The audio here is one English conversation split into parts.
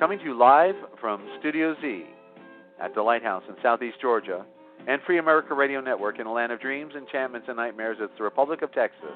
Coming to you live from Studio Z at the Lighthouse in Southeast Georgia and Free America Radio Network in the land of dreams, enchantments, and nightmares. It's the Republic of Texas.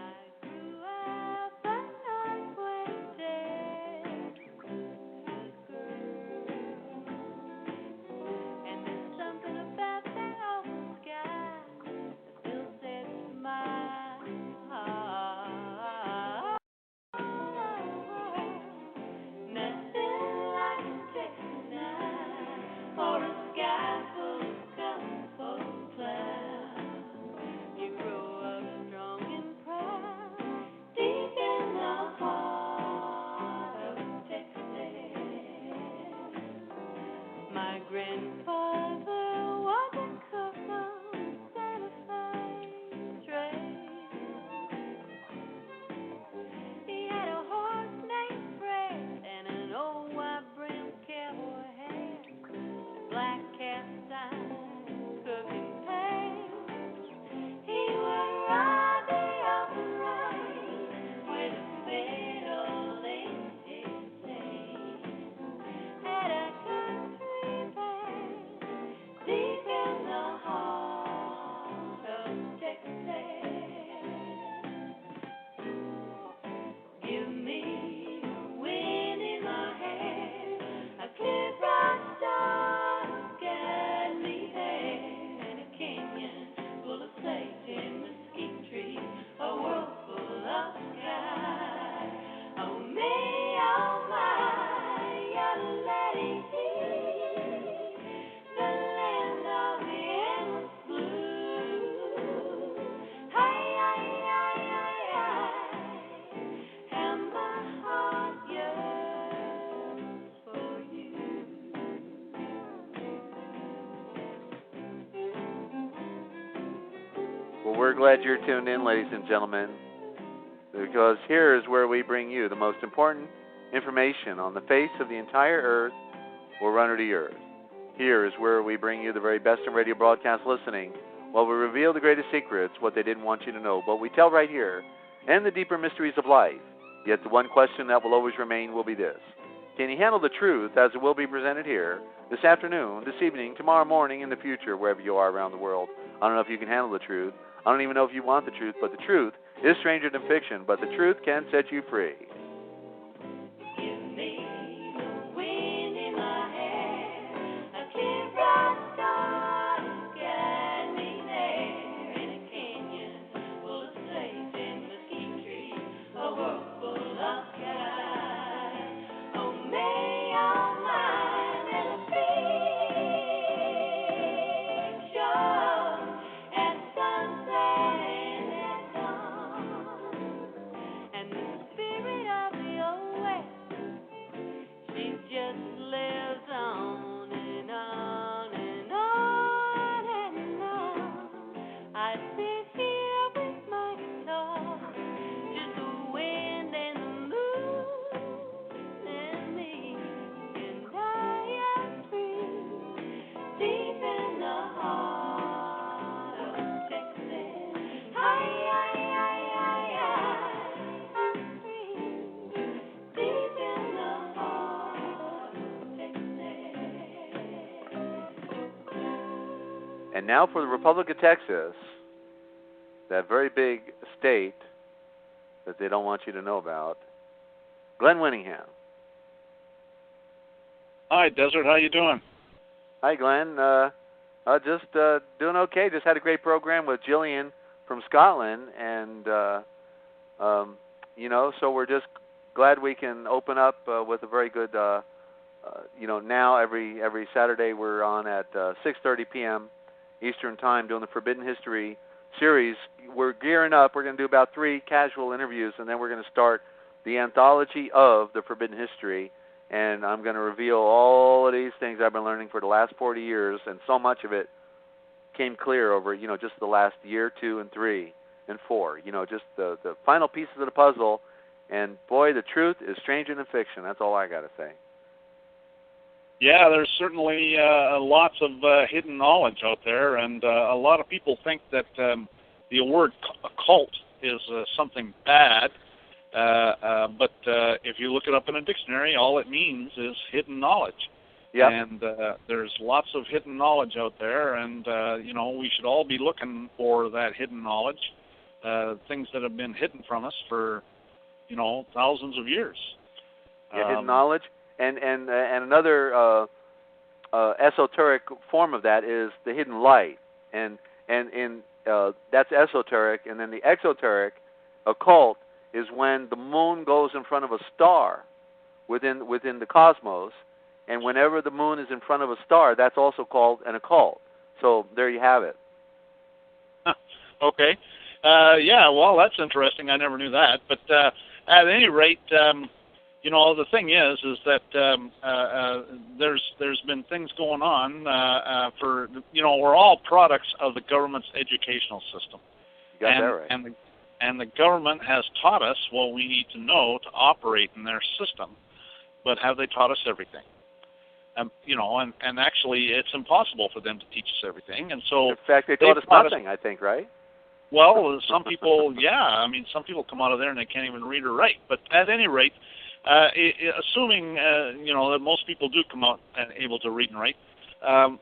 Well, we're glad you're tuned in, ladies and gentlemen, because here is where we bring you the most important information on the face of the entire earth or under the earth. Here is where we bring you the very best in radio broadcast listening, while we reveal the greatest secrets, what they didn't want you to know, but we tell right here, and the deeper mysteries of life. Yet the one question that will always remain will be this: can you handle the truth as it will be presented here, this afternoon, this evening, tomorrow morning, in the future, wherever you are around the world? I don't know if you can handle the truth. I don't even know if you want the truth, but the truth is stranger than fiction, but the truth can set you free. And now for the Republic of Texas, that very big state that they don't want you to know about, Glenn Winningham. Hi, Desert. How you doing? Hi, Glenn. Just doing okay. Just had a great program with Jillian from Scotland, and so we're just glad we can open up with a very good. Now every Saturday we're on at 6:30 p.m. Eastern Time doing the Forbidden History series. We're gearing up. We're going to do about 3 casual interviews, and then we're going to start the anthology of the Forbidden History. And I'm going to reveal all of these things I've been learning for the last 40 years, and so much of it came clear over, just the last year, 2, and 3, and 4. Just the final pieces of the puzzle. And boy, the truth is stranger than fiction. That's all I got to say. Yeah, there's certainly lots of hidden knowledge out there, and a lot of people think that the word occult is something bad, But if you look it up in a dictionary, all it means is hidden knowledge. Yep. And there's lots of hidden knowledge out there, and we should all be looking for that hidden knowledge, things that have been hidden from us for thousands of years. Yeah, hidden knowledge, and another esoteric form of that is the hidden light, and that's esoteric, and then the exoteric, occult, is when the moon goes in front of a star within the cosmos. And whenever the moon is in front of a star, that's also called an occult. So there you have it. Okay. Yeah, well, that's interesting. I never knew that. But at any rate, the thing is that there's been things going on for, we're all products of the government's educational system. You got that right. And the government has taught us what we need to know to operate in their system. But have they taught us everything? And actually, it's impossible for them to teach us everything. And so, in fact, they taught us nothing, I think, right? Well, some people, some people come out of there and they can't even read or write. But at any rate, assuming, that most people do come out and able to read and write,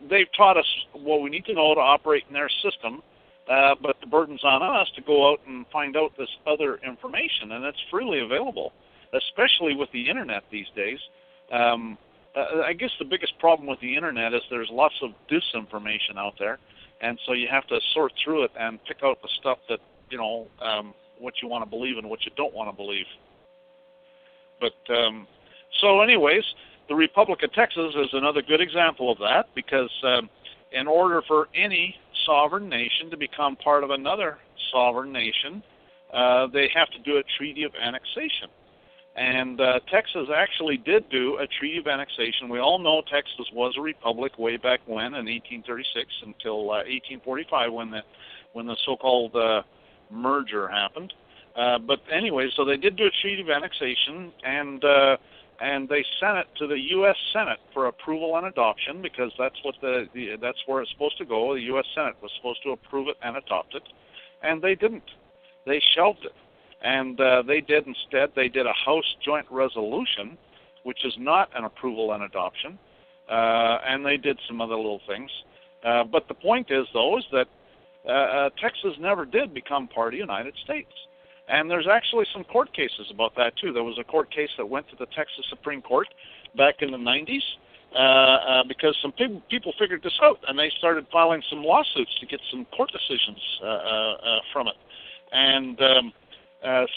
they've taught us what we need to know to operate in their system. But the burden's on us to go out and find out this other information, and it's freely available, especially with the Internet these days. I guess the biggest problem with the Internet is there's lots of disinformation out there, and so you have to sort through it and pick out the stuff that, what you want to believe and what you don't want to believe. But, so anyways, the Republic of Texas is another good example of that, because in order for any sovereign nation to become part of another sovereign nation, they have to do a treaty of annexation. And Texas actually did do a treaty of annexation. We all know Texas was a republic way back when, in 1836 until 1845, when the so-called merger happened. But anyway, so they did do a treaty of annexation, and they sent it to the U.S. Senate for approval and adoption, because that's what that's where it's supposed to go. The U.S. Senate was supposed to approve it and adopt it, and they didn't. They shelved it. And they did a House Joint Resolution, which is not an approval and adoption, and they did some other little things. But the point is, though, is that Texas never did become part of the United States. And there's actually some court cases about that, too. There was a court case that went to the Texas Supreme Court back in the 90s because some people figured this out, and they started filing some lawsuits to get some court decisions from it. And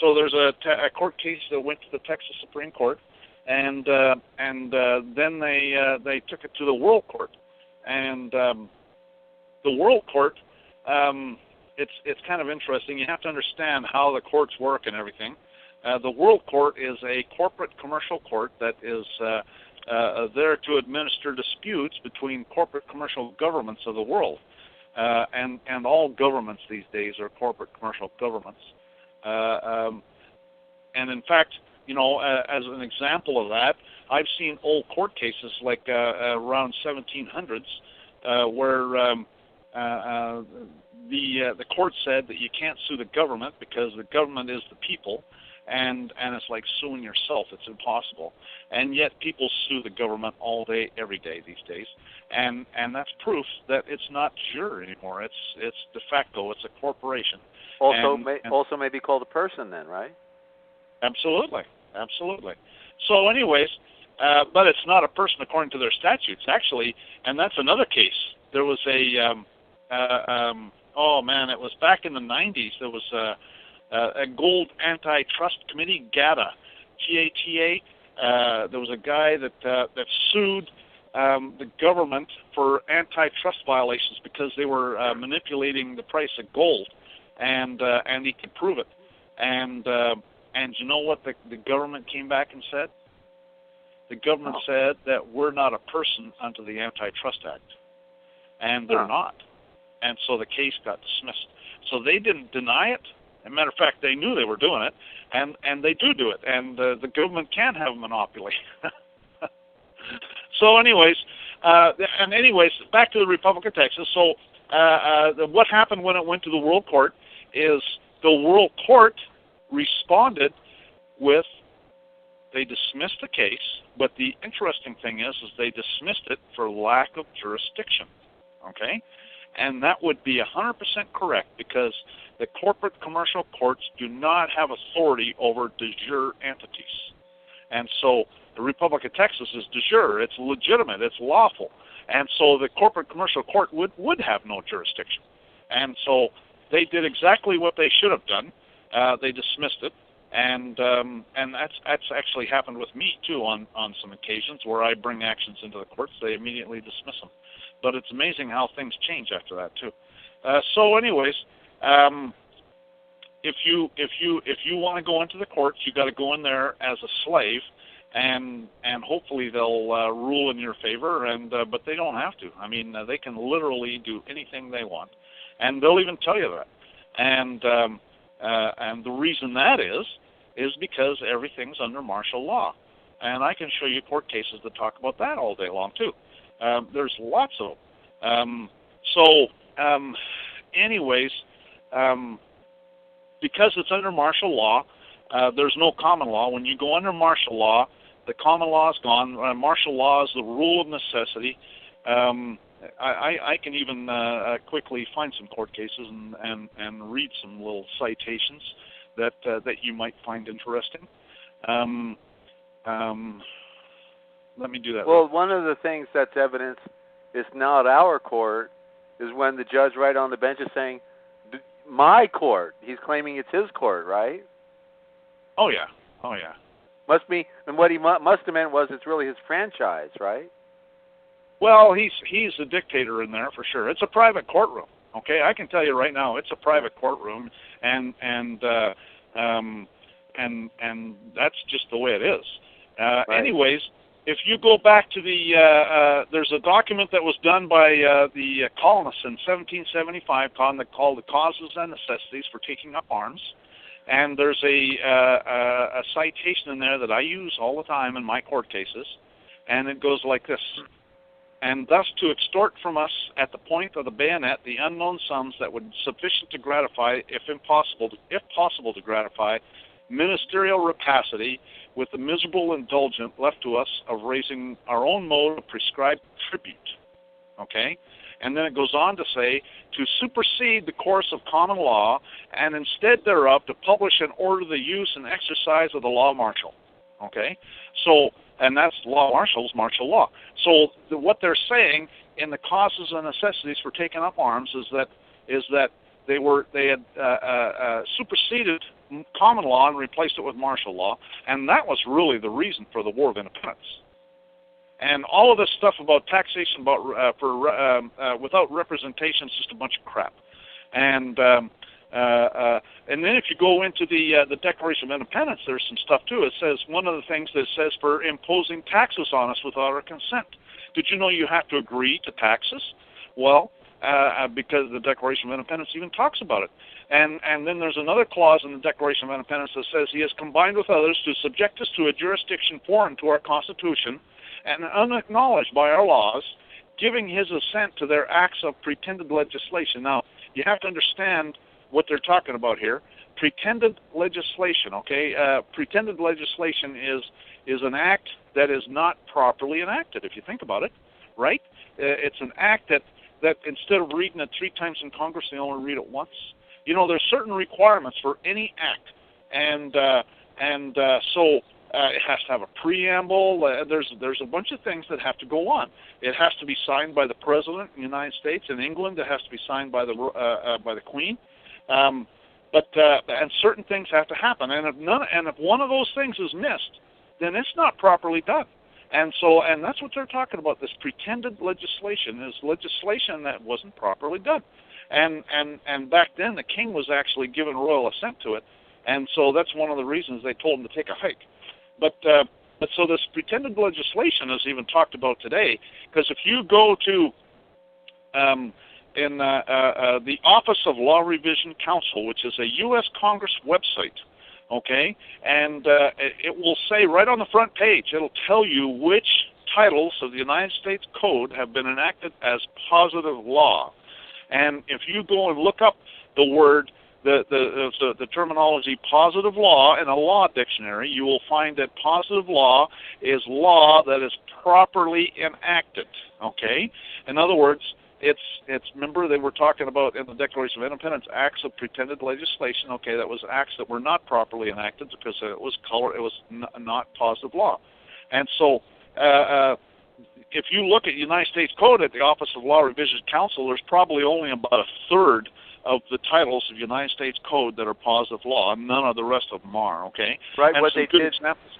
so there's a court case that went to the Texas Supreme Court, and then they took it to the World Court, and the World Court, it's kind of interesting. You have to understand how the courts work and everything. The World Court is a corporate commercial court that is there to administer disputes between corporate commercial governments of the world, and all governments these days are corporate commercial governments. And in fact, as an example of that, I've seen old court cases like around 1700s where the court said that you can't sue the government because the government is the people, and it's like suing yourself. It's impossible. And yet people sue the government all day, every day these days, and that's proof that it's not jure anymore. It's de facto. It's a corporation. Also may be called a person then, right? Absolutely. So anyways, but it's not a person according to their statutes, actually, and that's another case. There was it was back in the 90s. There was a Gold Antitrust Committee, GATA, GATA. There was a guy that sued the government for antitrust violations because they were manipulating the price of gold. And he could prove it. And you know what the government came back and said? The government said that we're not a person under the Antitrust Act. And they're not. And so the case got dismissed. So they didn't deny it. As a matter of fact, they knew they were doing it. And they do it. And the government can have a monopoly. So anyways, back to the Republic of Texas. So what happened when it went to the World Court is the World Court responded they dismissed the case, but the interesting thing is they dismissed it for lack of jurisdiction, okay? And that would be 100% correct, because the corporate commercial courts do not have authority over de jure entities. And so the Republic of Texas is de jure, it's legitimate, it's lawful. And so the corporate commercial court would have no jurisdiction. And so they did exactly what they should have done. They dismissed it. And that's actually happened with me, too, on some occasions where I bring actions into the courts. They immediately dismiss them. But it's amazing how things change after that, too. So anyways, if you want to go into the courts, you got to go in there as a slave, and hopefully they'll rule in your favor. But they don't have to. I mean, they can literally do anything they want, and they'll even tell you that. And the reason that is because everything's under martial law, and I can show you court cases that talk about that all day long too. There's lots of them. Anyways, because it's under martial law, there's no common law. When you go under martial law, the common law is gone. Martial law is the rule of necessity. I can even quickly find some court cases and read some little citations that you might find interesting. Let me do that. Well, one of the things that's evidence is not our court is when the judge right on the bench is saying, my court. He's claiming it's his court, right? Oh, yeah. Must be, and what he must have meant was it's really his franchise, right? Well, he's a dictator in there for sure. It's a private courtroom. Okay, I can tell you right now, it's a private courtroom, and that's just the way it is. Right. Anyways, if you go back to there's a document that was done by the colonists in 1775 called the Causes and Necessities for Taking Up Arms, and there's a citation in there that I use all the time in my court cases, and it goes like this. And thus to extort from us at the point of the bayonet the unknown sums that would sufficient to gratify, if possible to gratify, ministerial rapacity with the miserable indulgence left to us of raising our own mode of prescribed tribute. Okay? And then it goes on to say, to supersede the course of common law, and instead thereof to publish and order the use and exercise of the law martial. Okay? So, and that's law martial is martial law. So what they're saying in the causes and necessities for taking up arms is that they had superseded common law and replaced it with martial law, and that was really the reason for the War of Independence. And all of this stuff about taxation without representation is just a bunch of crap. And then if you go into the Declaration of Independence, there's some stuff too. It says, one of the things that says for imposing taxes on us without our consent. Did you know you have to agree to taxes? Well, because the Declaration of Independence even talks about it. And then there's another clause in the Declaration of Independence that says he has combined with others to subject us to a jurisdiction foreign to our Constitution and unacknowledged by our laws, giving his assent to their acts of pretended legislation. Now, you have to understand what they're talking about here. Pretended legislation, okay? Pretended legislation is an act that is not properly enacted, if you think about it, right? It's an act that instead of reading it 3 times in Congress, they only read it once. You know, there's certain requirements for any act, and so it has to have a preamble. There's a bunch of things that have to go on. It has to be signed by the President in the United States. In England, it has to be signed by the Queen. But certain things have to happen, and if one of those things is missed, then it's not properly done. And that's what they're talking about. This pretended legislation is legislation that wasn't properly done. And back then, the king was actually given royal assent to it, and so that's one of the reasons they told him to take a hike. But so this pretended legislation is even talked about today, because if you go to the Office of Law Revision Council, which is a U.S. Congress website, okay, and it will say right on the front page, it'll tell you which titles of the United States Code have been enacted as positive law. And if you go and look up the word the terminology positive law in a law dictionary, you will find that positive law is law that is properly enacted. Okay? In other words, it's remember they were talking about in the Declaration of Independence acts of pretended legislation. Okay, that was acts that were not properly enacted because it was not positive law. And so if you look at United States Code at the Office of Law Revision Council, there's probably only about a third of the titles of United States Code that are positive law, and none of the rest of them are, okay? Right, and what they did, examples.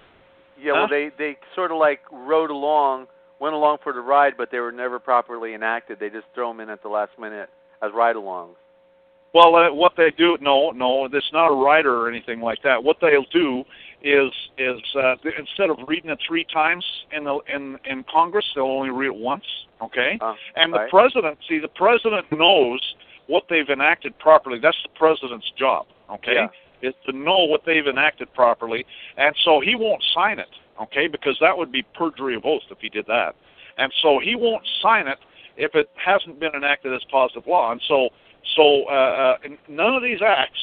Yeah, well, they sort of like went along for the ride, but they were never properly enacted. They just throw them in at the last minute as ride-alongs. Well, what they do, no, it's not a rider or anything like that. What they'll do is instead of reading it 3 times in Congress, they'll only read it once, okay? And right. the president knows what they've enacted properly. That's the president's job, okay? Yeah. Is to know what they've enacted properly, and so he won't sign it, okay? Because that would be perjury of oath if he did that. And so he won't sign it if it hasn't been enacted as positive law. And so none of these acts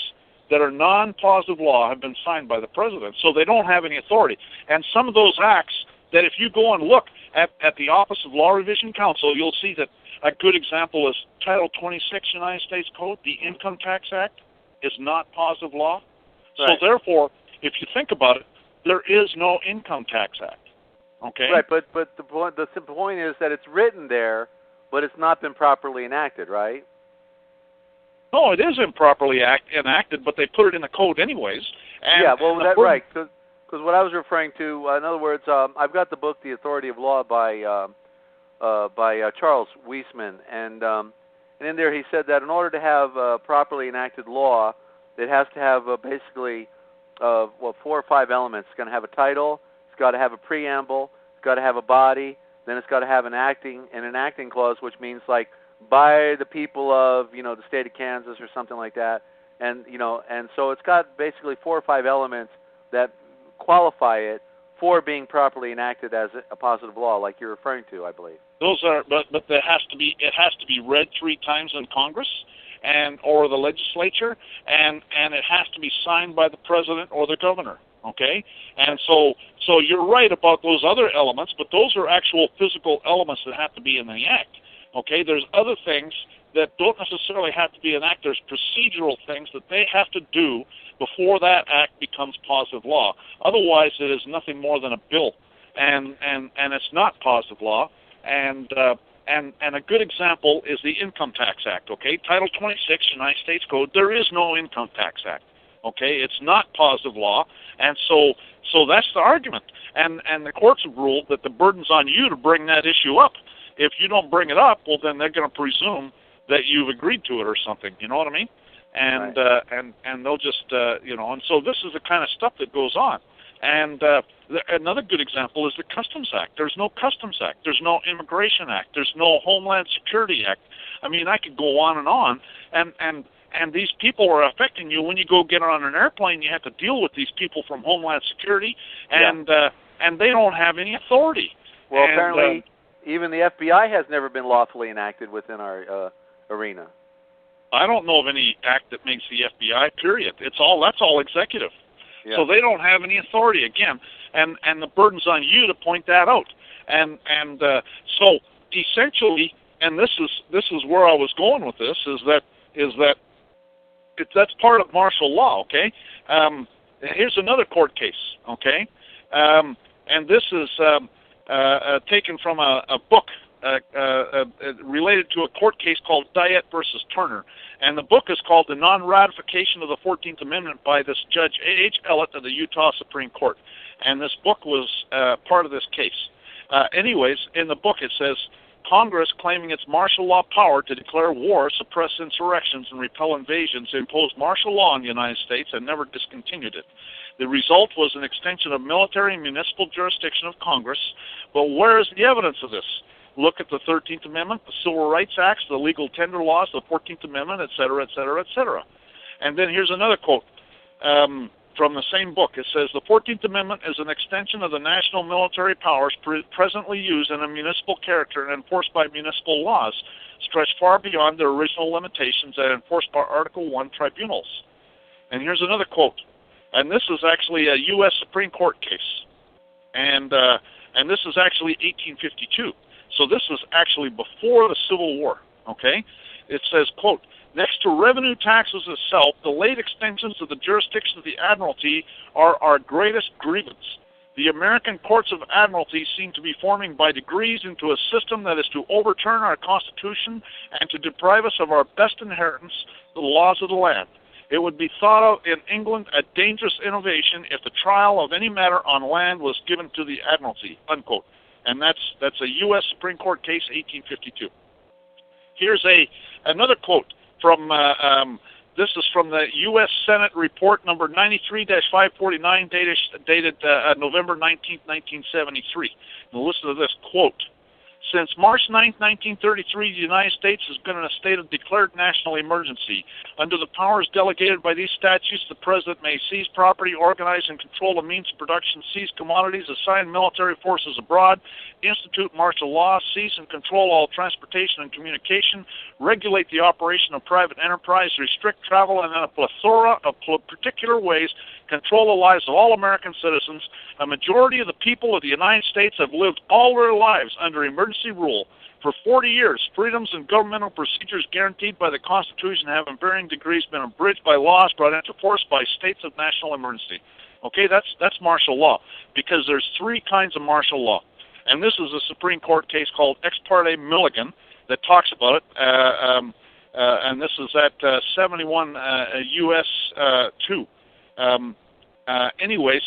that are non-positive law have been signed by the president, so they don't have any authority. And some of those acts that if you go and look at the Office of Law Revision Council, you'll see that a good example is Title 26 United States Code, the Income Tax Act, is not positive law. Right. So therefore, if you think about it, there is no Income Tax Act. Okay? Right, but the simple point is that it's written there, but it's not been properly enacted, right? No, it is improperly enacted, but they put it in the code anyways. And, yeah, well, that's right. Because what I was referring to, in other words, I've got the book The Authority of Law by Charles Weisman, and in there he said that in order to have a properly enacted law, it has to have basically 4 or 5 elements. It's going to have a title, it's got to have a preamble, it's got to have a body, then it's got to have an enacting clause, which means like by the people of the state of Kansas or something like that, and so it's got basically 4 or 5 elements that qualify it for being properly enacted as a positive law, like you're referring to, I believe. Those are, but it has to be read 3 times in Congress or the legislature, and it has to be signed by the president or the governor. Okay, and so you're right about those other elements, but those are actual physical elements that have to be in the act. Okay, there's other things that don't necessarily have to be an act. There's procedural things that they have to do before that act becomes positive law. Otherwise, it is nothing more than a bill, and it's not positive law. And a good example is the Income Tax Act. Okay, Title 26 United States Code. There is no Income Tax Act. Okay, it's not positive law, and so that's the argument. And the courts have ruled that the burden's on you to bring that issue up. If you don't bring it up, well, then they're going to presume that you've agreed to it or something. You know what I mean? And right. And they'll just and so this is the kind of stuff that goes on. And another good example is the Customs Act. There's no Customs Act. There's no Immigration Act. There's no Homeland Security Act. I mean, I could go on, and these people are affecting you. When you go get on an airplane, you have to deal with these people from Homeland Security, and they don't have any authority. Well, apparently, even the FBI has never been lawfully enacted within our arena. I don't know of any act that makes the FBI, period. That's all executive. Yeah. So they don't have any authority, again, and the burden's on you to point that out. And so essentially, and this is where I was going with this, is that that's part of martial law, okay? Here's another court case, okay? And this is taken from a book related to a court case called Diet versus Turner. And the book is called The Non-Ratification of the 14th Amendment by this Judge A.H. Ellett of the Utah Supreme Court. And this book was part of this case. Anyways, in the book it says, Congress, claiming its martial law power to declare war, suppress insurrections, and repel invasions, imposed martial law in the United States and never discontinued it. The result was an extension of military and municipal jurisdiction of Congress. But where is the evidence of this? Look at the 13th Amendment, the Civil Rights Acts, the legal tender laws, the 14th Amendment, et cetera, et cetera, et cetera. And then here's another quote from the same book. It says, the 14th Amendment is an extension of the national military powers presently used in a municipal character and enforced by municipal laws, stretched far beyond their original limitations and enforced by Article I tribunals. And here's another quote. And this is actually a U.S. Supreme Court case. And this is actually 1852. So this was actually before the Civil War, okay? It says, quote, "Next to revenue taxes itself, the late extensions of the jurisdiction of the Admiralty are our greatest grievance. The American courts of Admiralty seem to be forming by degrees into a system that is to overturn our Constitution and to deprive us of our best inheritance, the laws of the land. It would be thought of in England a dangerous innovation if the trial of any matter on land was given to the Admiralty," unquote. And that's a U.S. Supreme Court case, 1852. Here's another quote from, this is from the U.S. Senate Report number 93-549, dated November 19, 1973. Now listen to this quote. "Since March 9, 1933, the United States has been in a state of declared national emergency. Under the powers delegated by these statutes, the President may seize property, organize and control the means of production, seize commodities, assign military forces abroad, institute martial law, seize and control all transportation and communication, regulate the operation of private enterprise, restrict travel, and in a plethora of particular ways, control the lives of all American citizens. A majority of the people of the United States have lived all their lives under emergency rule. For 40 years, freedoms and governmental procedures guaranteed by the Constitution have in varying degrees been abridged by laws brought into force by states of national emergency." Okay, that's martial law, because there's three kinds of martial law. And this is a Supreme Court case called Ex parte Milligan that talks about it. And this is at 71 U.S. 2. Anyways,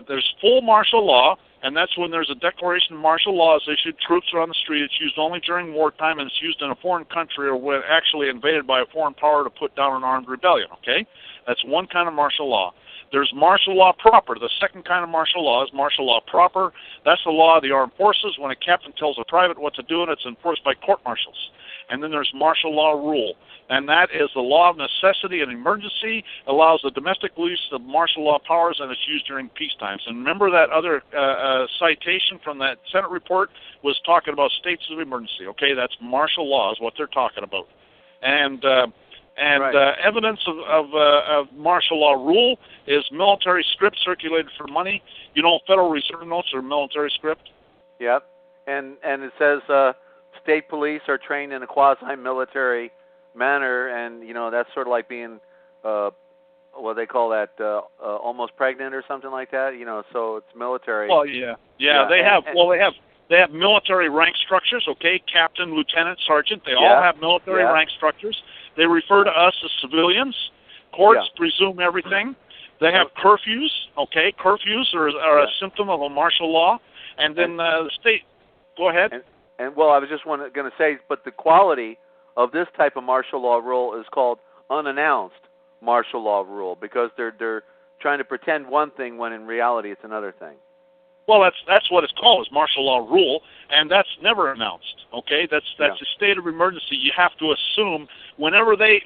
there's full martial law, and that's when there's a declaration of martial law is issued, troops are on the street, it's used only during wartime, and it's used in a foreign country or when actually invaded by a foreign power to put down an armed rebellion, okay? That's one kind of martial law. There's martial law proper. The second kind of martial law is martial law proper. That's the law of the armed forces. When a captain tells a private what to do, and it's enforced by court-martials. And then there's martial law rule. And that is the law of necessity and emergency, allows the domestic use of martial law powers, and it's used during peace times. And remember that other citation from that Senate report was talking about states of emergency. Okay, that's martial law is what they're talking about. And right. Evidence of martial law rule is military script circulated for money. You know, Federal Reserve notes are military script. Yep. And it says state police are trained in a quasi-military manner, and you know that's sort of like being what they call that almost pregnant or something like that. You know, so it's military. Well, yeah. They have military rank structures. Okay, captain, lieutenant, sergeant. They all have military rank structures. They refer to us as civilians. Courts presume everything. They have curfews. Okay, curfews are a symptom of a martial law. And then the state. Go ahead. And well, I was just going to say, but the quality of this type of martial law rule is called unannounced martial law rule, because they're trying to pretend one thing when in reality it's another thing. Well, that's what it's called, is martial law rule, and that's never announced. Okay, that's a state of emergency. You have to assume whenever they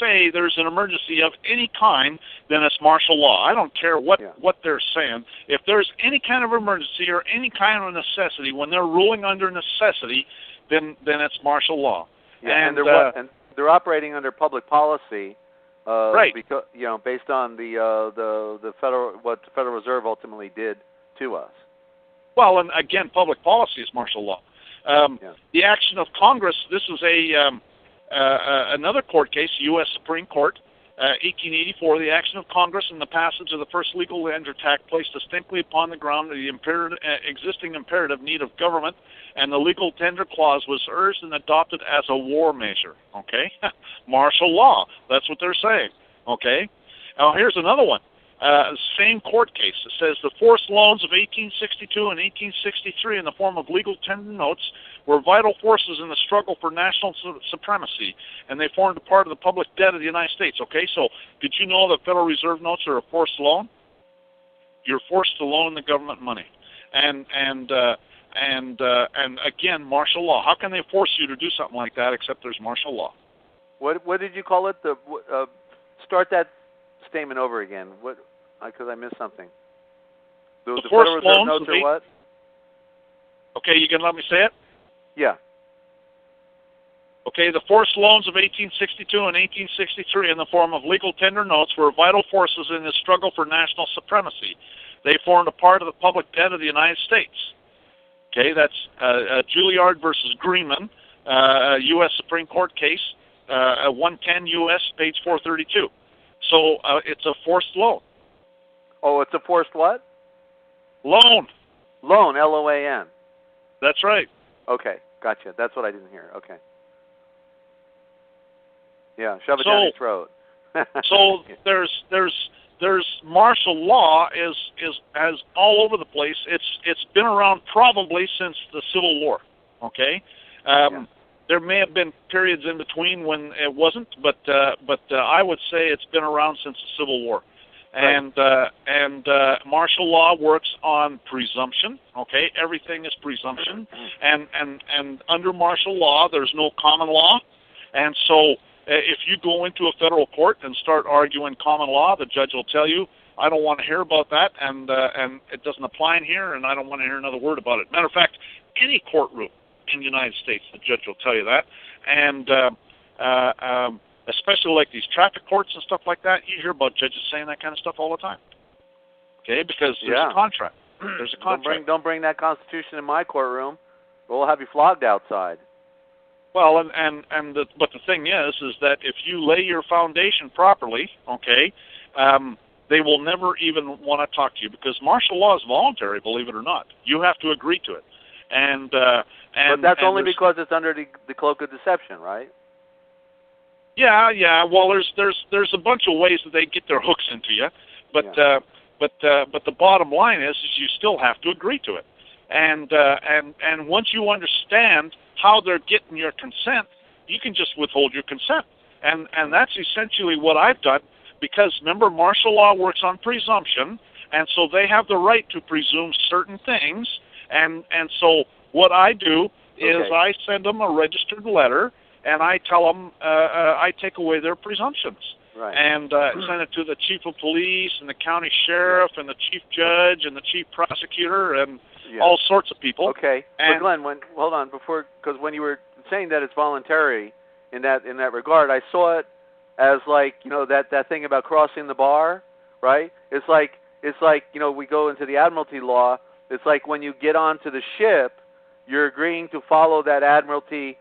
say there's an emergency of any kind, then it's martial law. I don't care what they're saying. If there's any kind of emergency or any kind of necessity, when they're ruling under necessity, then it's martial law. Yeah, and they're operating under public policy, right? Because based on the what the Federal Reserve ultimately did to us. Well, and again, public policy is martial law. The action of Congress. This is another court case, U.S. Supreme Court, 1884. The action of Congress in the passage of the first legal tender act placed distinctly upon the ground of the existing imperative need of government, and the legal tender clause was urged and adopted as a war measure. Okay, martial law. That's what they're saying. Okay. Now here's another one. Same court case. It says the forced loans of 1862 and 1863 in the form of legal tender notes were vital forces in the struggle for national supremacy, and they formed a part of the public debt of the United States. Okay, so did you know that Federal Reserve notes are a forced loan? You're forced to loan the government money, and again, martial law. How can they force you to do something like that except there's martial law? What did you call it? Start that statement over again. What? Because I missed something. The Federal Reserve notes are what? Okay, you can let me say it? Yeah. Okay, the forced loans of 1862 and 1863 in the form of legal tender notes were vital forces in the struggle for national supremacy. They formed a part of the public debt of the United States. Okay, that's Juilliard versus Greenman, a U.S. Supreme Court case, 110 U.S., page 432. So it's a forced loan. Oh, it's a forced what? Loan. Loan, L-O-A-N. That's right. Okay, gotcha. That's what I didn't hear. Okay. Yeah, shove it down your throat. So there's martial law is as all over the place. It's been around probably since the Civil War. Okay, there may have been periods in between when it wasn't, but I would say it's been around since the Civil War. And martial law works on presumption. Okay, everything is presumption, and under martial law there's no common law, and so if you go into a federal court and start arguing common law, the judge will tell you, I don't want to hear about that, and it doesn't apply in here, and I don't want to hear another word about it. Matter of fact, any courtroom in the United States, the judge will tell you that, and especially like these traffic courts and stuff like that, you hear about judges saying that kind of stuff all the time. Okay, because there's a contract. There's a contract. Don't bring that Constitution in my courtroom. We'll have you flogged outside. Well, but the thing is that if you lay your foundation properly, okay, they will never even want to talk to you, because martial law is voluntary, believe it or not. You have to agree to it, but that's only because it's under the cloak of deception, right? Yeah. Well, there's a bunch of ways that they get their hooks into you, but the bottom line is you still have to agree to it, and once you understand how they're getting your consent, you can just withhold your consent. And that's essentially what I've done, because remember, martial law works on presumption, and so they have the right to presume certain things, and so what I do is I send them a registered letter, and I tell them I take away their presumptions. Right. And send it to the chief of police and the county sheriff and the chief judge and the chief prosecutor and all sorts of people. Okay. But Glenn, hold on, because when you were saying that it's voluntary in that regard, I saw it as like, that thing about crossing the bar, right? It's like we go into the Admiralty law. It's like when you get onto the ship, you're agreeing to follow that Admiralty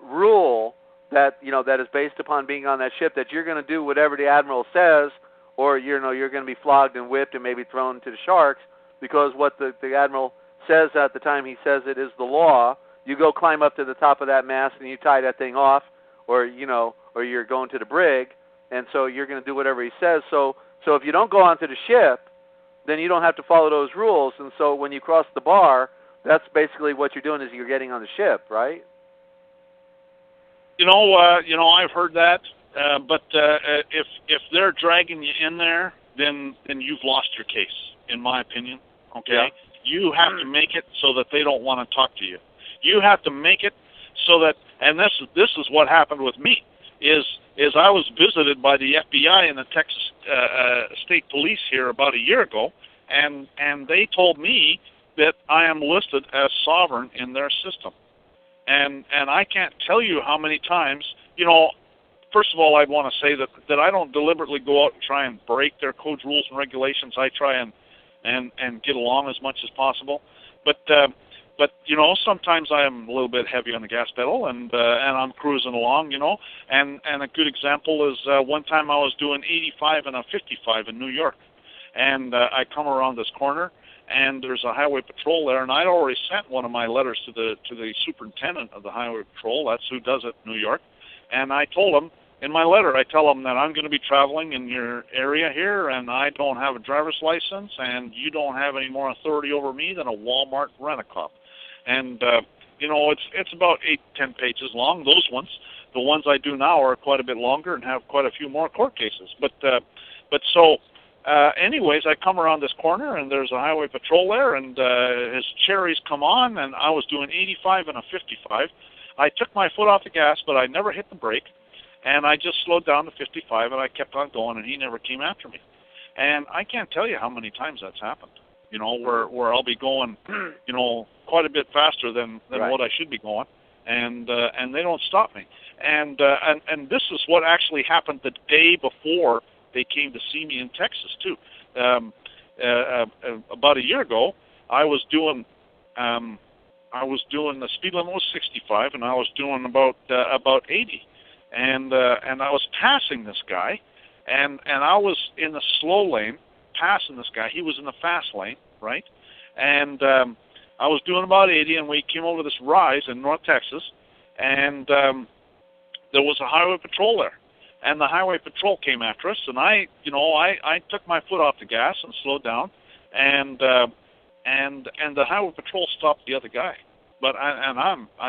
rule that that is based upon being on that ship, that you're going to do whatever the admiral says, or you're going to be flogged and whipped and maybe thrown to the sharks, because what the admiral says at the time he says it is the law. You go climb up to the top of that mast and you tie that thing off, or you're going to the brig, and so you're going to do whatever he says. So if you don't go onto the ship, then you don't have to follow those rules. And so when you cross the bar, that's basically what you're doing, is you're getting on the ship, right? I've heard that, but if they're dragging you in there, then you've lost your case, in my opinion. Okay, yeah. You have to make it so that they don't want to talk to you. You have to make it so that, and this is what happened with me, is I was visited by the FBI and the Texas State Police here about a year ago, and they told me that I am listed as sovereign in their system. And I can't tell you how many times, first of all, I'd want to say that I don't deliberately go out and try and break their codes, rules, and regulations. I try and get along as much as possible. But sometimes I am a little bit heavy on the gas pedal, and I'm cruising along, And a good example is one time I was doing 85 and a 55 in New York, and I come around this corner, and there's a highway patrol there, and I'd already sent one of my letters to the superintendent of the highway patrol. That's who does it in New York. And I told him, in my letter, I tell him that I'm going to be traveling in your area here, and I don't have a driver's license, and you don't have any more authority over me than a Walmart rent-a-cop. And, it's about 8-10 pages long, those ones. The ones I do now are quite a bit longer and have quite a few more court cases. Anyways, I come around this corner, and there's a highway patrol there, and his cherries come on, and I was doing 85 and a 55. I took my foot off the gas, but I never hit the brake, and I just slowed down to 55, and I kept on going, and he never came after me. And I can't tell you how many times that's happened, where I'll be going, quite a bit faster than right. what I should be going. and they don't stop me. And this is what actually happened the day before they came to see me in Texas too. About a year ago, I was doing the speed limit was 65, and I was doing about 80, and I was passing this guy, and I was in the slow lane passing this guy. He was in the fast lane, right? And I was doing about 80, and we came over this rise in North Texas, and there was a highway patrol there, and the highway patrol came after us, and I took my foot off the gas and slowed down, and the highway patrol stopped the other guy. But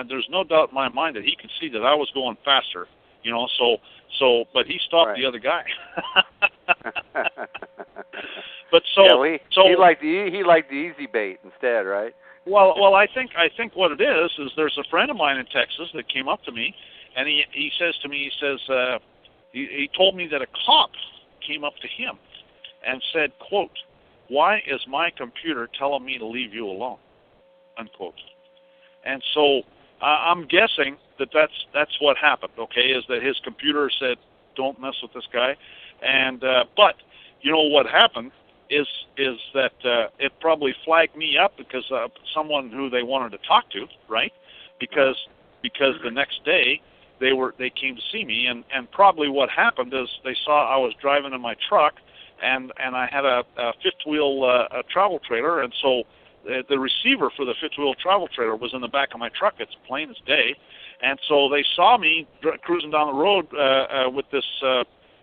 there's no doubt in my mind that he could see that I was going faster, but he stopped the other guy. But he liked the easy bait instead, right? Well, I think what it is there's a friend of mine in Texas that came up to me, and he says to me, he told me that a cop came up to him and said, quote, "Why is my computer telling me to leave you alone?" Unquote. And so I'm guessing that's what happened. Okay, is that his computer said, "Don't mess with this guy," and but what happened is that it probably flagged me up because someone who they wanted to talk to, right? Because the next day they came to see me, and probably what happened is they saw I was driving in my truck, and I had a fifth wheel travel trailer, and so the receiver for the fifth wheel travel trailer was in the back of my truck. It's plain as day, and so they saw me cruising down the road with this.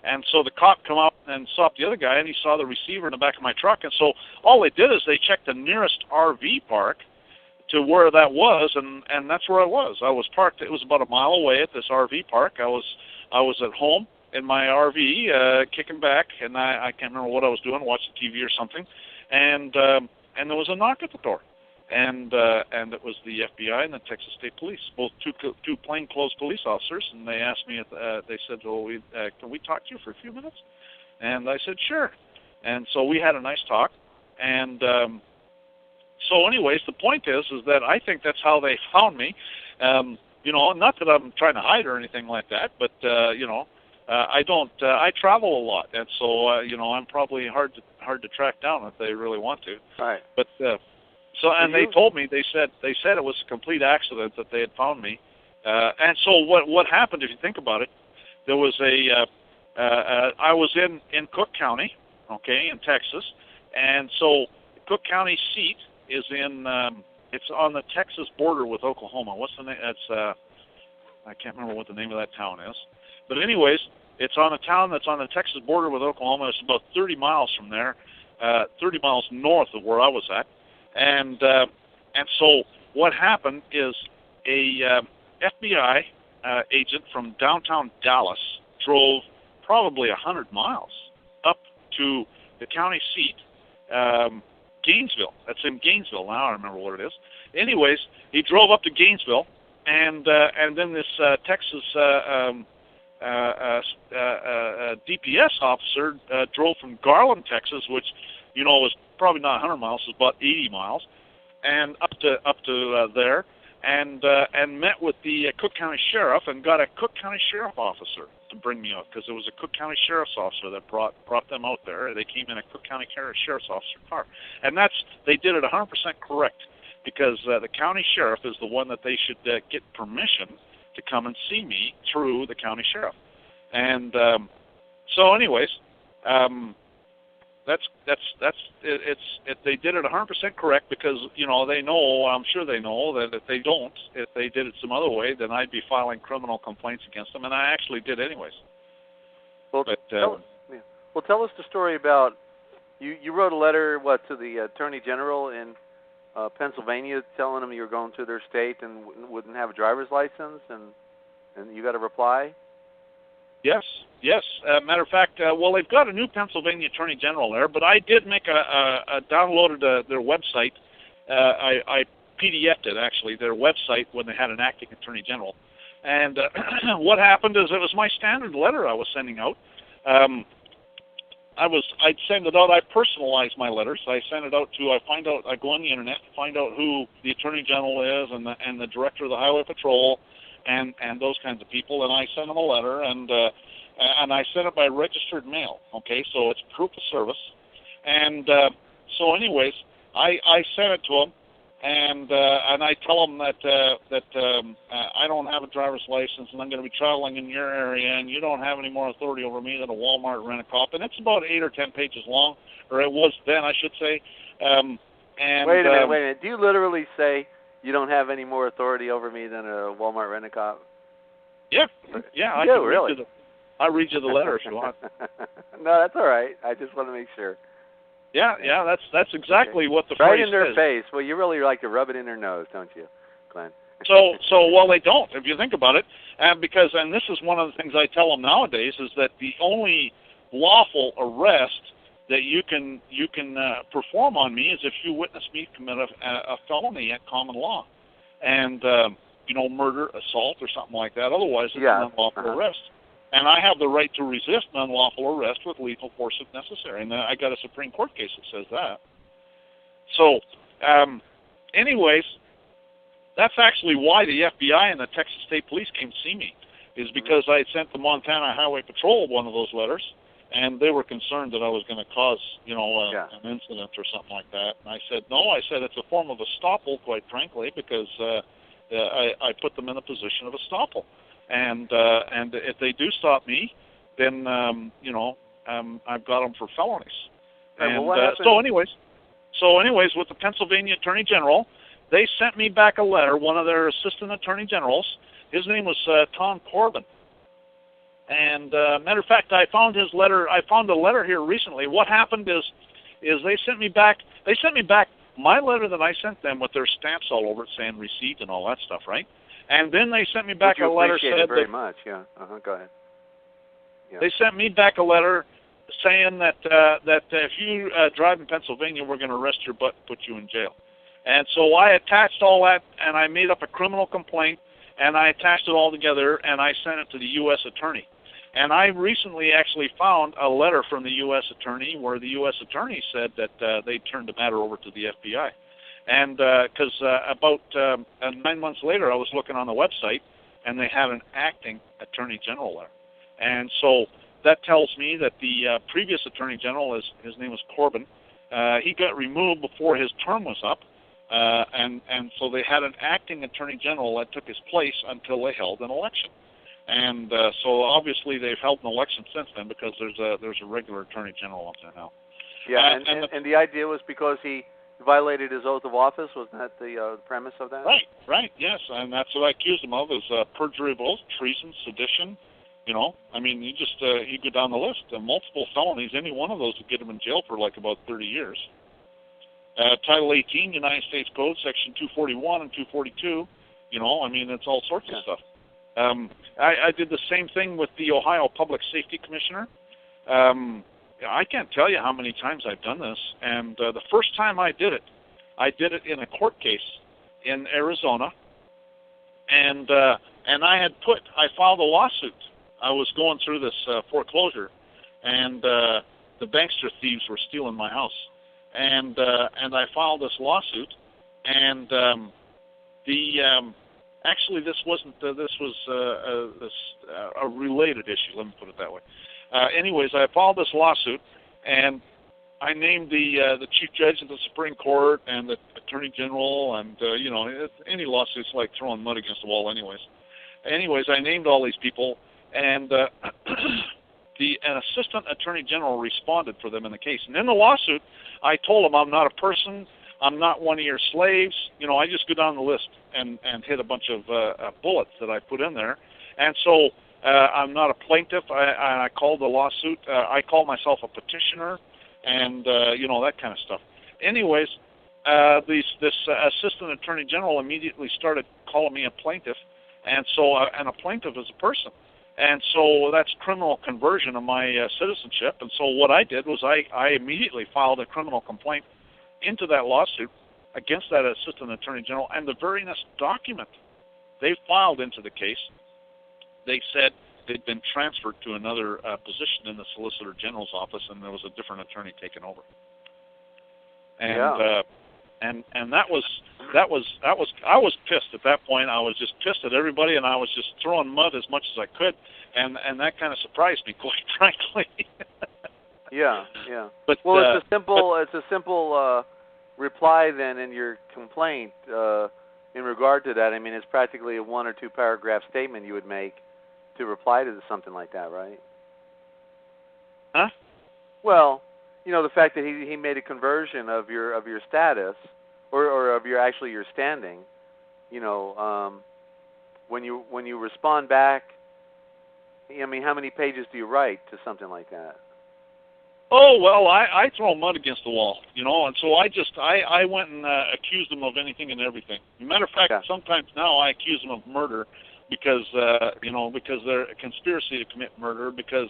And so the cop come up and stopped the other guy, and he saw the receiver in the back of my truck. And so all they did is they checked the nearest RV park to where that was, and that's where I was. I was parked. It was about a mile away at this RV park. I was at home in my RV, kicking back, and I can't remember what I was doing, watching TV or something. And there was a knock at the door, and it was the FBI and the Texas State Police, both two plainclothes police officers, and they asked me, they said, "Well, can we talk to you for a few minutes?" And I said, "Sure." And so we had a nice talk, and so anyways, the point is that I think that's how they found me. Not that I'm trying to hide or anything like that, but I don't. I travel a lot, and so I'm probably hard to track down if they really want to. Right. But they told me, they said it was a complete accident that they had found me. And so what happened, if you think about it, there was I was in Cook County, okay, in Texas, and so Cook County seat is it's on the Texas border with Oklahoma. What's the name? That's I can't remember what the name of that town is. But anyways, it's on a town that's on the Texas border with Oklahoma. It's about 30 miles from there, 30 miles north of where I was at. And so what happened is a FBI agent from downtown Dallas drove probably 100 miles up to the county seat, Gainesville. That's in Gainesville now. I remember what it is. Anyways, he drove up to Gainesville, and then this Texas DPS officer drove from Garland, Texas, which was probably not 100 miles, it was about 80 miles, and up to there, and met with the Cook County Sheriff and got a Cook County Sheriff officer to bring me out, because there was a Cook County Sheriff's officer that brought them out there. They came in a Cook County Sheriff's officer car, and they did it 100% correct, because the county sheriff is the one that they should get permission to come and see me through the county sheriff. And so anyways, they did it 100% correct, because they know, I'm sure they know, that if they did it some other way, then I'd be filing criminal complaints against them, and I actually did anyways. Well, tell us the story about you wrote a letter to the Attorney General in Pennsylvania, telling them you were going to their state and wouldn't have a driver's license, and you got a reply? Yes. Matter of fact, they've got a new Pennsylvania Attorney General there, but I did make downloaded their website. I PDF'd it, actually, their website, when they had an acting Attorney General. And what happened is it was my standard letter I was sending out. I'd send it out. I personalize my letters. I send it out to. I go on the internet, find out who the Attorney General is, and the Director of the Highway Patrol, and those kinds of people, and I send them a letter, and I send it by registered mail. Okay, so it's proof of service, and so anyways, I send it to them. And I tell them that I don't have a driver's license, and I'm going to be traveling in your area, and you don't have any more authority over me than a Walmart rent-a-cop. And it's about 8 or 10 pages long, or it was then, I should say. And wait a minute. Do you literally say you don't have any more authority over me than a Walmart rent-a-cop? Yeah. I do, really? I'll read you the letter if you want. No, that's all right. I just want to make sure. Yeah, that's exactly what the right phrase in their is. face. Well, you really like to rub it in their nose, don't you, Glenn? So well, they don't, if you think about it, and this is one of the things I tell them nowadays, is that the only lawful arrest that you can perform on me is if you witness me commit a felony at common law, and murder, assault, or something like that. Otherwise, it's an unlawful arrest. And I have the right to resist an unlawful arrest with lethal force if necessary. And I got a Supreme Court case that says that. So, anyways, that's actually why the FBI and the Texas State Police came to see me, is because I had sent the Montana Highway Patrol one of those letters, and they were concerned that I was going to cause, an incident or something like that. And I said, no, it's a form of estoppel, quite frankly, because I put them in a position of estoppel. And if they do stop me, then I've got them for felonies. Right, And so anyways, with the Pennsylvania Attorney General, they sent me back a letter. One of their assistant attorney generals, his name was Tom Corbin. And matter of fact, I found his letter. I found a letter here recently. What happened is they sent me back. They sent me back my letter that I sent them with their stamps all over it saying received and all that stuff, right? And then they sent me back a letter said very much, yeah. Go ahead. Yeah. They sent me back a letter saying that if you drive in Pennsylvania, we're going to arrest your butt and put you in jail. And so I attached all that, and I made up a criminal complaint, and I attached it all together, and I sent it to the U.S. Attorney. And I recently actually found a letter from the U.S. Attorney where the U.S. Attorney said that they turned the matter over to the FBI. And because about 9 months later, I was looking on the website, and they had an acting Attorney General there. And so that tells me that the previous Attorney General, his name was Corbin, he got removed before his term was up, and so they had an acting Attorney General that took his place until they held an election. And so obviously they've held an election since then because there's a regular Attorney General up there now. Yeah, and the idea was because he violated his oath of office. Wasn't that the premise of that? Right, yes, and that's what I accused him of, is perjury of oath, treason, sedition. You go down the list, multiple felonies. Any one of those would get him in jail for like about 30 years. Title 18, United States Code, Section 241 and 242. It's all sorts of stuff. I did the same thing with the Ohio Public Safety Commissioner. I can't tell you how many times I've done this, and the first time I did it in a court case in Arizona, and I filed a lawsuit. I was going through this foreclosure, and the bankster thieves were stealing my house, and I filed this lawsuit, and actually this wasn't this was a related issue. Let me put it that way. Anyways, I filed this lawsuit, and I named the chief judge of the Supreme Court and the attorney general, and any lawsuit's like throwing mud against the wall. Anyways, I named all these people, and an assistant attorney general responded for them in the case. And in the lawsuit, I told them I'm not a person, I'm not one of your slaves. I just go down the list and hit a bunch of bullets that I put in there, and so. I'm not a plaintiff. I called the lawsuit. I call myself a petitioner, and that kind of stuff. Anyways, this assistant attorney general immediately started calling me a plaintiff, and so and a plaintiff is a person, and so that's criminal conversion of my citizenship. And so what I did was I immediately filed a criminal complaint into that lawsuit against that assistant attorney general, and the very next document they filed into the case, they said they'd been transferred to another position in the Solicitor General's office, and there was a different attorney taking over. And and that was I was pissed at that point. I was just pissed at everybody, and I was just throwing mud as much as I could, and that kind of surprised me, quite frankly. Yeah. But it's a simple reply then in your complaint in regard to that. I mean, it's practically a 1 or 2 paragraph statement you would make to reply to something like that, right? Huh? Well, the fact that he made a conversion of your status or of your standing, when you respond back, I mean, how many pages do you write to something like that? Oh, well, I throw mud against the wall, and so I went and accused them of anything and everything. As a matter of fact, sometimes now I accuse them of murder because they're a conspiracy to commit murder, because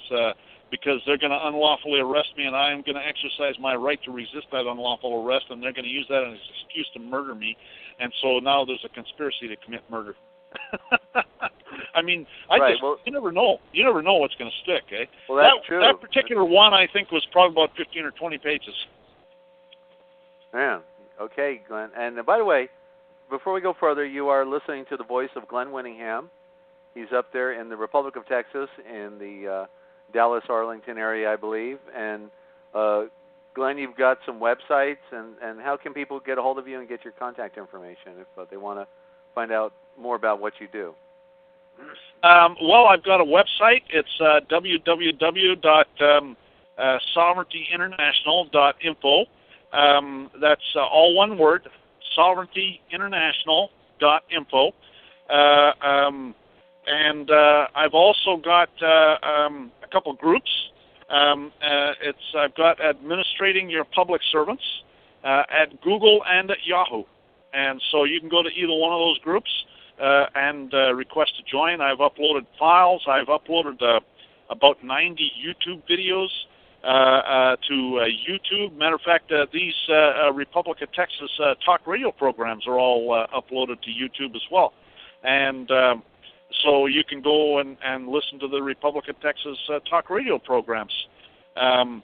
they're going to unlawfully arrest me, and I am going to exercise my right to resist that unlawful arrest, and they're going to use that as an excuse to murder me, and so now there's a conspiracy to commit murder. I mean, you never know. You never know what's going to stick, eh? Well, that's true. That particular one, I think, was probably about 15 or 20 pages. Yeah. Okay, Glenn. And by the way, before we go further, you are listening to the voice of Glenn Winningham. He's up there in the Republic of Texas in the Dallas-Arlington area, I believe. And, Glenn, you've got some websites, and how can people get a hold of you and get your contact information if they want to find out more about what you do? Well, I've got a website. It's www.sovereigntyinternational.info. That's all one word, sovereigntyinternational.info. And I've also got a couple groups. I've got Administrating Your Public Servants at Google and at Yahoo. And so you can go to either one of those groups and request to join. I've uploaded files. I've uploaded about 90 YouTube videos to YouTube. Matter of fact, these Republic of Texas talk radio programs are all uploaded to YouTube as well. And so you can go and listen to the Republic of Texas talk radio programs. And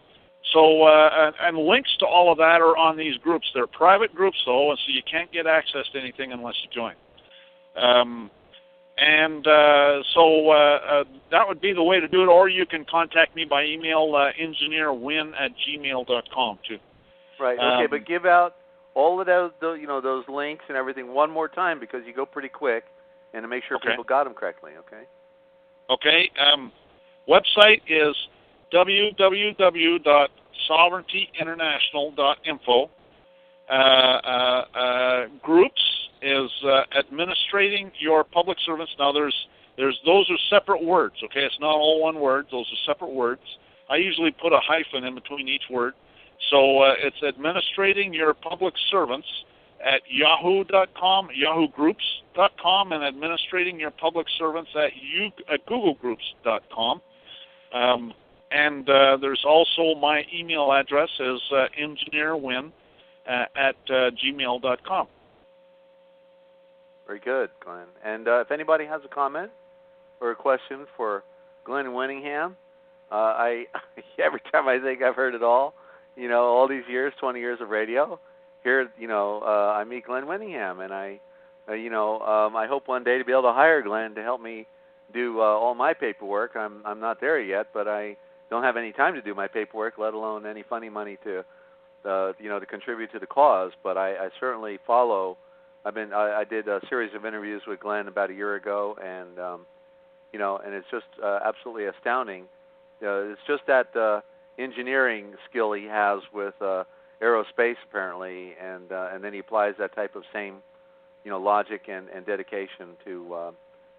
links to all of that are on these groups. They're private groups, though, and so you can't get access to anything unless you join. That would be the way to do it, or you can contact me by email, engineerwin@gmail.com, too. Right, okay, but give out all of those links and everything one more time, because you go pretty quick, and to make sure people got them correctly, okay? Okay, website is www.sovereigntyinternational.info. Groups is Administrating Your Public Servants. Now, those are separate words, okay? It's not all one word. Those are separate words. I usually put a hyphen in between each word. So it's Administrating Your Public Servants at yahoo.com, yahoogroups.com, and Administrating Your Public Servants at googlegroups.com. And there's also my email address is engineerwin at gmail.com. Very good, Glenn. And if anybody has a comment or a question for Glenn Winningham, every time I think I've heard it all these years, 20 years of radio, here, I meet Glenn Winningham, and I hope one day to be able to hire Glenn to help me do all my paperwork. I'm not there yet, but I don't have any time to do my paperwork, let alone any funny money to contribute to the cause. But I certainly follow. I did a series of interviews with Glenn about a year ago, and and it's just absolutely astounding. It's just that engineering skill he has with aerospace, apparently, and then he applies that type of same logic and dedication to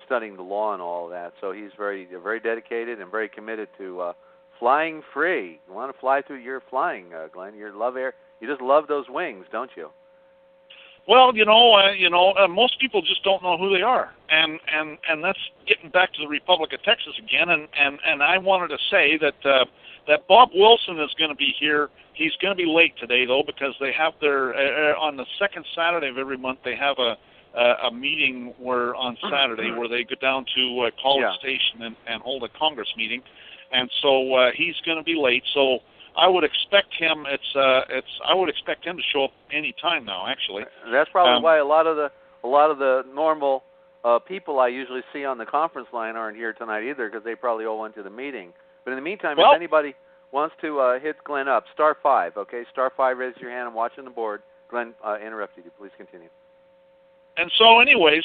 studying the law and all of that. So he's very dedicated and very committed to flying free. You want to fly through? You're flying, Glenn. You love air. You just love those wings, don't you? Well, most people just don't know who they are, and that's getting back to the Republic of Texas again. And I wanted to say that Bob Wilson is going to be here. He's going to be late today, though, because they have their on the second Saturday of every month they have a a meeting where on Saturday where they go down to College Station and hold a Congress meeting, and so he's going to be late. So I would expect him. I would expect him to show up any time now. Actually, that's probably why a lot of the normal people I usually see on the conference line aren't here tonight either, because they probably all went to the meeting. But in the meantime, if anybody wants to hit Glenn up, *5, okay? *5, raise your hand. I'm watching the board. Glenn interrupted you. Please continue. And so anyways,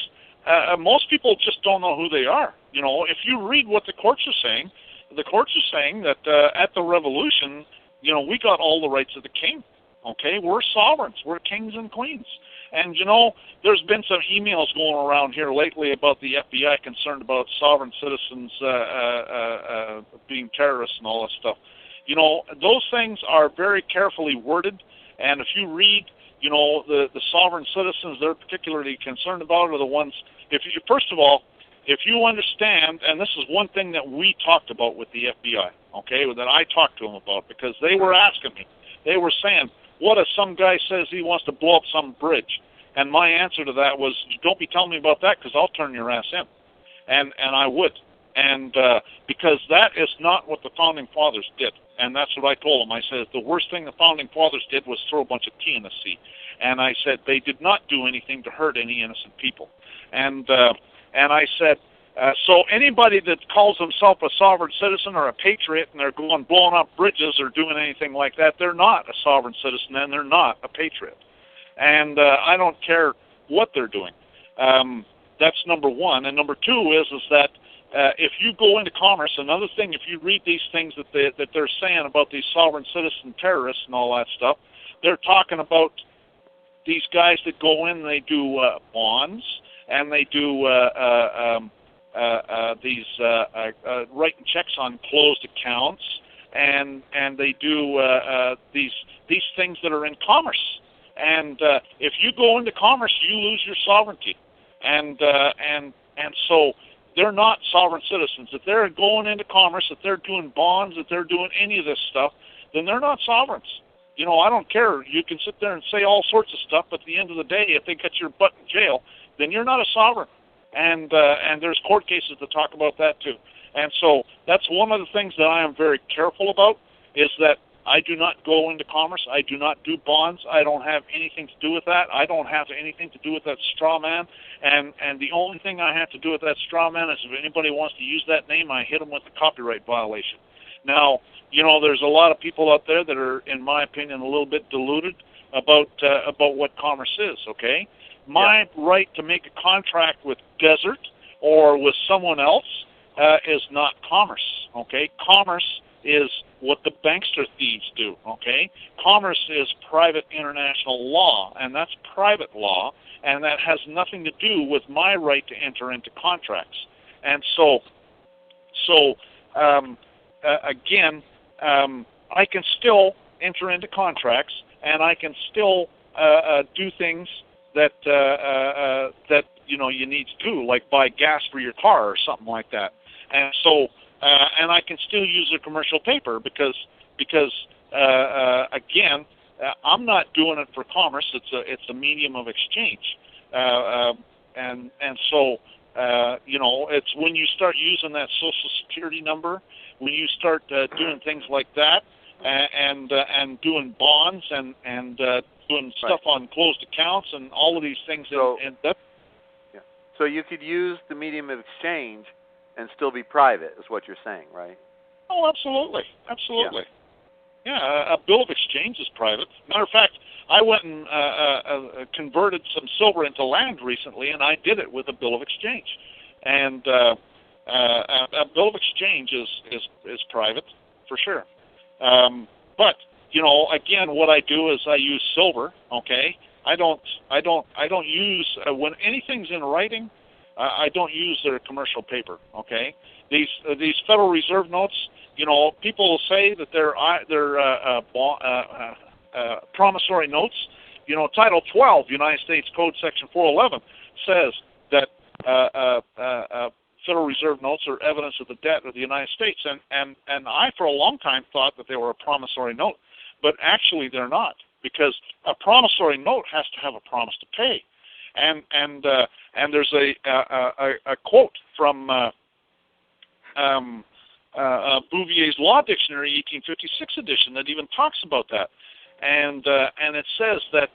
most people just don't know who they are. You know, if you read what the courts are saying, the courts are saying that at the Revolution, you know, we got all the rights of the king, okay? We're sovereigns. We're kings and queens. And, you know, there's been some emails going around here lately about the FBI concerned about sovereign citizens being terrorists and all that stuff. You know, those things are very carefully worded, and if you read, you know, the sovereign citizens they're particularly concerned about are the ones, first of all, if you understand, and this is one thing that we talked about with the FBI, okay, that I talked to them about, because they were asking me, they were saying, what if some guy says he wants to blow up some bridge? And my answer to that was, don't be telling me about that, because I'll turn your ass in. And I would. And because that is not what the Founding Fathers did. And that's what I told them. I said, the worst thing the Founding Fathers did was throw a bunch of tea in the sea. And I said, they did not do anything to hurt any innocent people. And I said, so anybody that calls themselves a sovereign citizen or a patriot and they're going blowing up bridges or doing anything like that, they're not a sovereign citizen and they're not a patriot. And I don't care what they're doing. That's number one. And number two is that if you go into commerce, another thing, if you read these things that they're saying about these sovereign citizen terrorists and all that stuff, they're talking about these guys that go in and they do bonds and they do writing checks on closed accounts and they do these things that are in commerce. And if you go into commerce, you lose your sovereignty. And so they're not sovereign citizens. If they're going into commerce, if they're doing bonds, if they're doing any of this stuff, then they're not sovereigns. You know, I don't care. You can sit there and say all sorts of stuff, but at the end of the day, if they get your butt in jail, then you're not a sovereign. And there's court cases that talk about that too. And so that's one of the things that I am very careful about, is that I do not go into commerce. I do not do bonds. I don't have anything to do with that. I don't have anything to do with that straw man. And the only thing I have to do with that straw man is if anybody wants to use that name, I hit them with a copyright violation. Now, you know, there's a lot of people out there that are, in my opinion, a little bit deluded about what commerce is, okay? My right to make a contract with Desert or with someone else is not commerce, okay? Commerce is what the bankster thieves do, okay? Commerce is private international law, and that's private law, and that has nothing to do with my right to enter into contracts. And so again, I can still enter into contracts, and I can still do things that you know you need to do, like buy gas for your car or something like that. And so, and I can still use a commercial paper because again, I'm not doing it for commerce. It's a medium of exchange, and so you know, it's when you start using that Social Security number, when you start doing things like that, and doing bonds and doing stuff on closed accounts and all of these things, and that. Yeah. So you could use the medium of exchange and still be private, is what you're saying, right? Oh, absolutely, absolutely. Yeah, a bill of exchange is private. Matter of fact, I went and converted some silver into land recently, and I did it with a bill of exchange. And a bill of exchange is private, for sure. But you know, again, what I do is I use silver. Okay, I don't use when anything's in writing. I don't use their commercial paper. Okay, these Federal Reserve notes. You know, people will say that they're promissory notes. You know, Title 12, United States Code Section 411, says that Federal Reserve notes are evidence of the debt of the United States. And I, for a long time, thought that they were a promissory note. But actually, they're not, because a promissory note has to have a promise to pay. and there's a quote from Bouvier's Law Dictionary, 1856 edition, that even talks about that, and it says that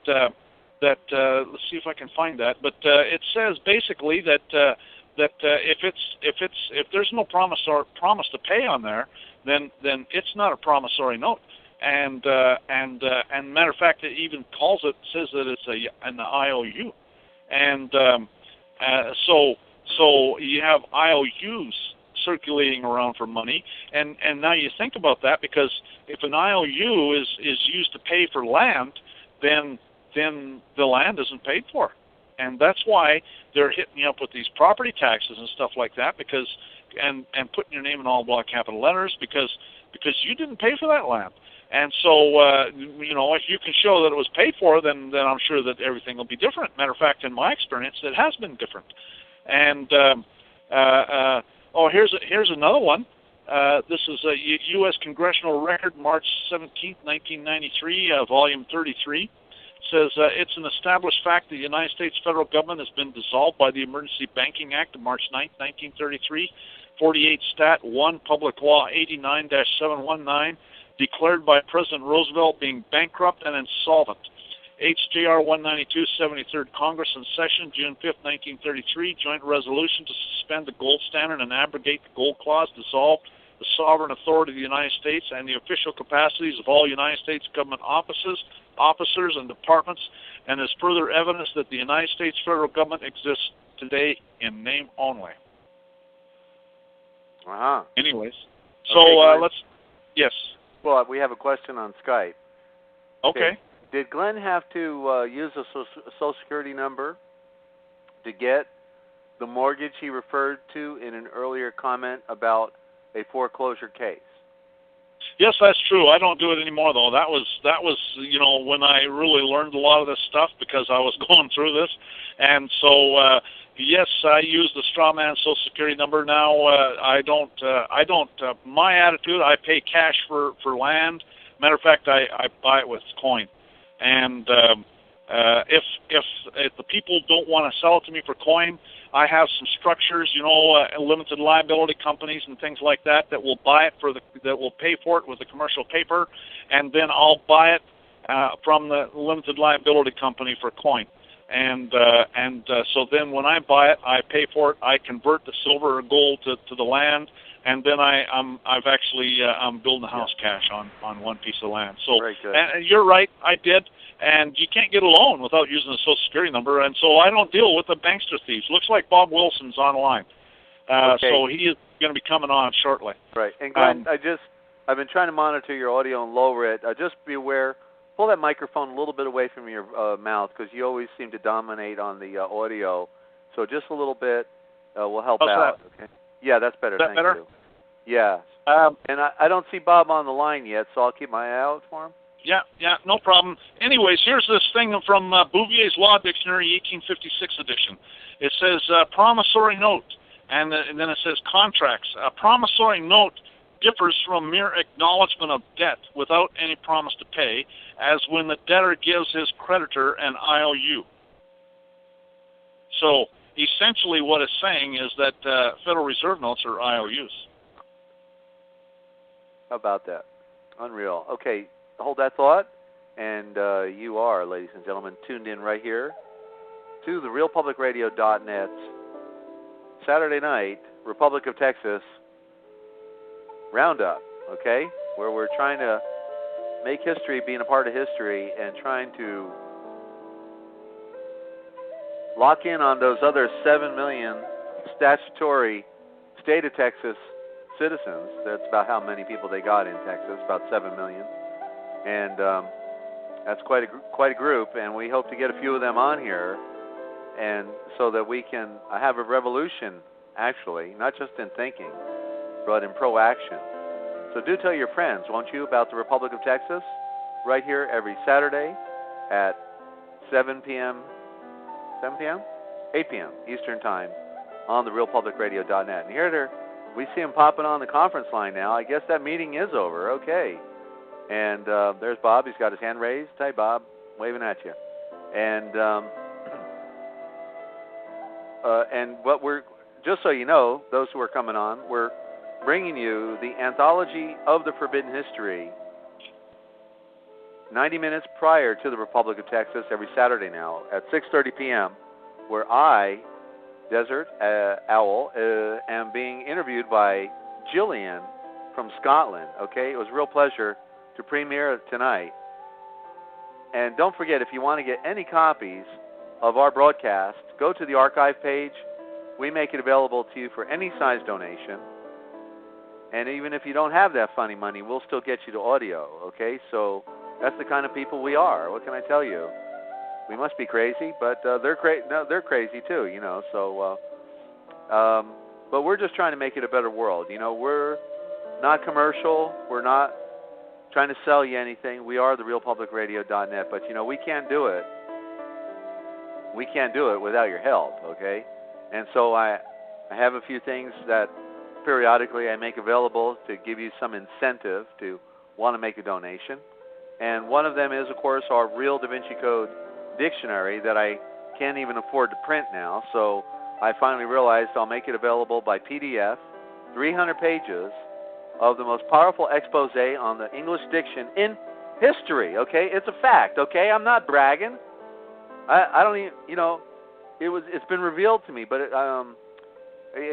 let's see if I can find that, but it says basically that if there's no promise to pay on there, then it's not a promissory note, and matter of fact, it even says that it's an IOU, and so you have IOUs circulating around for money, and now you think about that, because if an IOU is used to pay for land, then the land isn't paid for. And that's why they're hitting you up with these property taxes and stuff like that, because and putting your name in all block capital letters, because you didn't pay for that land. And so if you can show that it was paid for, then I'm sure that everything will be different. Matter of fact, in my experience, it has been different. And here's another one. This is a U.S. Congressional Record, March 17th, 1993, volume 33. Says it's an established fact that the United States federal government has been dissolved by the Emergency Banking Act of March 9, 1933, 48 Stat 1, Public Law 89-719, declared by President Roosevelt being bankrupt and insolvent. HJR 192, 73rd Congress in session, June 5, 1933, joint resolution to suspend the gold standard and abrogate the gold clause, dissolve the sovereign authority of the United States and the official capacities of all United States government officers and departments, and is further evidence that the United States federal government exists today in name only. Uh-huh. Anyways, so let's... Yes. Well, we have a question on Skype. Okay. Did Glenn have to use a Social Security number to get the mortgage he referred to in an earlier comment about a foreclosure case? Yes, that's true. I don't do it anymore, though. That was when I really learned a lot of this stuff, because I was going through this, and so yes, I use the strawman Social Security number now. I don't. My attitude: I pay cash for land. Matter of fact, I buy it with coin, and if the people don't want to sell it to me for coin, I have some structures, limited liability companies and things like that will buy it that will pay for it with the commercial paper, and then I'll buy it from the limited liability company for coin. And so then when I buy it, I pay for it. I convert the silver or gold to the land, and then I'm building a house cash on one piece of land. So very good. And you're right, I did. And you can't get a loan without using a Social Security number, and so I don't deal with the bankster thieves. Looks like Bob Wilson's online, so he is going to be coming on shortly. Right. And Glenn, I've been trying to monitor your audio and lower it. Just be aware, pull that microphone a little bit away from your mouth, because you always seem to dominate on the audio. So just a little bit will help out. That? Okay. Yeah, that's better. Is that Thank better? you. Yeah. And I don't see Bob on the line yet, so I'll keep my eye out for him. Yeah, no problem. Anyways, here's this thing from Bouvier's Law Dictionary, 1856 edition. It says promissory note, and then it says contracts. A promissory note differs from mere acknowledgement of debt without any promise to pay, as when the debtor gives his creditor an IOU. So essentially what it's saying is that Federal Reserve notes are IOUs. How about that? Unreal. Okay. Hold that thought, and you are, ladies and gentlemen, tuned in right here to the RealPublicRadio.net Saturday night Republic of Texas Roundup, okay, where we're trying to make history, being a part of history, and trying to lock in on those other 7 million statutory state of Texas citizens. That's about how many people they got in Texas, about 7 million. And that's quite a group, and we hope to get a few of them on here, and so that we can have a revolution, actually, not just in thinking, but in proaction. So do tell your friends, won't you, about the Republic of Texas, right here every Saturday at 7 p.m., 8 p.m. Eastern Time on the RealPublicRadio.net. And here we see him popping on the conference line now. I guess that meeting is over. Okay. And there's Bob. He's got his hand raised. Hey, Bob, waving at you. And and what we're, just so you know, those who are coming on, we're bringing you the Anthology of the Forbidden History 90 minutes prior to the Republic of Texas every Saturday now at 6:30 p.m., where I, Desert Owl, am being interviewed by Jillian from Scotland. Okay, it was a real pleasure to premiere tonight. And don't forget, if you want to get any copies of our broadcast, go to the archive page. We make it available to you for any size donation. And even if you don't have that funny money, we'll still get you the audio, okay? So that's the kind of people we are. What can I tell you? We must be crazy, but they're crazy too, you know. So, but we're just trying to make it a better world. You know, we're not commercial. We're not trying to sell you anything. We are therealpublicradio.net, but you know, we can't do it. We can't do it without your help, okay? And so I have a few things that periodically I make available to give you some incentive to want to make a donation. And one of them is, of course, our Real Da Vinci Code dictionary that I can't even afford to print now. So I finally realized I'll make it available by PDF, 300 pages of the most powerful expose on the English diction in history, okay? It's a fact, okay? I'm not bragging. I don't even, you know, it's been revealed to me, but I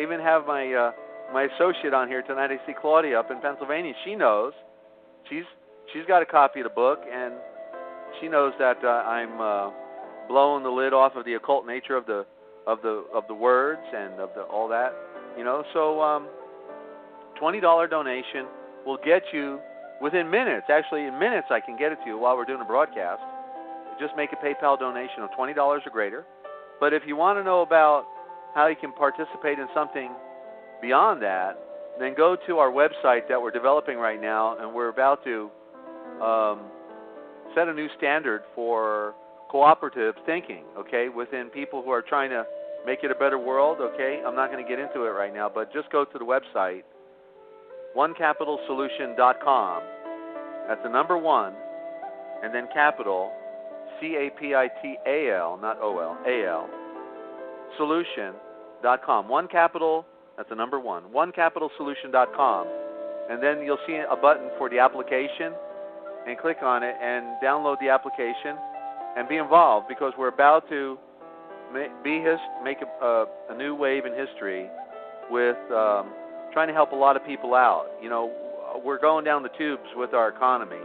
even have my my associate on here tonight. I see Claudia up in Pennsylvania. She knows. She's got a copy of the book, and she knows that I'm blowing the lid off of the occult nature of the words and of all that, you know. So $20 donation will get you within minutes. Actually, in minutes, I can get it to you while we're doing a broadcast. Just make a PayPal donation of $20 or greater. But if you want to know about how you can participate in something beyond that, then go to our website that we're developing right now, and we're about to set a new standard for cooperative thinking, okay, within people who are trying to make it a better world, okay? I'm not going to get into it right now, but just go to the website, onecapitalsolution.com. That's the number one, and then capital, C-A-P-I-T-A-L, not O-L, A-L, solution.com. One capital, that's the number one, onecapitalsolution.com. And then you'll see a button for the application, and click on it and download the application and be involved, because we're about to make a new wave in history with trying to help a lot of people out. You know, we're going down the tubes with our economy,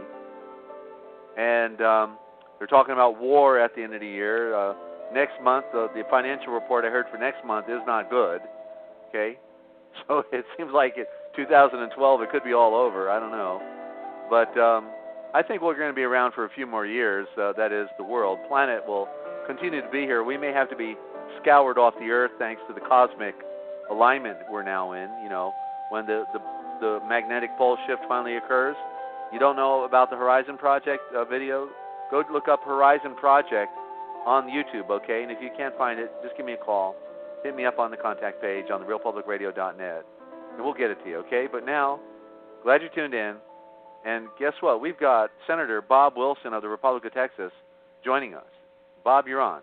and they're talking about war at the end of the year. Next month, the financial report I heard for next month is not good, okay? So it seems like 2012, it could be all over. I don't know. But I think we're going to be around for a few more years. That is, the world. Planet will continue to be here. We may have to be scoured off the earth thanks to the cosmic alignment we're now in. You know, when the magnetic pole shift finally occurs. You don't know about the Horizon Project video? Go look up Horizon Project on YouTube, okay? And if you can't find it, just give me a call. Hit me up on the contact page on therealpublicradio.net, and we'll get it to you, okay? But now, glad you tuned in. And guess what? We've got Senator Bob Wilson of the Republic of Texas joining us. Bob, you're on.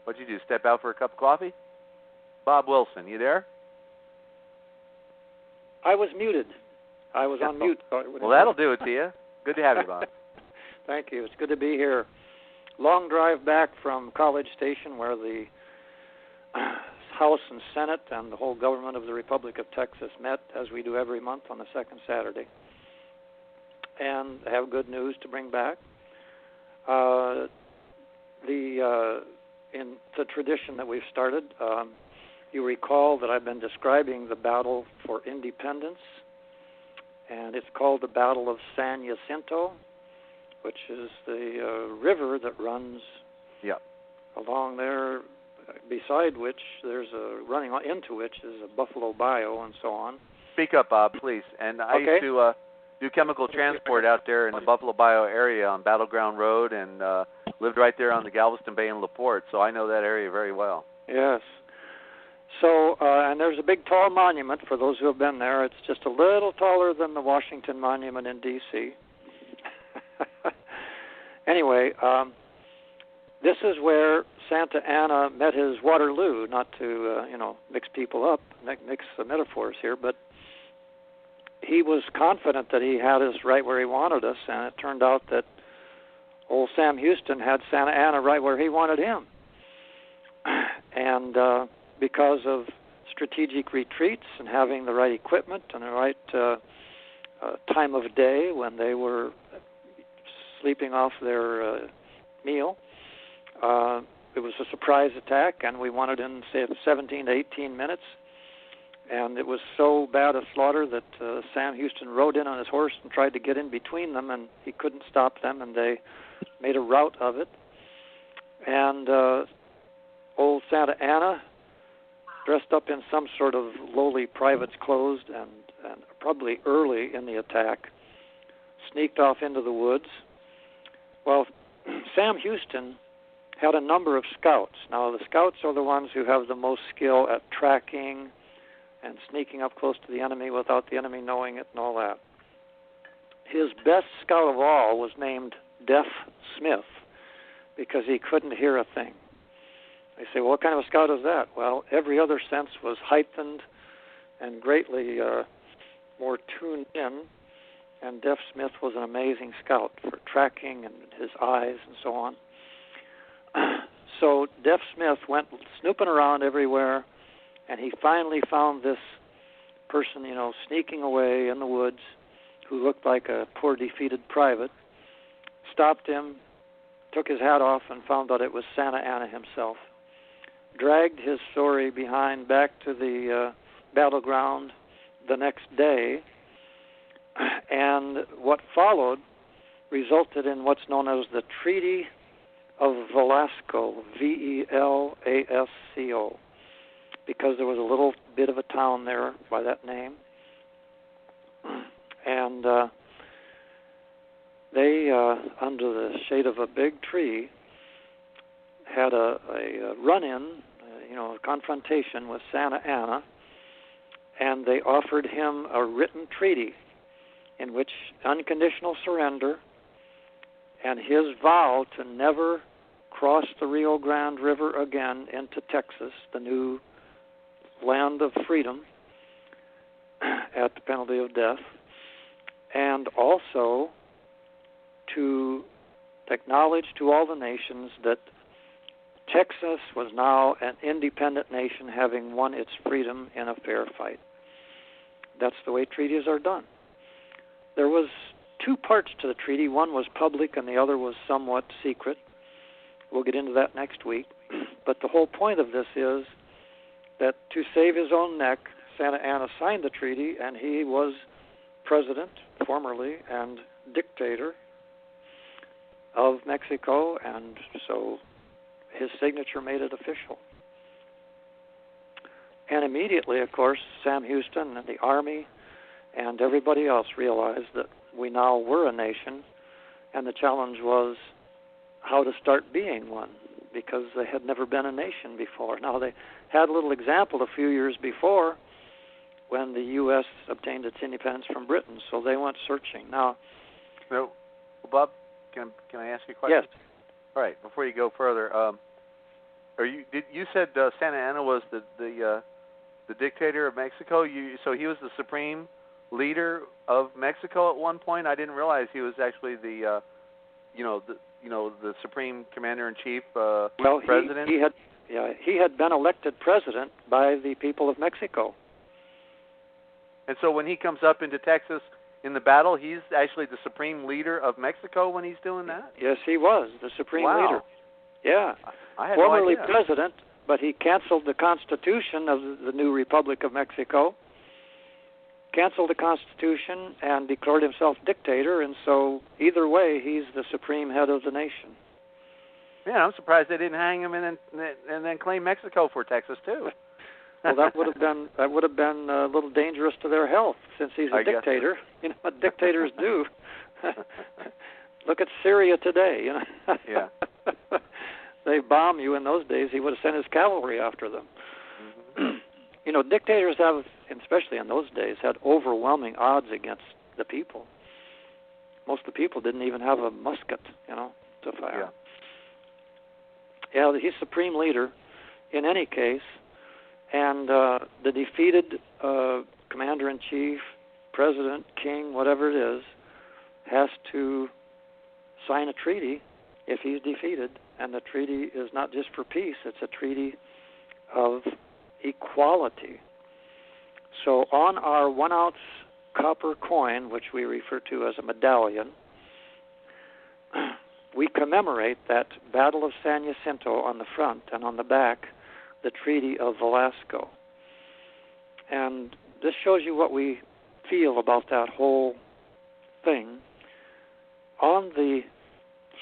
What'd you do, step out for a cup of coffee? Bob Wilson, you there? I was muted. I was on mute. Well, that'll do it to you. Good to have you, Bob. Thank you. It's good to be here. Long drive back from College Station, where the House and Senate and the whole government of the Republic of Texas met, as we do every month on the second Saturday. And I have good news to bring back. In the tradition that we've started, you recall that I've been describing the battle for independence, and it's called the Battle of San Jacinto, which is the river that runs along there, beside which there's running into which is a Buffalo Bayou and so on. Speak up, Bob, please. And I used to do chemical transport out there in the Buffalo Bayou area on Battleground Road, and lived right there on the Galveston Bay in LaPorte, so I know that area very well. Yes. So, and there's a big tall monument for those who have been there. It's just a little taller than the Washington Monument in D.C. Anyway, this is where Santa Anna met his Waterloo, not to, mix people up, mix the metaphors here, but he was confident that he had us right where he wanted us, and it turned out that old Sam Houston had Santa Anna right where he wanted him. And because of strategic retreats and having the right equipment and the right time of day when they were sleeping off their meal, it was a surprise attack, and we won it in, say, 17 to 18 minutes. And it was so bad a slaughter that Sam Houston rode in on his horse and tried to get in between them, and he couldn't stop them, and they made a rout of it. And old Santa Anna, dressed up in some sort of lowly private's clothes and probably early in the attack, sneaked off into the woods. Well, Sam Houston had a number of scouts. Now, the scouts are the ones who have the most skill at tracking and sneaking up close to the enemy without the enemy knowing it and all that. His best scout of all was named Deaf Smith because he couldn't hear a thing. They say, well, what kind of a scout is that? Well, every other sense was heightened and greatly more tuned in, and Deaf Smith was an amazing scout for tracking and his eyes and so on. So Deaf Smith went snooping around everywhere, and he finally found this person, sneaking away in the woods who looked like a poor defeated private, stopped him, took his hat off, and found out it was Santa Anna himself. Dragged his story behind back to the battleground the next day, and what followed resulted in what's known as the Treaty of Velasco, Velasco, because there was a little bit of a town there by that name. And they, under the shade of a big tree, had a run-in, a confrontation with Santa Anna, and they offered him a written treaty in which unconditional surrender and his vow to never cross the Rio Grande River again into Texas, the new land of freedom, at the penalty of death, and also to acknowledge to all the nations that Texas was now an independent nation having won its freedom in a fair fight. That's the way treaties are done. There was two parts to the treaty. One was public and the other was somewhat secret. We'll get into that next week. But the whole point of this is that to save his own neck, Santa Anna signed the treaty, and he was president, formerly, and dictator of Mexico, and so his signature made it official. And immediately, of course, Sam Houston and the Army and everybody else realized that we now were a nation, and the challenge was how to start being one, because they had never been a nation before. Now, they had a little example a few years before when the U.S. obtained its independence from Britain, so they went searching. Now, so, Bob, can I ask you a question? Yes. All right. Before you go further, you said Santa Anna was the dictator of Mexico? So he was the supreme leader of Mexico at one point? I didn't realize he was actually the supreme commander-in-chief president. He had been elected president by the people of Mexico. And so when he comes up into Texas in the battle, he's actually the supreme leader of Mexico when he's doing that? Yes, he was the supreme leader. Yeah. I had formerly no idea. president, but he canceled the Constitution of the new Republic of Mexico, canceled the Constitution, and declared himself dictator, and so either way, he's the supreme head of the nation. Yeah, I'm surprised they didn't hang him and then claim Mexico for Texas, too. Well, that would have been a little dangerous to their health, since he's a dictator. You know what dictators do. Look at Syria today. Yeah. They bomb you. In those days, he would have sent his cavalry after them. Mm-hmm. Dictators have, especially in those days, had overwhelming odds against the people. Most of the people didn't even have a musket, to fire. Yeah, he's supreme leader in any case, and the defeated commander-in-chief, president, king, whatever it is, has to sign a treaty if he's defeated, and the treaty is not just for peace, it's a treaty of equality. So on our 1-ounce copper coin, which we refer to as a medallion, we commemorate that Battle of San Jacinto on the front, and on the back, the Treaty of Velasco. And this shows you what we feel about that whole thing. On the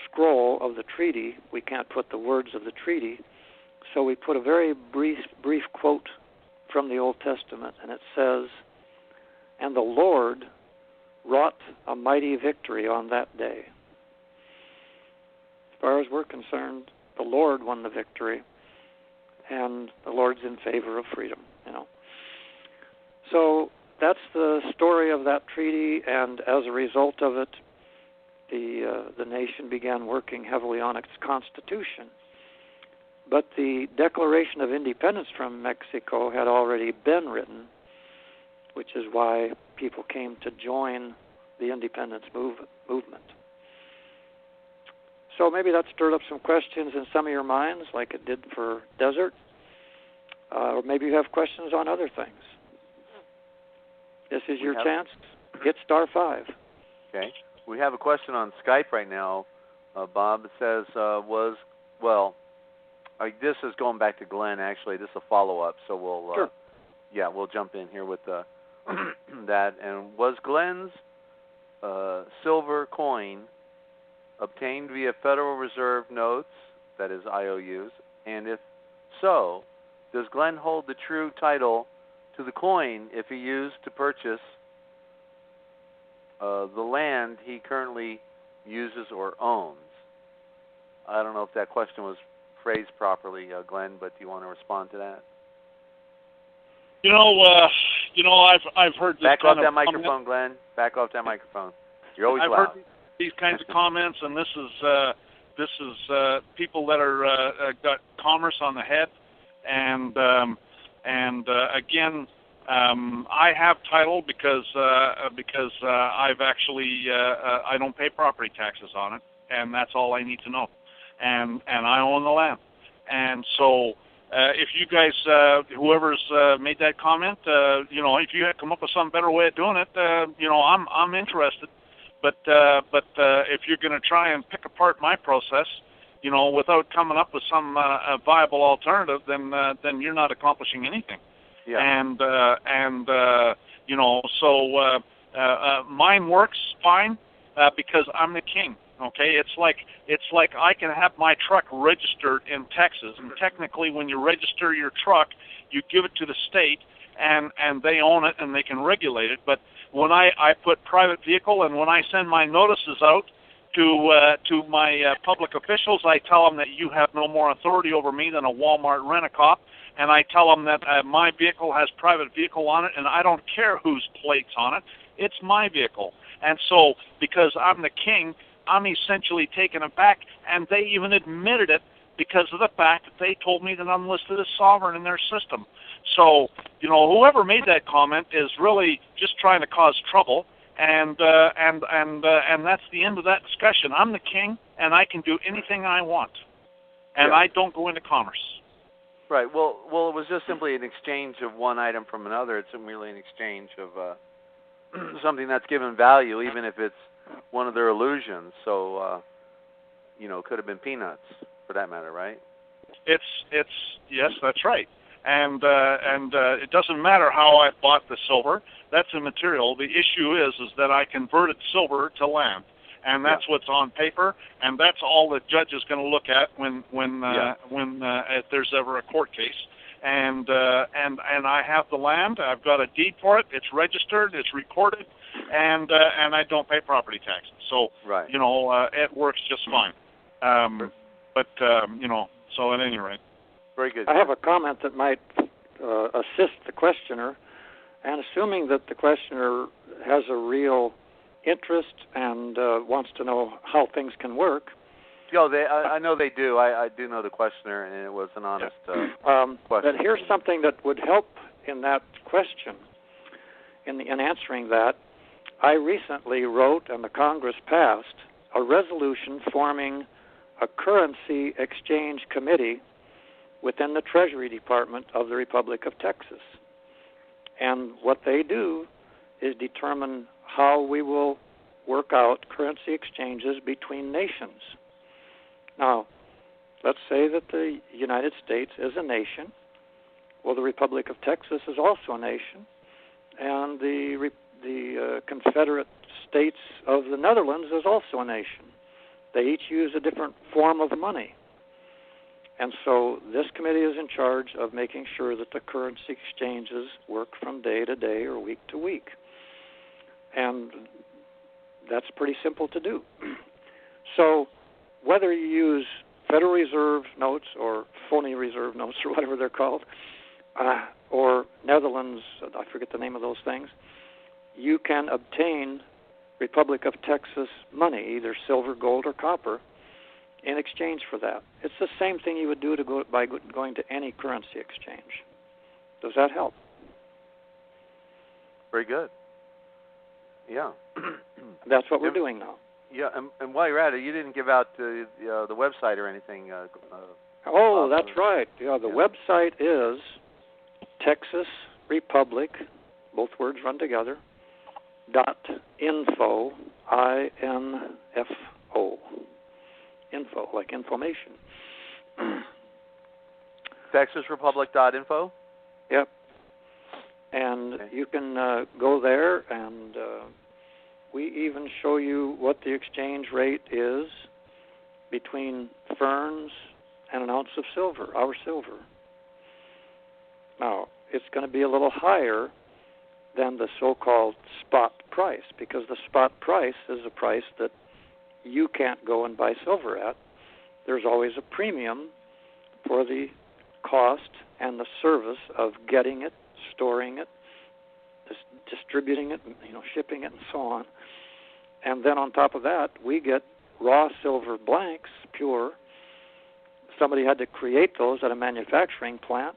scroll of the treaty, we can't put the words of the treaty, so we put a very brief quote from the Old Testament, and it says, "And the Lord wrought a mighty victory on that day." As far as we're concerned, the Lord won the victory, and the Lord's in favor of freedom, you know. So that's the story of that treaty, and as a result of it, the nation began working heavily on its constitution. But the Declaration of Independence from Mexico had already been written, which is why people came to join the independence movement. So maybe that stirred up some questions in some of your minds, like it did for Desert, or maybe you have questions on other things. This is your chance. Hit *5. Okay. We have a question on Skype right now. Bob says, this is going back to Glenn, actually. This is a follow-up, so we'll sure. We'll jump in here with that. And was Glenn's silver coin obtained via Federal Reserve notes, that is IOUs? And if so, does Glenn hold the true title to the coin if he used to purchase the land he currently uses or owns? I don't know if that question was phrased properly, Glenn, but do you want to respond to that? I've heard this Back off that comment. microphone, Glenn. Back off that microphone. You're always I've loud. heard these kinds of comments, and this is people that are got commerce on the head, and again, I have title because I've actually I don't pay property taxes on it, and that's all I need to know, and I own the land, and so. If you guys, whoever's made that comment, if you had come up with some better way of doing it, I'm interested. But if you're going to try and pick apart my process, without coming up with some viable alternative, then you're not accomplishing anything. Yeah. So mine works fine because I'm the king. Okay, it's like I can have my truck registered in Texas, and technically, when you register your truck, you give it to the state, and they own it and they can regulate it. But when I put private vehicle, and when I send my notices out to my public officials, I tell them that you have no more authority over me than a Walmart rent-a-cop, and I tell them that my vehicle has private vehicle on it, and I don't care whose plate's on it. It's my vehicle, and so because I'm the king, I'm essentially taken aback, and they even admitted it because of the fact that they told me that I'm listed as sovereign in their system. So, whoever made that comment is really just trying to cause trouble, and that's the end of that discussion. I'm the king, and I can do anything I want, and I don't go into commerce. Right. Well, it was just simply an exchange of one item from another. It's merely an exchange of something that's given value, even if it's one of their illusions. So, could have been peanuts for that matter, right? It's yes, that's right. And it doesn't matter how I bought the silver. That's immaterial. The issue is that I converted silver to land, and that's what's on paper, and that's all the judge is going to look at when if there's ever a court case. And I have the land. I've got a deed for it. It's registered. It's recorded. And I don't pay property taxes, so it works just fine. So at any rate, very good. I have a comment that might assist the questioner, and assuming that the questioner has a real interest and wants to know how things can work, I know they do. I do know the questioner, and it was an honest question. But here's something that would help in that question, in answering that. I recently wrote, and the Congress passed, a resolution forming a currency exchange committee within the Treasury Department of the Republic of Texas. And what they do is determine how we will work out currency exchanges between nations. Now, let's say that the United States is a nation. Well, the Republic of Texas is also a nation, and the Confederate States of the Netherlands is also a nation. They each use a different form of money. And so this committee is in charge of making sure that the currency exchanges work from day to day or week to week. And that's pretty simple to do. So whether you use Federal Reserve notes or phony reserve notes or whatever they're called, or Netherlands, I forget the name of those things, you can obtain Republic of Texas money, either silver, gold, or copper, in exchange for that. It's the same thing you would do by going to any currency exchange. Does that help? Very good. Yeah. That's what we're doing now. Yeah, and while you're at it, you didn't give out the website or anything. That's right. Yeah, the website is Texas Republic, both words run together, .info, I-N-F-O. Info, like information. TexasRepublic.info? Yep. And you can go there, and we even show you what the exchange rate is between ferns and an ounce of silver, our silver. Now, it's going to be a little higher than the so-called spot price, because the spot price is a price that you can't go and buy silver at. There's always a premium for the cost and the service of getting it, storing it, distributing it, shipping it, and so on. And then on top of that, we get raw silver blanks, pure. Somebody had to create those at a manufacturing plant,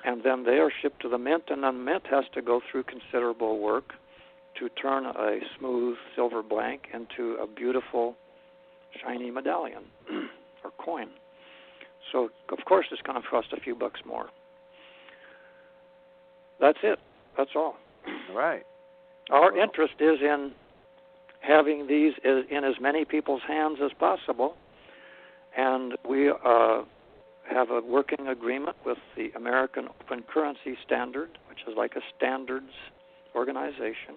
and then they are shipped to the mint, and the mint has to go through considerable work to turn a smooth silver blank into a beautiful, shiny medallion or coin. So, of course, it's going to cost a few bucks more. That's it. That's all. Right. Our interest is in having these in as many people's hands as possible, and we have a working agreement with the American Open Currency Standard, which is like a standards organization,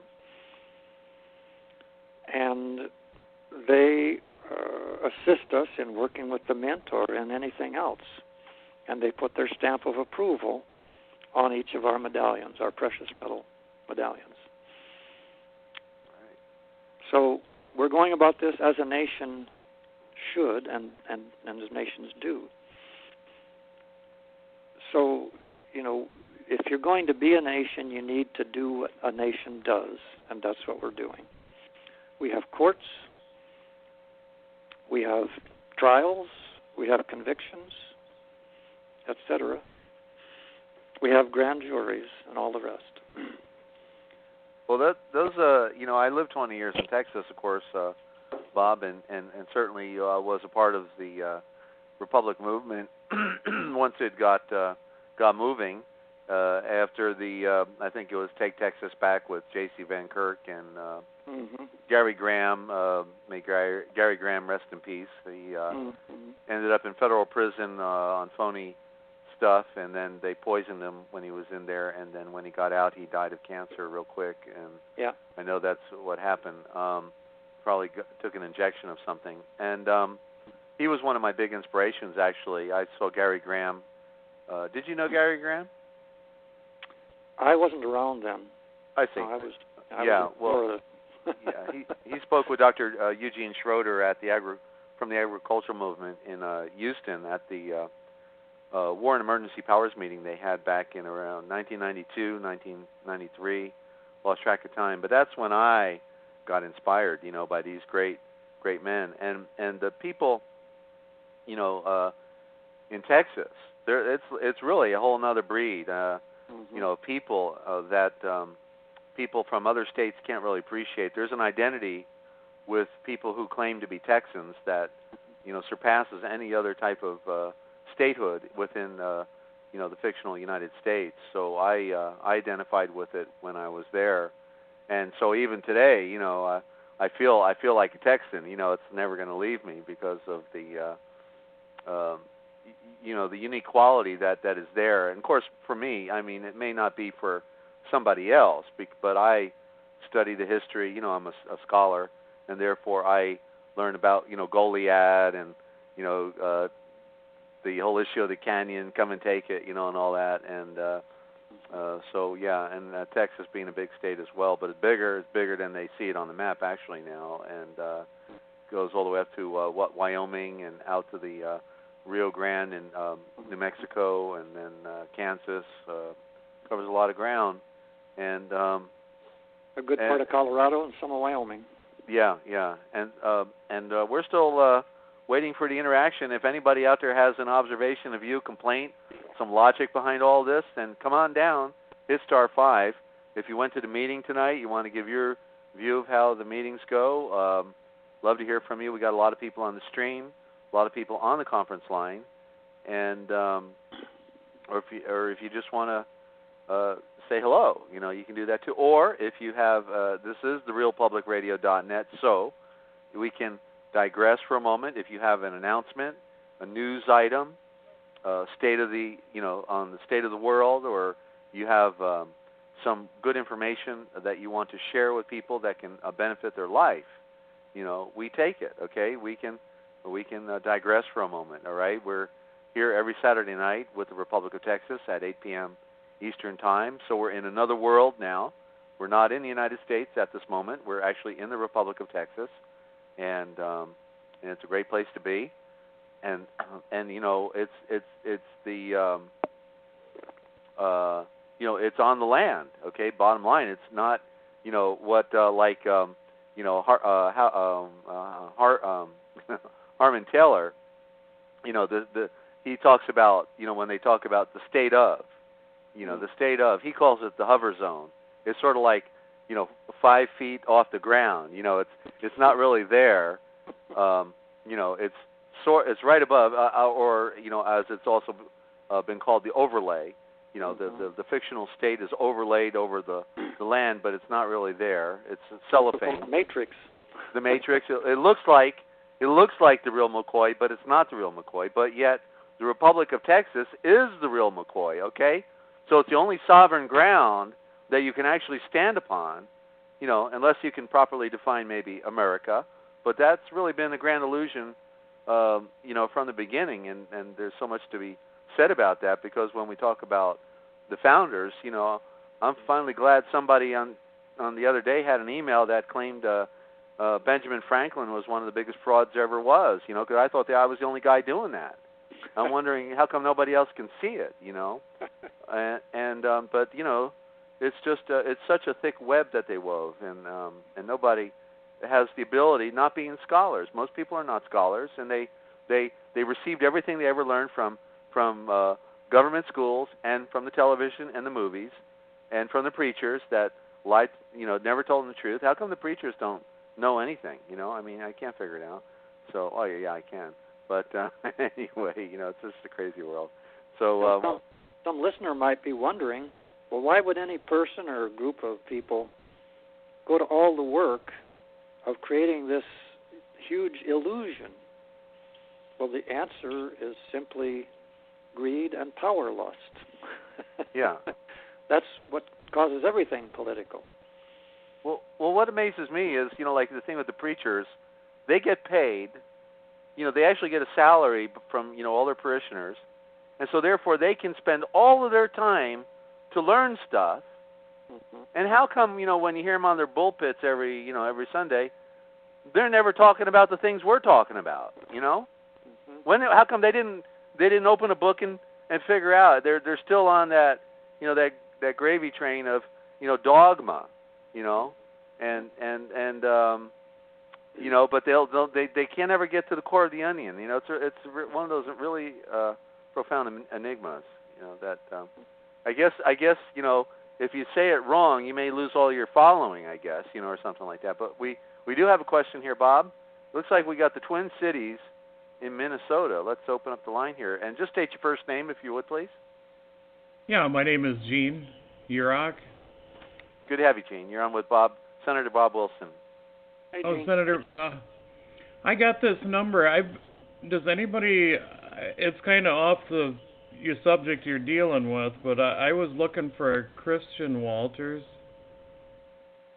and they assist us in working with the mint or in anything else, and they put their stamp of approval on each of our medallions, our precious metal medallions. Right. So we're going about this as a nation should, and as nations do. So, if you're going to be a nation, you need to do what a nation does, and that's what we're doing. We have courts, we have trials, we have convictions, etc. We have grand juries and all the rest. Well, those I lived 20 years in Texas, of course, Bob, and certainly was a part of the Republic movement once it got moving after the I think it was Take Texas Back with J.C. Van Kirk and Gary Graham. May Gary Graham rest in peace. He ended up in federal prison on phony stuff, and then they poisoned him when he was in there, and then when he got out, he died of cancer real quick. And I know that's what happened. Probably took an injection of something, and he was one of my big inspirations. Actually, I saw Gary Graham. Did you know Gary Graham? I wasn't around then. I see. He spoke with Dr. Eugene Schroeder at from the agricultural movement in Houston at the War and Emergency Powers meeting they had back in around 1992, 1993. Lost track of time, but that's when I got inspired, by these great great men, and the people, in Texas, it's really a whole nother breed. People that people from other states can't really appreciate. There's an identity with people who claim to be Texans that surpasses any other type of statehood within the fictional United States. So I identified with it when I was there, and so even today, I feel like a Texan. It's never going to leave me because of the the unique quality that is there. And of course, for me, I mean, it may not be for somebody else, but I study the history. I'm a scholar, and therefore I learn about Goliad and the whole issue of the canyon, come and take it, and all that. And so yeah, and Texas being a big state as well, but it's bigger than they see it on the map actually now, and goes all the way up to Wyoming and out to the Rio Grande and New Mexico, and then Kansas. Covers a lot of ground, and a good part of Colorado and some of Wyoming. Yeah, and we're still waiting for the interaction. If anybody out there has an observation, a view, complaint, some logic behind all this, then come on down. Hit *5. If you went to the meeting tonight, you want to give your view of how the meetings go. Love to hear from you. We got a lot of people on the stream, a lot of people on the conference line, and or if you just want to say hello, you can do that too. Or if you have, this is therealpublicradio.net, so we can digress for a moment. If you have an announcement, a news item, state of the, on the state of the world, or you have some good information that you want to share with people that can benefit their life, we take it. Okay, we can digress for a moment. All right, we're here every Saturday night with the Republic of Texas at 8 p.m. Eastern Time. So we're in another world now. We're not in the United States at this moment. We're actually in the Republic of Texas, and it's a great place to be. And it's the it's on the land. Okay, bottom line, it's not Harmon Taylor. He talks about when they talk about the state of. The state of, he calls it the hover zone. It's sort of like, 5 feet off the ground. It's not really there. It's right above, or as it's also been called, the overlay. The fictional state is overlaid over the land, but it's not really there. It's cellophane. The Matrix. The Matrix. It looks like the real McCoy, but it's not the real McCoy. But yet, the Republic of Texas is the real McCoy. Okay. So it's the only sovereign ground that you can actually stand upon, unless you can properly define maybe America. But that's really been the grand illusion, from the beginning, and there's so much to be said about that, because when we talk about the founders, I'm finally glad somebody on the other day had an email that claimed Benjamin Franklin was one of the biggest frauds there ever was, because I thought that I was the only guy doing that. I'm wondering how come nobody else can see it, but it's just it's such a thick web that they wove, and nobody has the ability, not being scholars. Most people are not scholars, and they received everything they ever learned from government schools and from the television and the movies, and from the preachers that lied, never told them the truth. How come the preachers don't know anything? I mean, I can't figure it out. So, I can. But anyway, it's just a crazy world. So some listener might be wondering, well, why would any person or group of people go to all the work of creating this huge illusion? Well, the answer is simply greed and power lust. Yeah. That's what causes everything political. Well, what amazes me is, like the thing with the preachers, they get paid. They actually get a salary from, all their parishioners. And so, therefore, they can spend all of their time to learn stuff. Mm-hmm. And how come, when you hear them on their pulpits every Sunday, they're never talking about the things we're talking about, Mm-hmm. How come they didn't open a book and figure out? They're still on that, that gravy train of, dogma, and but they can't ever get to the core of the onion. It's one of those really profound enigmas. That I guess if you say it wrong, you may lose all your following. I guess or something like that. But we do have a question here, Bob. Looks like we got the Twin Cities in Minnesota. Let's open up the line here and just state your first name, if you would, please. Yeah, my name is Gene Urach. Good to have you, Gene. You're on with Senator Bob Wilson. Hey, Gene. Senator, I got this number. Does anybody? It's kind of off your subject you're dealing with, but I was looking for Christian Walters.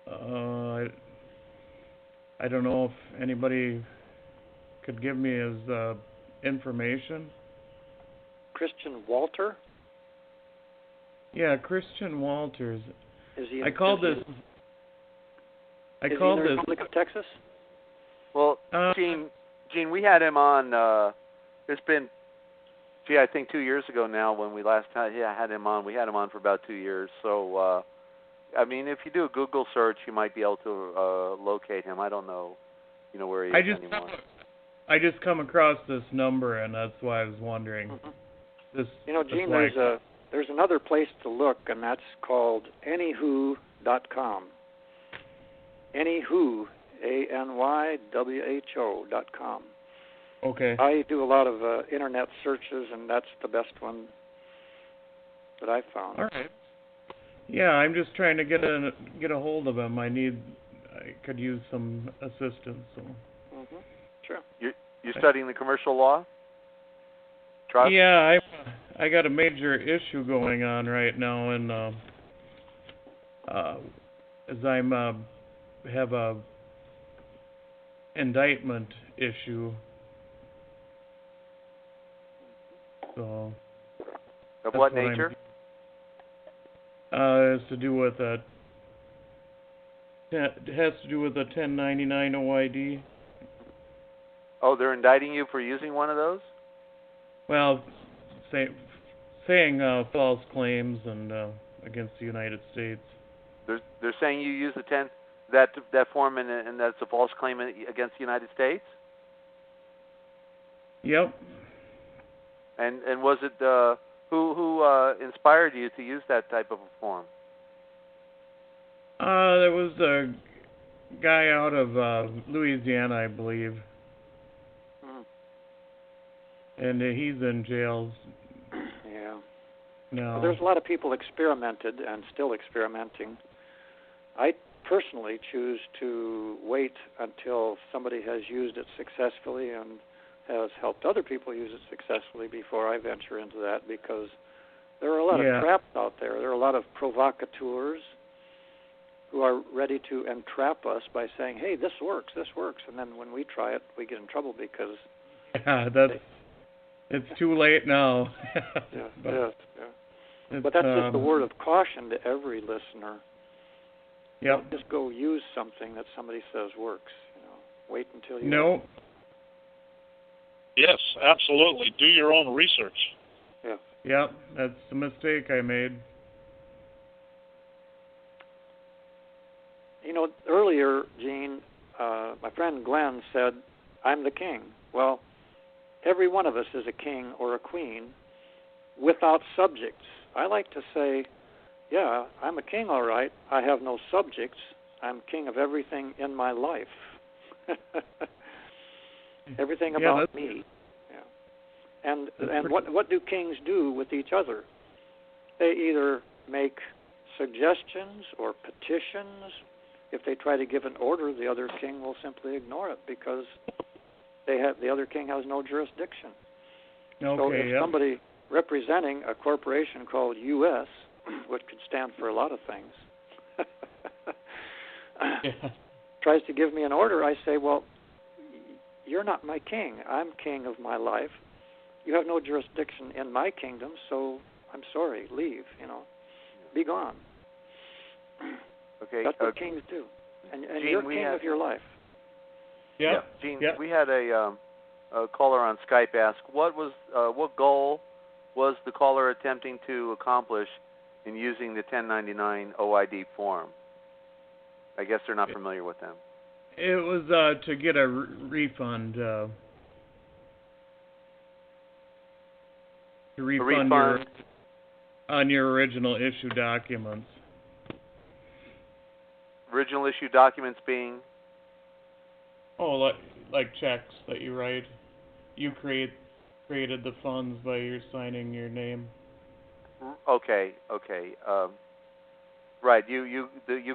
I don't know if anybody could give me his information. Christian Walter? Yeah, Christian Walters. Is he? I called this. Is he in the Republic of Texas? Well, Gene, we had him on. It's been, I think 2 years ago now when we last had him on. We had him on for about 2 years. So, if you do a Google search, you might be able to locate him. I don't know, where he is anymore. I just come across this number, and that's why I was wondering. Mm-hmm. Gene, there's another place to look, and that's called Anywho.com. Anywho, ANYWHO.com. Okay. I do a lot of internet searches, and that's the best one that I found. All right. Yeah, I'm just trying to get a hold of him. I could use some assistance. So. Mm-hmm. Sure. You're studying the commercial law? Trust? Yeah, I got a major issue going on right now, and as I'm have a indictment issue. So. Of what nature? It has to do with it has to do with a 1099 OID. Oh, they're indicting you for using one of those? Well, saying false claims and against the United States. They're saying you use that form and that's a false claim against the United States? Yep. And was it who inspired you to use that type of a form? There was a guy out of Louisiana, I believe. And he's in jail. Yeah. No. Well, there's a lot of people experimented and still experimenting. I personally choose to wait until somebody has used it successfully and has helped other people use it successfully before I venture into that, because there are a lot of traps out there. There are a lot of provocateurs who are ready to entrap us by saying, hey, this works. And then when we try it, we get in trouble because... It's too late now. But that's just a word of caution to every listener. Yep. Don't just go use something that somebody says works. Wait until you... No. Yes, absolutely. Do your own research. Yeah. Yep, that's the mistake I made. Earlier, Gene, my friend Glenn said, I'm the king. Well, every one of us is a king or a queen without subjects. I like to say, yeah, I'm a king, all right. I have no subjects. I'm king of everything in my life. Everything about me. Yeah. And what do kings do with each other? They either make suggestions or petitions. If they try to give an order, the other king will simply ignore it because the other king has no jurisdiction. Okay, so if somebody representing a corporation called U.S., which could stand for a lot of things, tries to give me an order, I say, well, you're not my king. I'm king of my life. You have no jurisdiction in my kingdom, so I'm sorry, leave, be gone. Okay. That's what kings do. And Gene, you're king of your life. Yeah. Gene, we had a caller on Skype ask, what goal was the caller attempting to accomplish in using the 1099 OID form? I guess they're not familiar with them. It was to get a refund. To refund on your original issue documents. Original issue documents being? Oh, like checks that you write. You created the funds by your signing your name. Okay. Right. You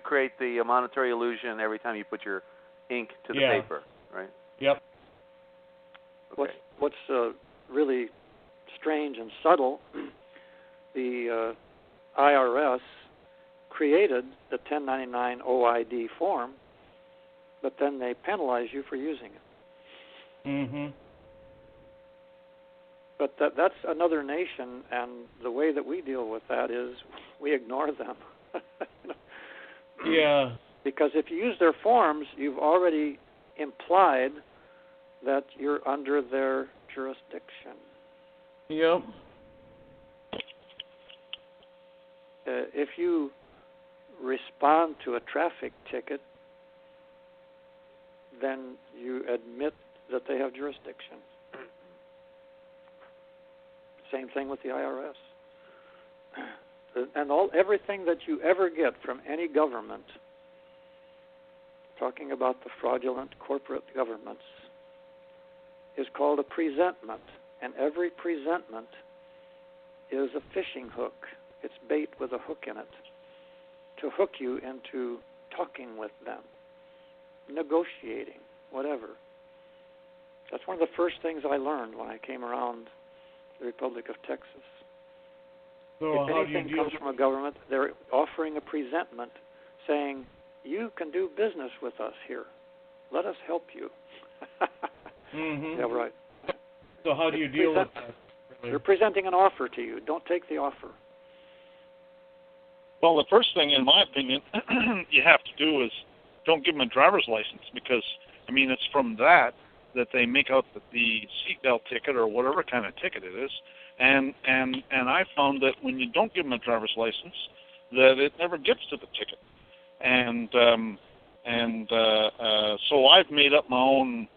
create the monetary illusion every time you put your ink to the paper, right? Yep. Okay. What's really strange and subtle, the IRS created the 1099 OID form, but then they penalize you for using it. Mm-hmm. But that's another nation, and the way that we deal with that is we ignore them. Yeah. Because if you use their forms, you've already implied that you're under their jurisdiction. Yep. If you respond to a traffic ticket, then you admit that they have jurisdiction. Same thing with the IRS. And everything that you ever get from any government, talking about the fraudulent corporate governments, is called a presentment. And every presentment is a fishing hook. It's bait with a hook in it to hook you into talking with them, negotiating, whatever. That's one of the first things I learned when I came around the Republic of Texas. So if anything comes from a government, they're offering a presentment saying, you can do business with us here. Let us help you. Mm-hmm. Yeah, right. So how do you deal with that? They're presenting an offer to you. Don't take the offer. Well, the first thing, in my opinion, you have to do is don't give them a driver's license, because, I mean, it's from that they make out the seatbelt ticket or whatever kind of ticket it is. And I found that when you don't give them a driver's license, that it never gets to the ticket. So I've made up my own,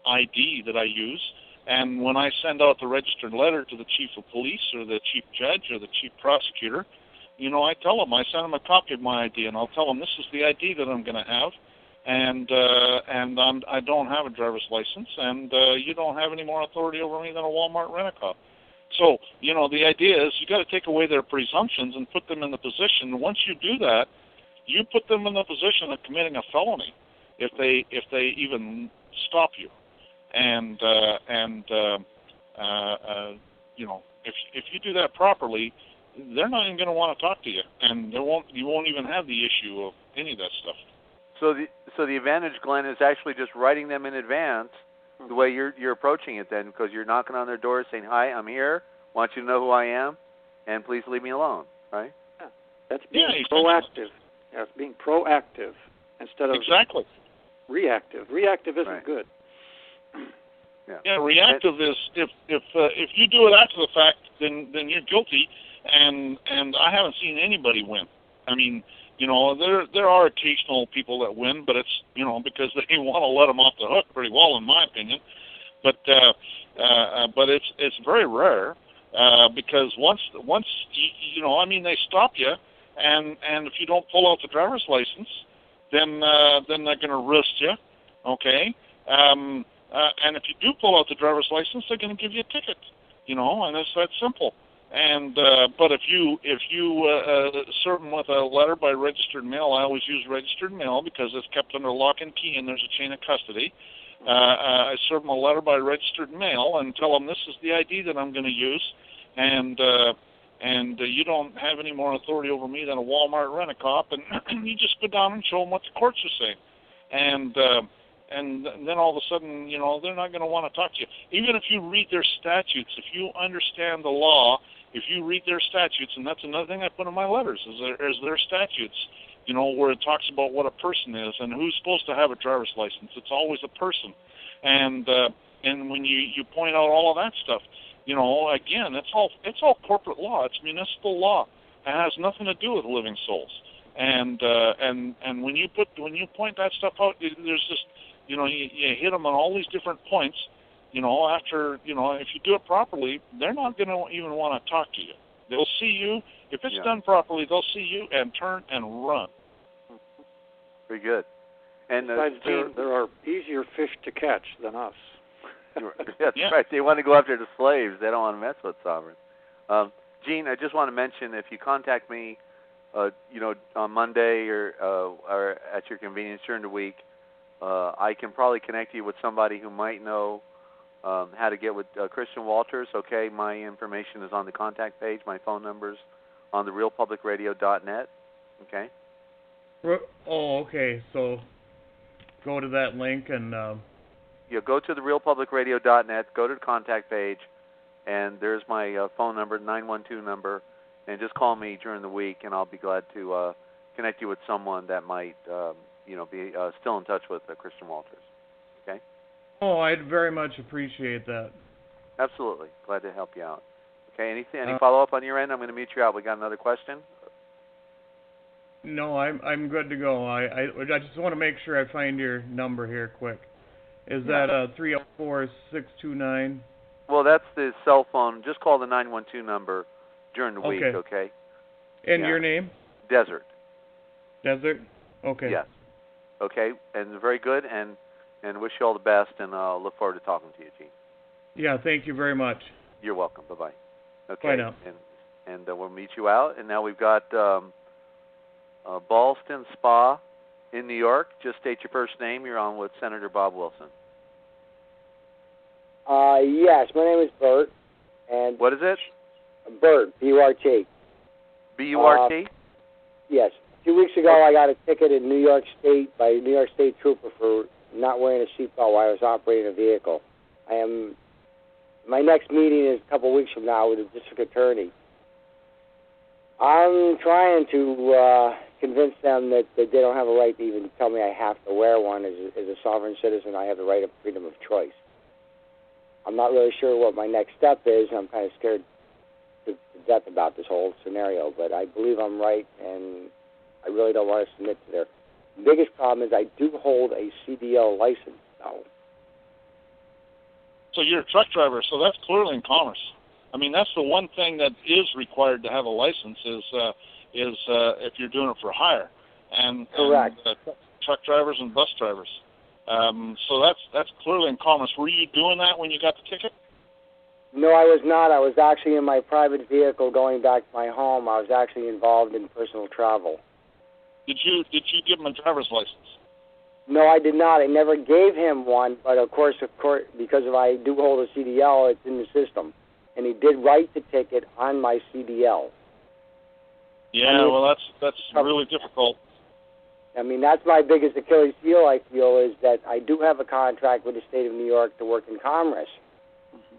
ID that I use. And when I send out the registered letter to the chief of police or the chief judge or the chief prosecutor, I tell them, I send them a copy of my ID, and I'll tell them this is the ID that I'm going to have, and I don't have a driver's license, and you don't have any more authority over me than a Walmart rent-a-cop. So, the idea is you got to take away their presumptions and put them in the position. Once you do that, you put them in the position of committing a felony if they even stop you. If you do that properly, they're not even going to want to talk to you, and you won't even have the issue of any of that stuff. So the advantage, Glenn, is actually just writing them in advance, the way you're approaching it then, because you're knocking on their door saying, "Hi, I'm here. Want you to know who I am, and please leave me alone." Right? Yeah. That's being proactive. Yeah, it's being proactive instead of reactive. Reactive isn't good. Yeah, reactive is if you do it after the fact, then you're guilty, and I haven't seen anybody win. I mean, there are occasional people that win, but it's because they want to let them off the hook pretty well, in my opinion. But it's very rare because once they stop you, and if you don't pull out the driver's license, then they're going to wrist you, okay? And if you do pull out the driver's license, they're going to give you a ticket, and it's that simple. And but if you serve them with a letter by registered mail, I always use registered mail because it's kept under lock and key and there's a chain of custody. I serve them a letter by registered mail and tell them this is the ID that I'm going to use, and you don't have any more authority over me than a Walmart rent-a-cop, and you just go down and show them what the courts are saying, and then all of a sudden, they're not going to want to talk to you. Even if you read their statutes, if you understand the law, if you read their statutes, and that's another thing I put in my letters, is their statutes, where it talks about what a person is and who's supposed to have a driver's license. It's always a person. And when you point out all of that stuff, again, it's all corporate law. It's municipal law. It has nothing to do with living souls. and when you point that stuff out, there's just, you hit them on all these different points. After, if you do it properly, they're not going to even want to talk to you. They'll see you. If it's done properly, they'll see you and turn and run. Very good. And besides, there are easier fish to catch than us. That's right. They want to go after the slaves. They don't want to mess with sovereigns. Gene, I just want to mention, if you contact me, on Monday or at your convenience during the week, I can probably connect you with somebody who might know how to get with Christian Walters. Okay, my information is on the contact page. My phone number's on the realpublicradio.net. Okay. Oh, okay. So go to that link and. Go to the realpublicradio.net. Go to the contact page, and there's my phone number, 912 number, and just call me during the week, and I'll be glad to connect you with someone that might, be still in touch with Christian Walters. Okay. Oh, I'd very much appreciate that. Absolutely. Glad to help you out. Okay, any follow-up on your end? I'm going to mute you out. We got another question? No, I'm good to go. I just want to make sure I find your number here quick. Is that 304-629? Well, that's the cell phone. Just call the 912 number during the week, okay? And your name? Desert. Desert? Okay. Yes. Okay, and very good, and wish you all the best, and I'll look forward to talking to you, Gene. Yeah, thank you very much. You're welcome. Bye-bye. Okay. Bye now. And we'll meet you out. And now we've got Ballston Spa in New York. Just state your first name. You're on with Senator Bob Wilson. Yes, my name is Bert. And what is it? Bert, B-U-R-T. B-U-R-T? Yes. 2 weeks ago, I got a ticket in New York State by a New York State trooper for not wearing a seatbelt while I was operating a vehicle. My next meeting is a couple weeks from now with the district attorney. I'm trying to convince them that they don't have a right to even tell me I have to wear one. As a sovereign citizen, I have the right of freedom of choice. I'm not really sure what my next step is. I'm kind of scared to death about this whole scenario, but I believe I'm right, and I really don't want to submit to their... The biggest problem is I do hold a CDL license, though. So you're a truck driver, so that's clearly in commerce. I mean, that's the one thing that is required to have a license is if you're doing it for hire. Correct. And truck drivers and bus drivers. So that's clearly in commerce. Were you doing that when you got the ticket? No, I was not. I was actually in my private vehicle going back to my home. I was actually involved in personal travel. Did you give him a driver's license? No, I did not. I never gave him one, but of course, because I do hold a CDL, it's in the system. And he did write the ticket on my CDL. Yeah, well, that's really difficult. I mean, that's my biggest Achilles heel, I feel, is that I do have a contract with the state of New York to work in commerce.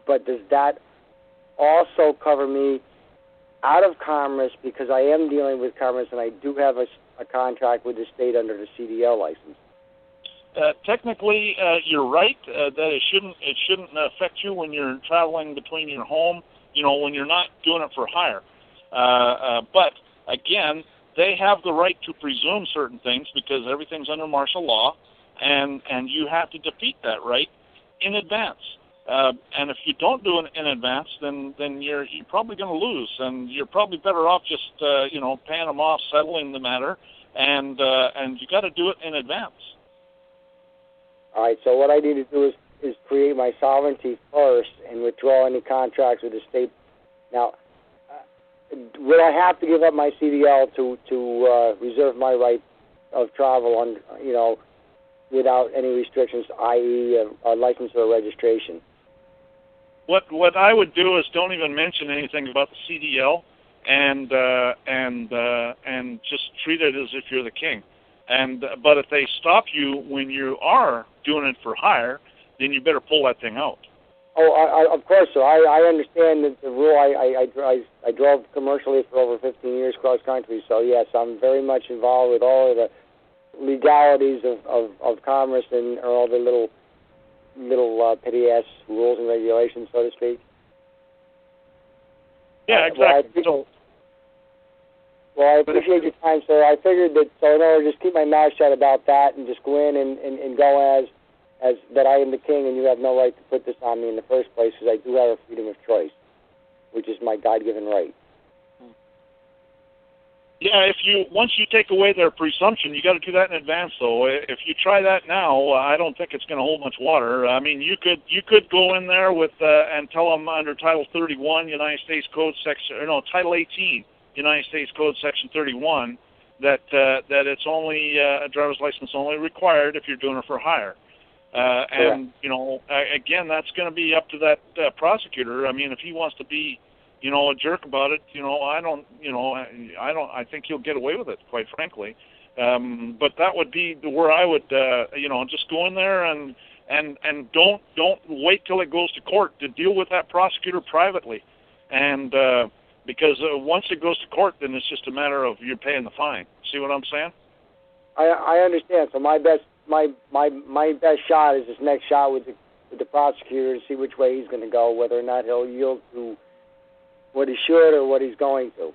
But does that also cover me out of commerce, because I am dealing with commerce and I do have a contract with the state under the CDL license? Technically, you're right that it shouldn't affect you when you're traveling between your home, when you're not doing it for hire. But again, they have the right to presume certain things because everything's under martial law, and you have to defeat that right in advance. And if you don't do it in advance, then you're probably going to lose, and you're probably better off just paying them off, settling the matter, and you got to do it in advance. All right, so what I need to do is create my sovereignty first and withdraw any contracts with the state. Now, will I have to give up my CDL to reserve my right of travel without any restrictions, i.e. a license or a registration? What I would do is don't even mention anything about the CDL, and just treat it as if you're the king. But if they stop you when you are doing it for hire, then you better pull that thing out. Oh, of course, sir. I understand the rule. I drove commercially for over 15 years cross country, so yes, I'm very much involved with all of the legalities of commerce and all the little petty ass rules and regulations, so to speak. Yeah, exactly. Well, I appreciate your time, sir. I figured that, so in order to just keep my mouth shut about that and just go in and go as that I am the king and you have no right to put this on me in the first place, because I do have a freedom of choice, which is my God-given right. Yeah, once you take away their presumption, you got to do that in advance. Though, if you try that now, I don't think it's going to hold much water. I mean, you could go in there with and tell them under Title 31, United States Code Section, or no, Title 18, United States Code Section 31, that it's only a driver's license only required if you're doing it for hire. And again, that's going to be up to that prosecutor. I mean, if he wants to be a jerk about it, I think he'll get away with it, quite frankly. But that would be where I would, just go in there and don't wait till it goes to court to deal with that prosecutor privately. And because once it goes to court, then it's just a matter of you're paying the fine. See what I'm saying? I understand. So my best shot is this next shot with the prosecutor to see which way he's going to go, whether or not he'll yield to what he should or what he's going to,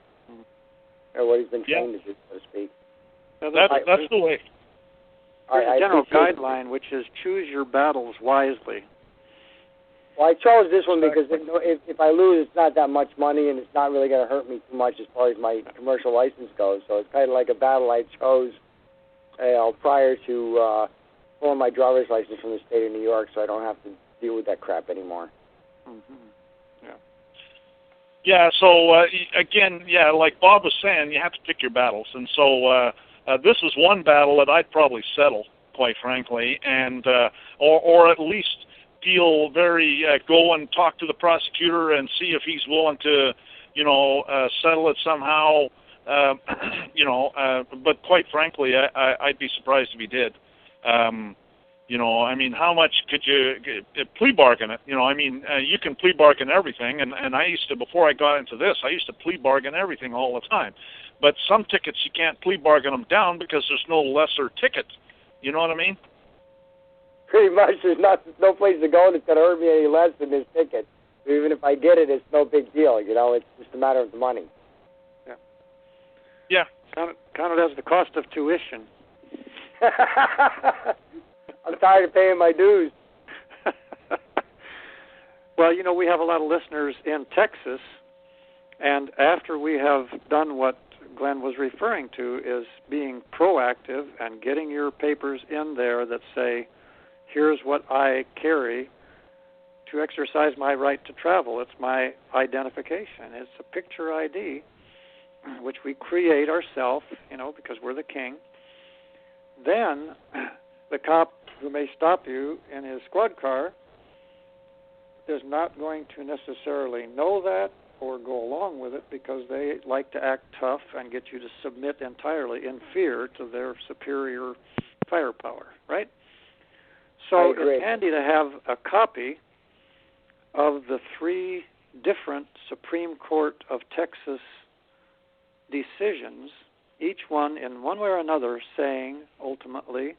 or what he's been trained to do, so to speak. That's the way. There's a general guideline, which is choose your battles wisely. Well, I chose this one because if I lose, it's not that much money, and it's not really going to hurt me too much as far as my commercial license goes. So it's kind of like a battle I chose prior to pulling my driver's license from the state of New York, so I don't have to deal with that crap anymore. Mm-hmm. Yeah, so again, like Bob was saying, you have to pick your battles. And so this is one battle that I'd probably settle, quite frankly, and or at least feel very, go and talk to the prosecutor and see if he's willing to, settle it somehow, but quite frankly, I'd be surprised if he did. I mean, how much could you plea bargain it? You can plea bargain everything, and I used to, before I got into this, I used to plea bargain everything all the time. But some tickets you can't plea bargain them down because there's no lesser ticket. You know what I mean? Pretty much, there's no place to go that's going to hurt me any less than this ticket. Even if I get it, it's no big deal. It's just a matter of the money. Yeah. Count it as the cost of tuition. I'm tired of paying my dues. Well, we have a lot of listeners in Texas, and after we have done what Glenn was referring to, is being proactive and getting your papers in there that say, here's what I carry to exercise my right to travel. It's my identification. It's a picture ID, which we create ourselves, because we're the king. Then the cop who may stop you in his squad car is not going to necessarily know that or go along with it, because they like to act tough and get you to submit entirely in fear to their superior firepower, right? So it's handy to have a copy of the 3 different Supreme Court of Texas decisions, each one in one way or another saying, ultimately,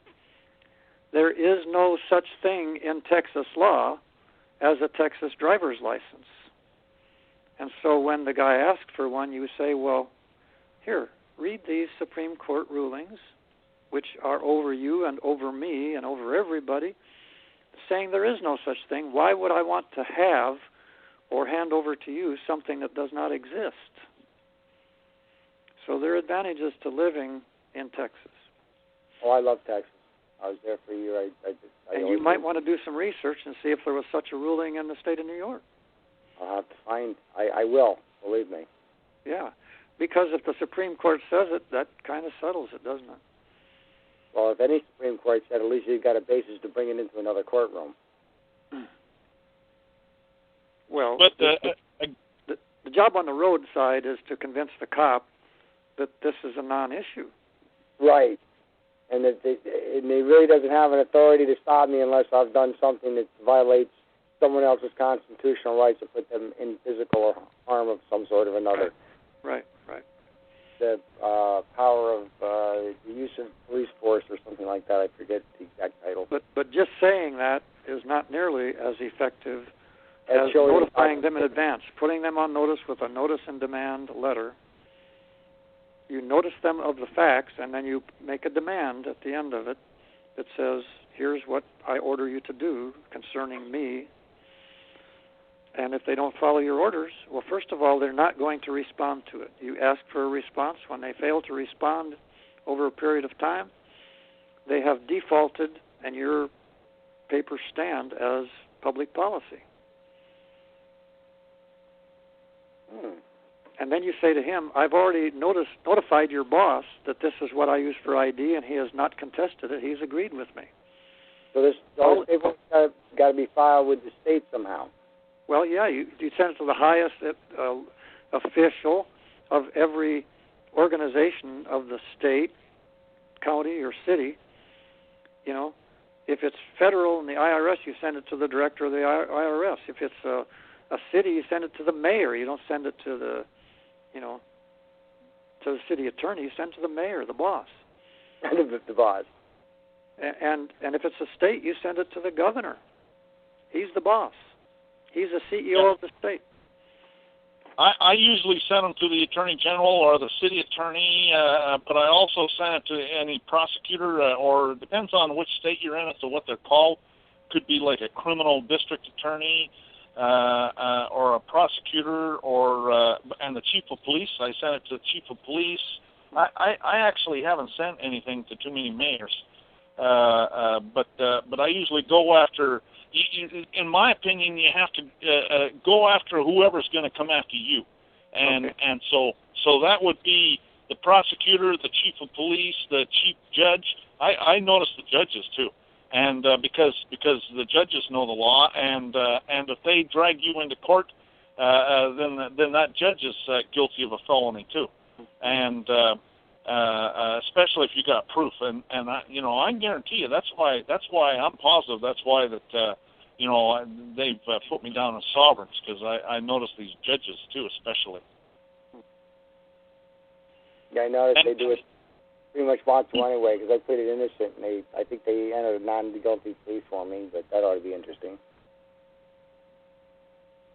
there is no such thing in Texas law as a Texas driver's license. And so when the guy asks for one, you say, well, here, read these Supreme Court rulings, which are over you and over me and over everybody, saying there is no such thing. Why would I want to have or hand over to you something that does not exist? So there are advantages to living in Texas. Oh, I love Texas. I was there for a year. And you might want to do some research and see if there was such a ruling in the state of New York. I'll have to find. I will, believe me. Yeah, because if the Supreme Court says it, that kind of settles it, doesn't it? Well, if any Supreme Court said, at least you've got a basis to bring it into another courtroom. Well, but the job on the road side is to convince the cop that this is a non-issue. Right. And that it really doesn't have an authority to stop me unless I've done something that violates someone else's constitutional rights or put them in physical harm of some sort of another. Right. The power of the use of police force or something like that. I forget the exact title. But just saying that is not nearly as effective as notifying them in advance, putting them on notice with a notice and demand letter. you notice them of the facts, and then you make a demand at the end of it that says, here's what I order you to do concerning me. And if they don't follow your orders, well, first of all, they're not going to respond to it. You ask for a response. When they fail to respond over a period of time, they have defaulted, and your papers stand as public policy. And then you say to him, I've already notified your boss that this is what I use for ID, and he has not contested it. He's agreed with me. So those papers got to be filed with the state somehow. Well, yeah, you send it to the highest official of every organization of the state, county, or city. You know, if it's federal and the IRS, you send it to the director of the IRS. If it's a city, you send it to the mayor. You don't send it to the, to the city attorney. You send it to the mayor, the boss. The boss. And if it's a state, you send it to the governor. He's the boss. He's the CEO of the state. I usually send them to the Attorney General or the city attorney, but I also send it to any prosecutor, or it depends on which state you're in as to what they're called. Could be like a criminal district attorney, or a prosecutor, or and the chief of police. I sent it to the chief of police. I actually haven't sent anything to too many mayors, but I usually go after. In my opinion, you have to go after whoever's going to come after you, and so that would be the prosecutor, the chief of police, the chief judge. I notice the judges too, and because the judges know the law, and if they drag you into court, then that judge is guilty of a felony too, and especially if you got proof, and I guarantee you that's why I'm positive. That's why that they've put me down as sovereigns, because I notice these judges too, especially. Yeah, I noticed they do it pretty much want to anyway, because I pleaded innocent, and I think they entered a non-guilty plea for me, but that ought to be interesting.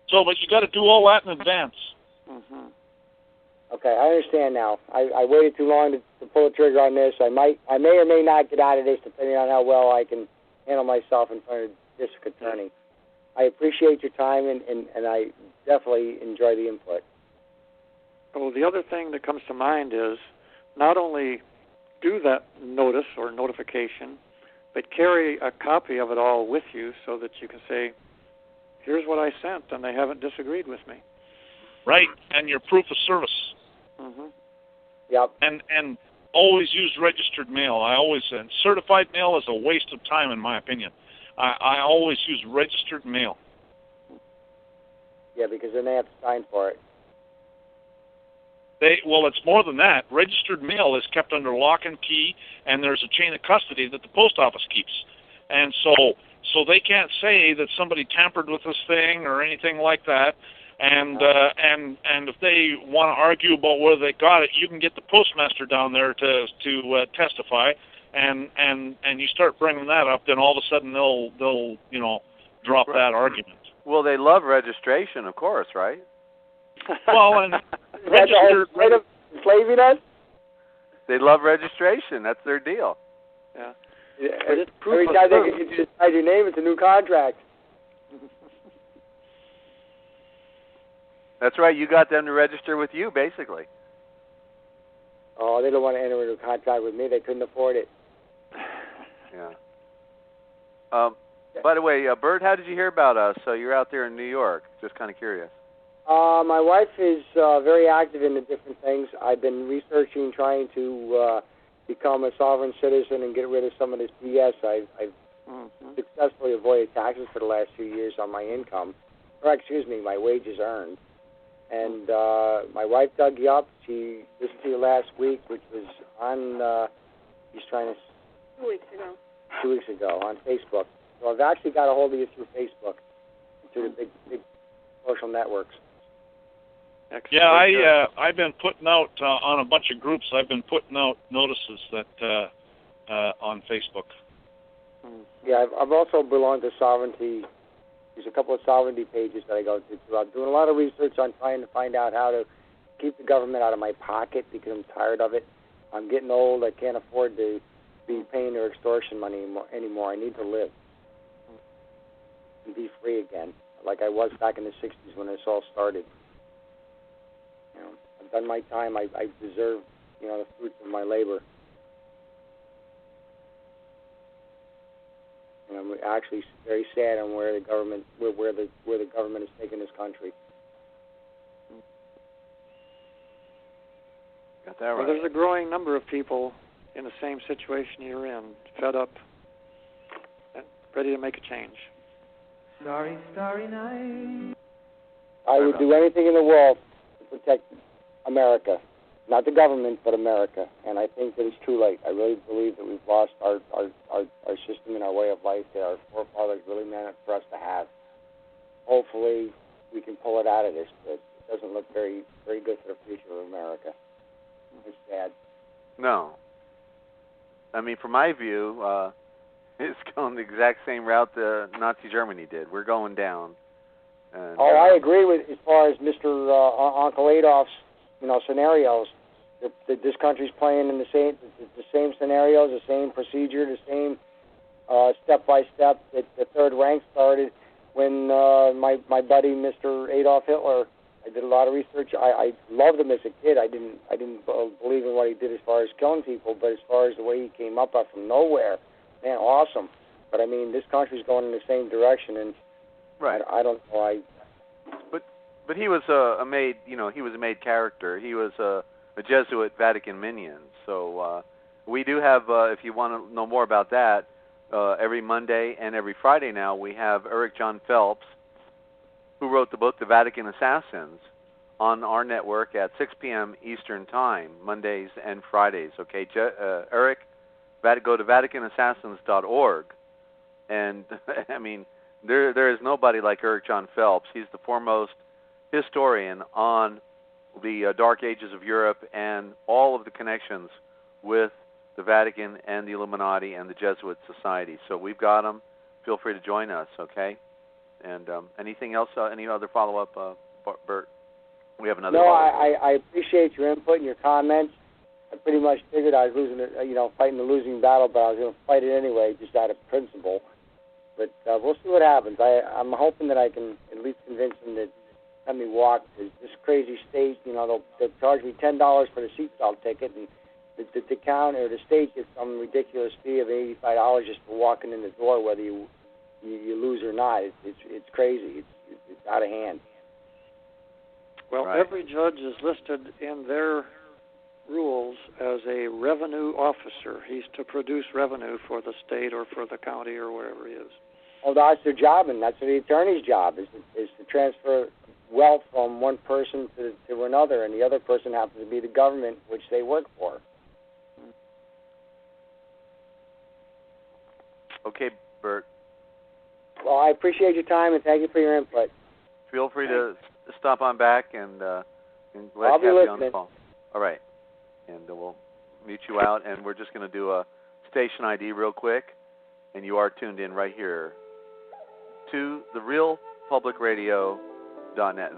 So, but you got to do all that in advance. Mm-hmm. Okay, I understand now. I waited too long to pull the trigger on this. I may or may not get out of this, depending on how well I can handle myself in front of the district attorney. I appreciate your time, and I definitely enjoy the input. Well, the other thing that comes to mind is not only do that notice or notification, but carry a copy of it all with you so that you can say, here's what I sent, and they haven't disagreed with me. Right, and your proof of service. Mm-hmm. Yep. And always use registered mail. I always say certified mail is a waste of time, in my opinion. I always use registered mail. Yeah, because then they have to sign for it. Well, it's more than that. Registered mail is kept under lock and key, and there's a chain of custody that the post office keeps. And so they can't say that somebody tampered with this thing or anything like that. And if they want to argue about whether they got it, you can get the postmaster down there to testify, and you start bringing that up, then all of a sudden they'll drop that argument. Well, they love registration, of course, right? Well, and enslaving us? They love registration. That's their deal. Yeah. Every time they get you to sign your name, it's a new contract. That's right. You got them to register with you, basically. Oh, they don't want to enter into a contract with me. They couldn't afford it. Yeah. By the way, Bert, how did you hear about us? So you're out there in New York. Just kind of curious. My wife is very active in the different things. I've been researching, trying to become a sovereign citizen and get rid of some of this BS. I've successfully avoided taxes for the last few years on my income, my wages earned. And my wife dug you up. She listened to you last week, which was on, she's trying to... 2 weeks ago. 2 weeks ago on Facebook. So I've actually got a hold of you through Facebook, through the big social networks. Excellent. Yeah, I've been putting out on a bunch of groups. I've been putting out notices that on Facebook. Yeah, I've also belonged to Sovereignty. There's a couple of sovereignty pages that I go to. I'm doing a lot of research on trying to find out how to keep the government out of my pocket because I'm tired of it. I'm getting old. I can't afford to be paying their extortion money anymore. I need to live and be free again, like I was back in the 60s when this all started. You know, I've done my time. I deserve, you know, the fruits of my labor. And I'm actually very sad on where the government has taken this country. Got that right. Well, there's a growing number of people in the same situation you're in, fed up and ready to make a change. Starry, starry night. I would do anything in the world to protect America. Not the government, but America. And I think that it's too late. I really believe that we've lost our system and our way of life that our forefathers really meant for us to have. Hopefully, we can pull it out of this, but it doesn't look very, very good for the future of America. It's sad. No. I mean, from my view, it's going the exact same route the Nazi Germany did. We're going down. And, I agree with as far as Mr. Uncle Adolf's, you know, scenarios. This country's playing in the same scenarios, the same procedure, the same step by step that the Third Reich started when my buddy Mr. Adolf Hitler. I did a lot of research. I loved him as a kid. I didn't believe in what he did as far as killing people, but as far as the way he came up from nowhere, man, awesome. But I mean, this country's going in the same direction, and right. I don't know. But he was a made character. He was a Jesuit Vatican minion. So we do have, if you want to know more about that, every Monday and every Friday now we have Eric John Phelps, who wrote the book The Vatican Assassins, on our network at 6 p.m. Eastern Time, Mondays and Fridays. Okay, Eric, go to VaticanAssassins.org, and I mean, there is nobody like Eric John Phelps. He's the foremost historian on the Dark Ages of Europe and all of the connections with the Vatican and the Illuminati and the Jesuit Society. So we've got him. Feel free to join us, okay? And anything else, any other follow-up, Bert? We have another. No, I appreciate your input and your comments. I pretty much figured I was fighting the losing battle, but I was going to fight it anyway, just out of principle. But we'll see what happens. I'm hoping that I can at least convince them that let me walk to this crazy state. You know, they'll charge me $10 for the seatbelt ticket, and the county or the state gets some ridiculous fee of $85 just for walking in the door, whether you lose or not. It's crazy. It's out of hand. Well, right. Every judge is listed in their rules as a revenue officer. He's to produce revenue for the state or for the county or wherever he is. Well, that's their job, and that's the attorney's job is to transfer wealth from one person to another, and the other person happens to be the government, which they work for. Okay, Bert. Well, I appreciate your time, and thank you for your input. Feel free to stop on back and I'll let's be have listening. you on the phone. All right. And we'll mute you out, and we're just going to do a station ID real quick, and you are tuned in right here to therealpublicradio.net.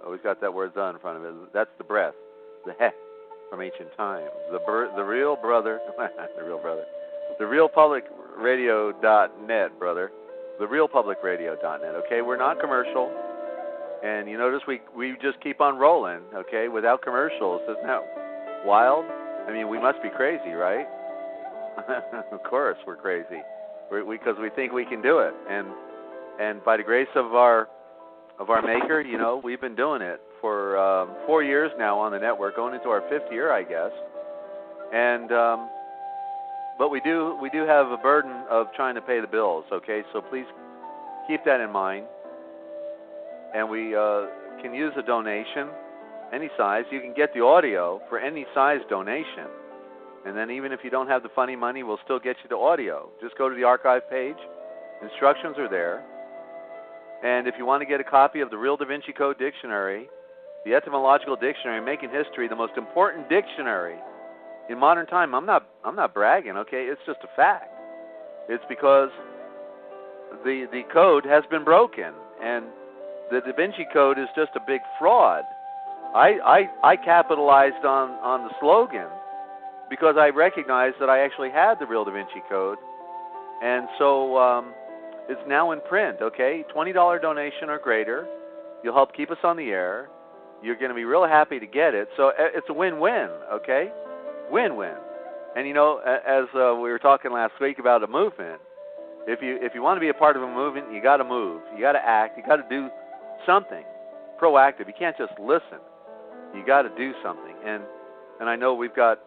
Always got that word "the" in front of it. That's the breath, the heh from ancient times. The real brother, the real brother. Therealpublicradio.net, brother. Therealpublicradio.net. Okay, we're not commercial, and you notice we just keep on rolling. Okay, without commercials. Isn't that wild? I mean, we must be crazy, right? Of course, we're crazy, because we think we can do it, and by the grace of our Maker, you know, we've been doing it for 4 years now on the network, going into our 5th year, I guess, and. But we do have a burden of trying to pay the bills, okay? So please keep that in mind. And we can use a donation, any size. You can get the audio for any size donation. And then even if you don't have the funny money, we'll still get you the audio. Just go to the archive page. Instructions are there. And if you want to get a copy of the Real Da Vinci Code Dictionary, the Etymological Dictionary, Making History, the most important dictionary in modern time, I'm not bragging, okay? It's just a fact. It's because the code has been broken, and the Da Vinci Code is just a big fraud. I capitalized on the slogan because I recognized that I actually had the real Da Vinci Code, and so it's now in print. Okay, $20 donation or greater. You'll help keep us on the air. You're going to be real happy to get it. So it's a win-win. Okay, win-win. And you know, as we were talking last week about a movement, if you want to be a part of a movement, you got to move. You got to act. You got to do something proactive. You can't just listen. You got to do something. And I know we've got,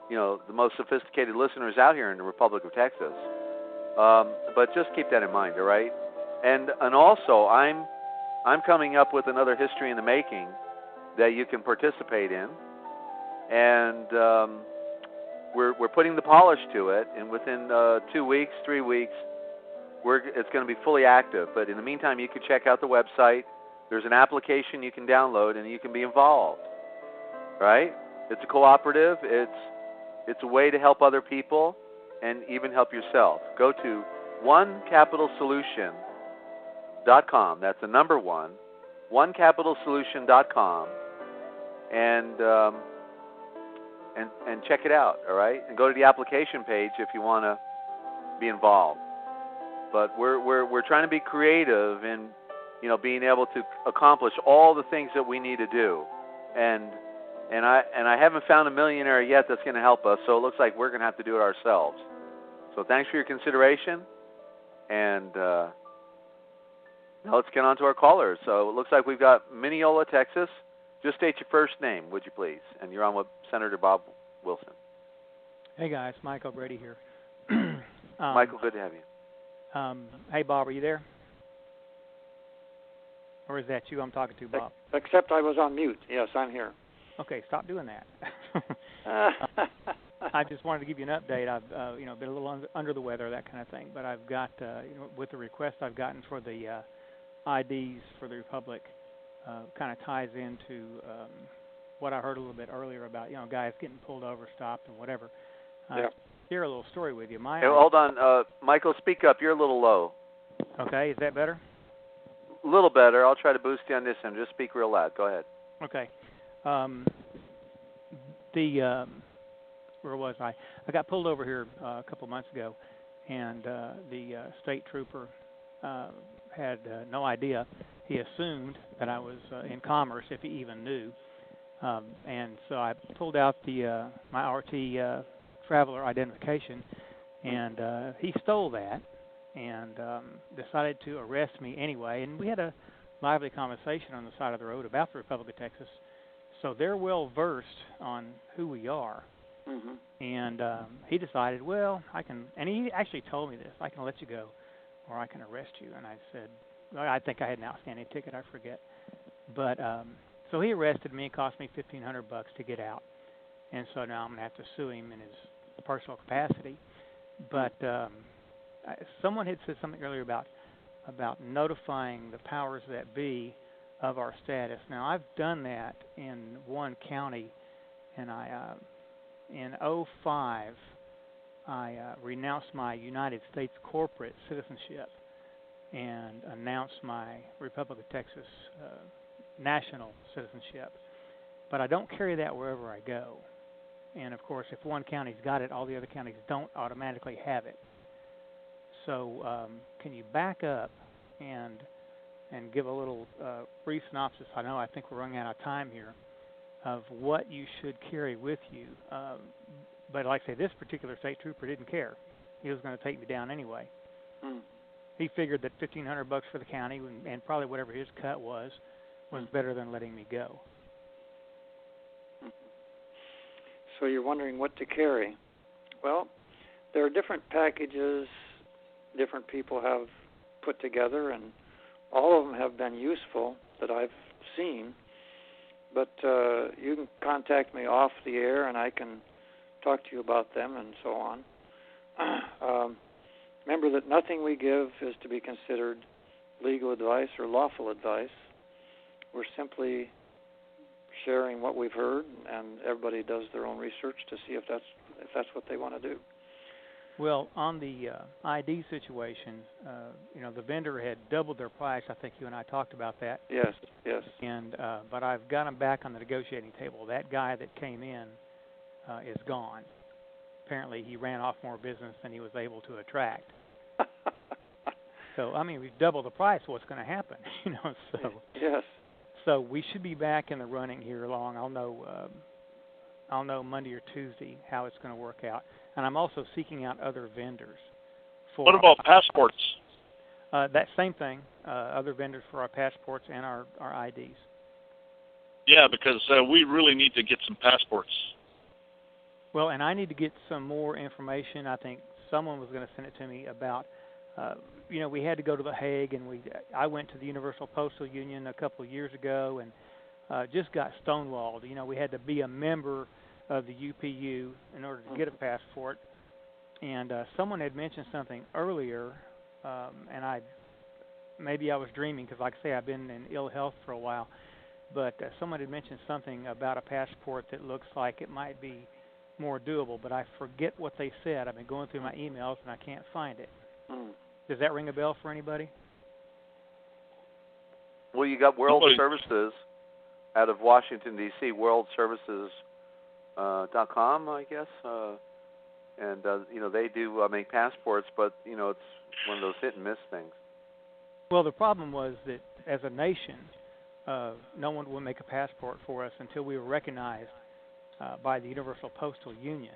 you know, the most sophisticated listeners out here in the Republic of Texas. But just keep that in mind, all right? And also, I'm coming up with another history in the making that you can participate in, and we're putting the polish to it. And within 2 weeks, 3 weeks, it's going to be fully active. But in the meantime, you can check out the website. There's an application you can download, and you can be involved. Right? It's a cooperative. It's a way to help other people and even help yourself. Go to onecapitalsolution.com. That's the number one, onecapitalsolution.com, and check it out. All right, and go to the application page if you want to be involved. But we're trying to be creative in, you know, being able to accomplish all the things that we need to do, and I haven't found a millionaire yet that's going to help us, so it looks like we're going to have to do it ourselves. So thanks for your consideration, and now let's get on to our callers. So it looks like we've got Mineola, Texas. Just state your first name, would you please? And you're on with Senator Bob Wilson. Hey guys, Michael Brady here. Michael, good to have you. Hey Bob, are you there? Or is that you I'm talking to, Bob? Except I was on mute. Yes, I'm here. Okay, stop doing that. I just wanted to give you an update. I've been a little under the weather, that kind of thing. But I've got with the request I've gotten for the IDs for the Republic, kind of ties into what I heard a little bit earlier about guys getting pulled over, stopped, and whatever. Share a little story with you. Hey, hold on, Michael. Speak up. You're a little low. Okay, is that better? A little better. I'll try to boost you on this end. Just speak real loud. Go ahead. Okay. Where was I? I got pulled over here a couple months ago, and the state trooper had no idea. He assumed that I was in commerce, if he even knew. And so I pulled out my RT traveler identification, and he stole that and decided to arrest me anyway. And we had a lively conversation on the side of the road about the Republic of Texas. So they're well versed on who we are. Mm-hmm. And he decided, well, I can, and he actually told me this, I can let you go or I can arrest you. And I said, well, I think I had an outstanding ticket, I forget. But so he arrested me. It cost me $1,500 to get out. And so now I'm going to have to sue him in his personal capacity. But someone had said something earlier about notifying the powers that be of our status. Now, I've done that in one county, and in 2005, I renounced my United States corporate citizenship and announced my Republic of Texas national citizenship. But I don't carry that wherever I go. And, of course, if one county's got it, all the other counties don't automatically have it. So can you back up and give a little brief synopsis? I think we're running out of time here, of what you should carry with you. But like I say, this particular state trooper didn't care. He was going to take me down anyway. Mm. He figured that $1,500 for the county and probably whatever his cut was better than letting me go. So you're wondering what to carry. Well, there are different packages different people have put together, and all of them have been useful that I've seen. But you can contact me off the air, and I can talk to you about them and so on. Remember that nothing we give is to be considered legal advice or lawful advice. We're simply sharing what we've heard, and everybody does their own research to see if that's what they want to do. Well, on the ID situation, the vendor had doubled their price. I think you and I talked about that. Yes. And but I've got them back on the negotiating table. That guy that came in is gone. Apparently, he ran off more business than he was able to attract. So, I mean, we've doubled the price. What's going to happen? So. Yes. So we should be back in the running here long. I'll know Monday or Tuesday how it's going to work out. And I'm also seeking out other vendors. What about passports? That same thing. Other vendors for our passports and our IDs. Yeah, because we really need to get some passports. Well, and I need to get some more information. I think someone was going to send it to me about, we had to go to The Hague, and I went to the Universal Postal Union a couple of years ago and just got stonewalled. We had to be a member of the UPU in order to get a passport. And someone had mentioned something earlier, and maybe I was dreaming because, like I say, I've been in ill health for a while. But someone had mentioned something about a passport that looks like it might be more doable, but I forget what they said. I've been going through my emails and I can't find it. Does that ring a bell for anybody? Well, you got World Services out of Washington, D.C., worldservices.com, I guess. And they do make passports, but, it's one of those hit-and-miss things. Well, the problem was that as a nation, no one would make a passport for us until we were recognized by the Universal Postal Union.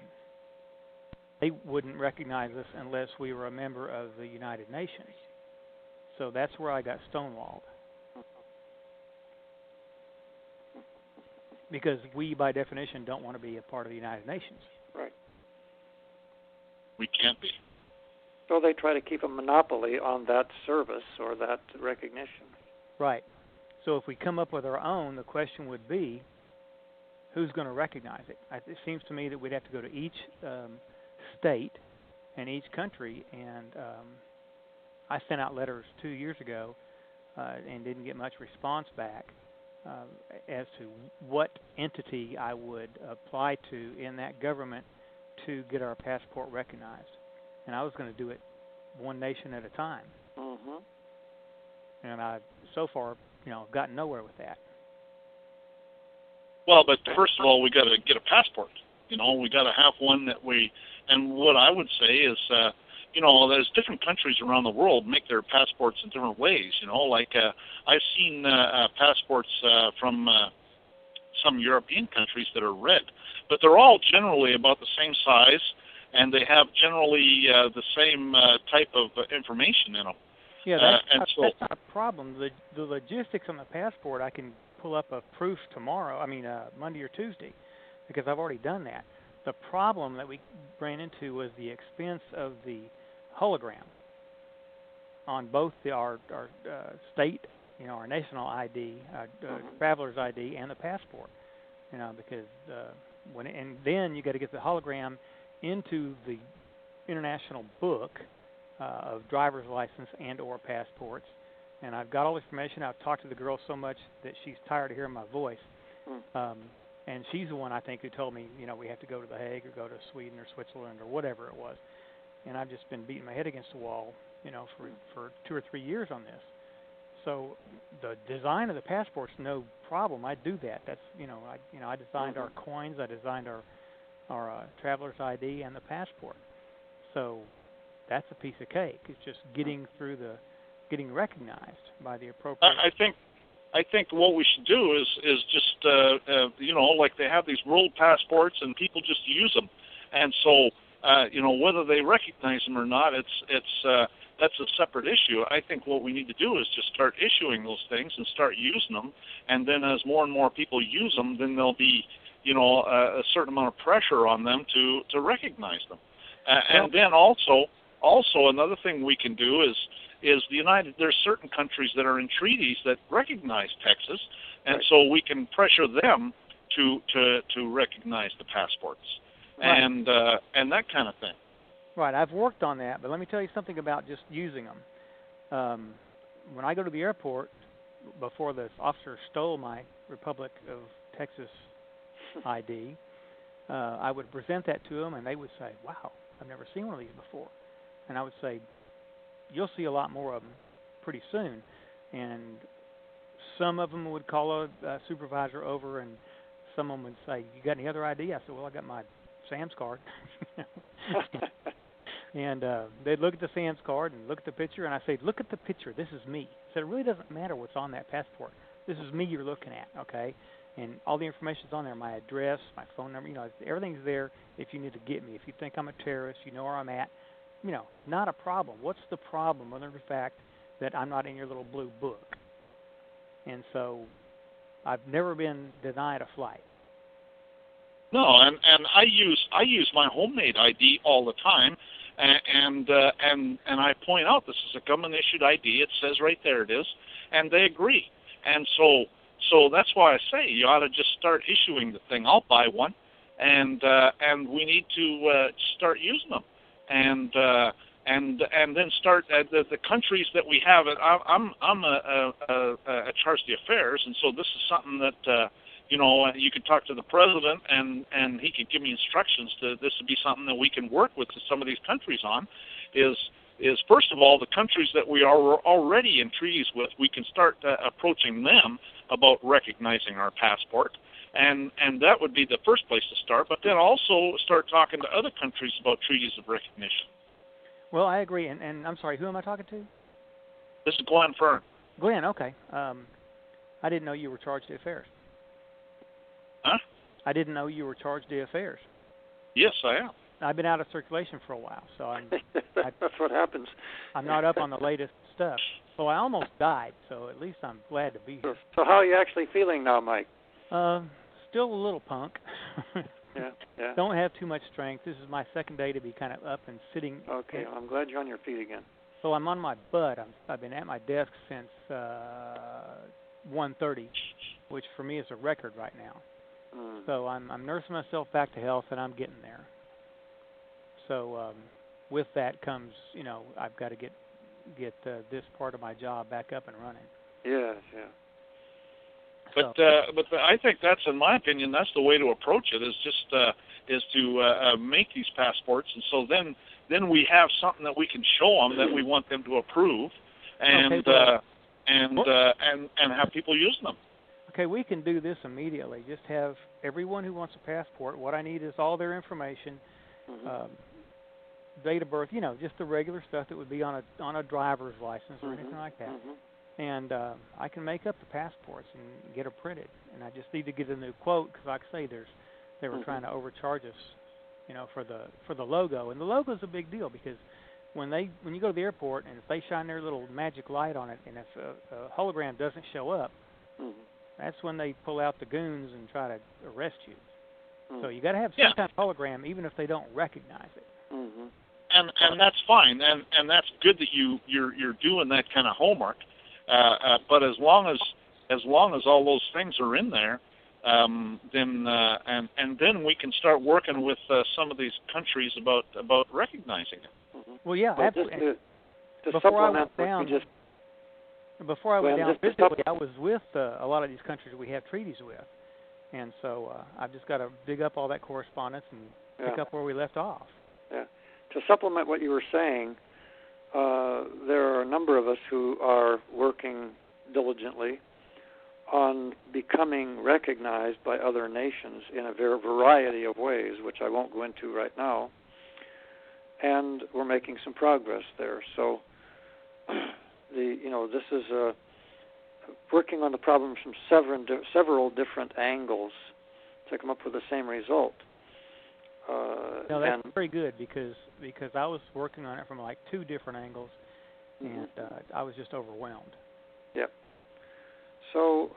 They wouldn't recognize us unless we were a member of the United Nations. So that's where I got stonewalled. Because we, by definition, don't want to be a part of the United Nations. Right. We can't be. So they try to keep a monopoly on that service or that recognition. Right. So if we come up with our own, the question would be, who's going to recognize it? It seems to me that we'd have to go to each state and each country, and I sent out letters 2 years ago and didn't get much response back as to what entity I would apply to in that government to get our passport recognized. And I was going to do it one nation at a time. Mm-hmm. And I, so far, gotten nowhere with that. Well, but first of all, we got to get a passport. We got to have one that and what I would say is, there's different countries around the world make their passports in different ways. I've seen passports from some European countries that are red, but they're all generally about the same size, and they have generally the same type of information in them. Yeah, that's not a problem. The logistics on the passport, I can pull up a proof tomorrow, Monday or Tuesday, because I've already done that. The problem that we ran into was the expense of the hologram on both our state, our national ID, traveler's ID, and the passport. Because and then you got to get the hologram into the international book of driver's license and or passports. And I've got all the information. I've talked to the girl so much that she's tired of hearing my voice. And she's the one, I think, who told me, we have to go to The Hague or go to Sweden or Switzerland or whatever it was. And I've just been beating my head against the wall, for 2 or 3 years on this. So the design of the passport's no problem. I do that. That's, I designed our coins. I designed our traveler's ID and the passport. So that's a piece of cake. It's just getting recognized by the appropriate. I think what we should do is just like they have these world passports and people just use them, and so whether they recognize them or not, that's a separate issue. I think what we need to do is just start issuing those things and start using them, and then as more and more people use them, then there'll be a certain amount of pressure on them to recognize them, and then also another thing we can do is there's certain countries that are in treaties that recognize Texas, and so we can pressure them to recognize the passports, and that kind of thing. Right, I've worked on that, but let me tell you something about just using them. When I go to the airport, before the officer stole my Republic of Texas ID, I would present that to them, and they would say, "Wow, I've never seen one of these before. And I would say, you'll see a lot more of them pretty soon. And some of them would call a supervisor over, and some of them would say, you got any other ID? I said, well, I got my Sam's card. And they'd look at the Sam's card and look at the picture, and I say, look at the picture. This is me. I said, it really doesn't matter what's on that passport. This is me you're looking at, okay? And all the information's on there, my address, my phone number, everything's there if you need to get me. If you think I'm a terrorist, you know where I'm at. Not a problem. What's the problem other than the fact that I'm not in your little blue book? And so I've never been denied a flight. No, and I use my homemade ID all the time, and I point out this is a government issued ID. It says right there it is, and they agree. And so that's why I say you ought to just start issuing the thing. I'll buy one, and we need to start using them, and then start the countries that we have. I'm a charge d'affaires, and so this is something that. You could talk to the president, and he could give me instructions. This would be something that we can work with some of these countries on. Is first of all, the countries that we are already in treaties with, we can start approaching them about recognizing our passport, and that would be the first place to start. But then also start talking to other countries about treaties of recognition. Well, I agree, and I'm sorry, who am I talking to? This is Glenn Fern. Glenn, okay. I didn't know you were charged d'affaires. Huh? I didn't know you were charged d'affaires. Yes, I am. I've been out of circulation for a while, so that's what happens. I'm not up on the latest stuff. So I almost died, so at least I'm glad to be here. So how are you actually feeling now, Mike? Still a little punk. Yeah. Don't have too much strength. This is my second day to be kind of up and sitting. Okay, well, I'm glad you're on your feet again. So I'm on my butt. I've been at my desk since 1:30, which for me is a record right now. So I'm nursing myself back to health, and I'm getting there. So with that comes, I've got to get this part of my job back up and running. Yes. But I think that's, in my opinion, that's the way to approach it. Is to make these passports, and so then we have something that we can show them that we want them to approve, and have people using them. Okay, we can do this immediately. Just have everyone who wants a passport. What I need is all their information, date of birth, just the regular stuff that would be on a driver's license or anything like that. And I can make up the passports and get them printed. And I just need to get a new quote because, like I say, they were trying to overcharge us, for the logo. And the logo is a big deal because when you go to the airport and if they shine their little magic light on it, and if a hologram doesn't show up. That's when they pull out the goons and try to arrest you. So you got to have some kind of hologram, even if they don't recognize it. And that's fine, and that's good that you're doing that kind of homework. But as long as all those things are in there, then we can start working with some of these countries about recognizing it. Well, yeah, well, absolutely. To supplement what you just. Before I went down physically, I was with a lot of these countries we have treaties with. And so I've just got to dig up all that correspondence and pick up where we left off. Yeah. To supplement what you were saying, there are a number of us who are working diligently on becoming recognized by other nations in a variety of ways, which I won't go into right now. And we're making some progress there. So this is working on the problem from several different angles to come up with the same result. That's very good because I was working on it from like two different angles, and I was just overwhelmed. Yep. So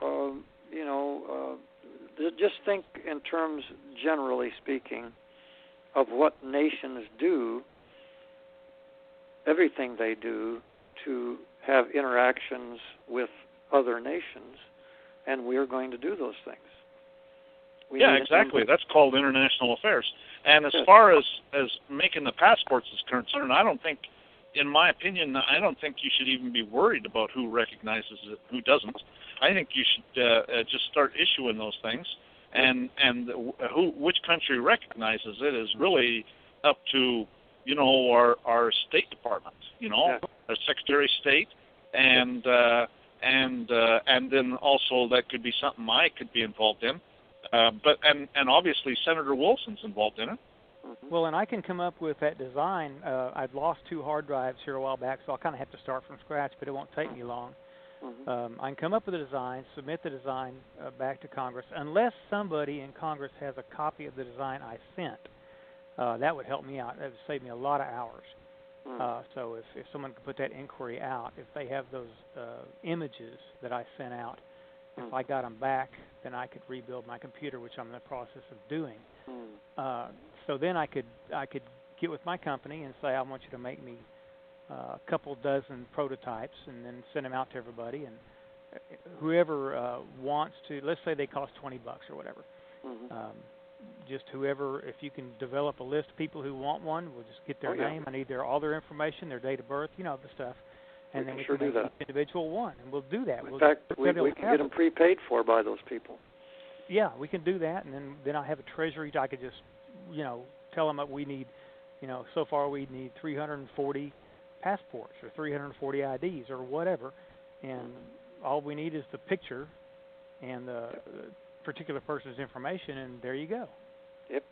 just think in terms, generally speaking, of what nations do, everything they do to have interactions with other nations, and we are going to do those things. Exactly. That's called international affairs. And as far as making the passports is concerned, in my opinion, I don't think you should even be worried about who recognizes it, who doesn't. I think you should just start issuing those things, and which country recognizes it is really up to our State Department, our Secretary of State, and then also that could be something I could be involved in. But obviously Senator Wilson's involved in it. Well, and I can come up with that design. I've lost 2 hard drives here a while back, so I'll kind of have to start from scratch, but it won't take me long. I can come up with a design, submit the design back to Congress, unless somebody in Congress has a copy of the design I sent. That would help me out. That would save me a lot of hours. So if someone could put that inquiry out, if they have those images that I sent out, if I got them back, then I could rebuild my computer, which I'm in the process of doing. So then I could get with my company and say, I want you to make me a couple dozen prototypes, and then send them out to everybody. And whoever wants to, let's say they cost $20 or whatever. Just whoever, if you can develop a list of people who want one, we'll just get their name. I need all their information, their date of birth, the stuff. And then we can make each individual one, and we'll do that. In fact, we can get them prepaid for by those people. Yeah, we can do that, and then I have a treasury. I could just, tell them that we need, so far we need 340 passports or 340 IDs or whatever, and all we need is the picture and the particular person's information, and there you go. Yep.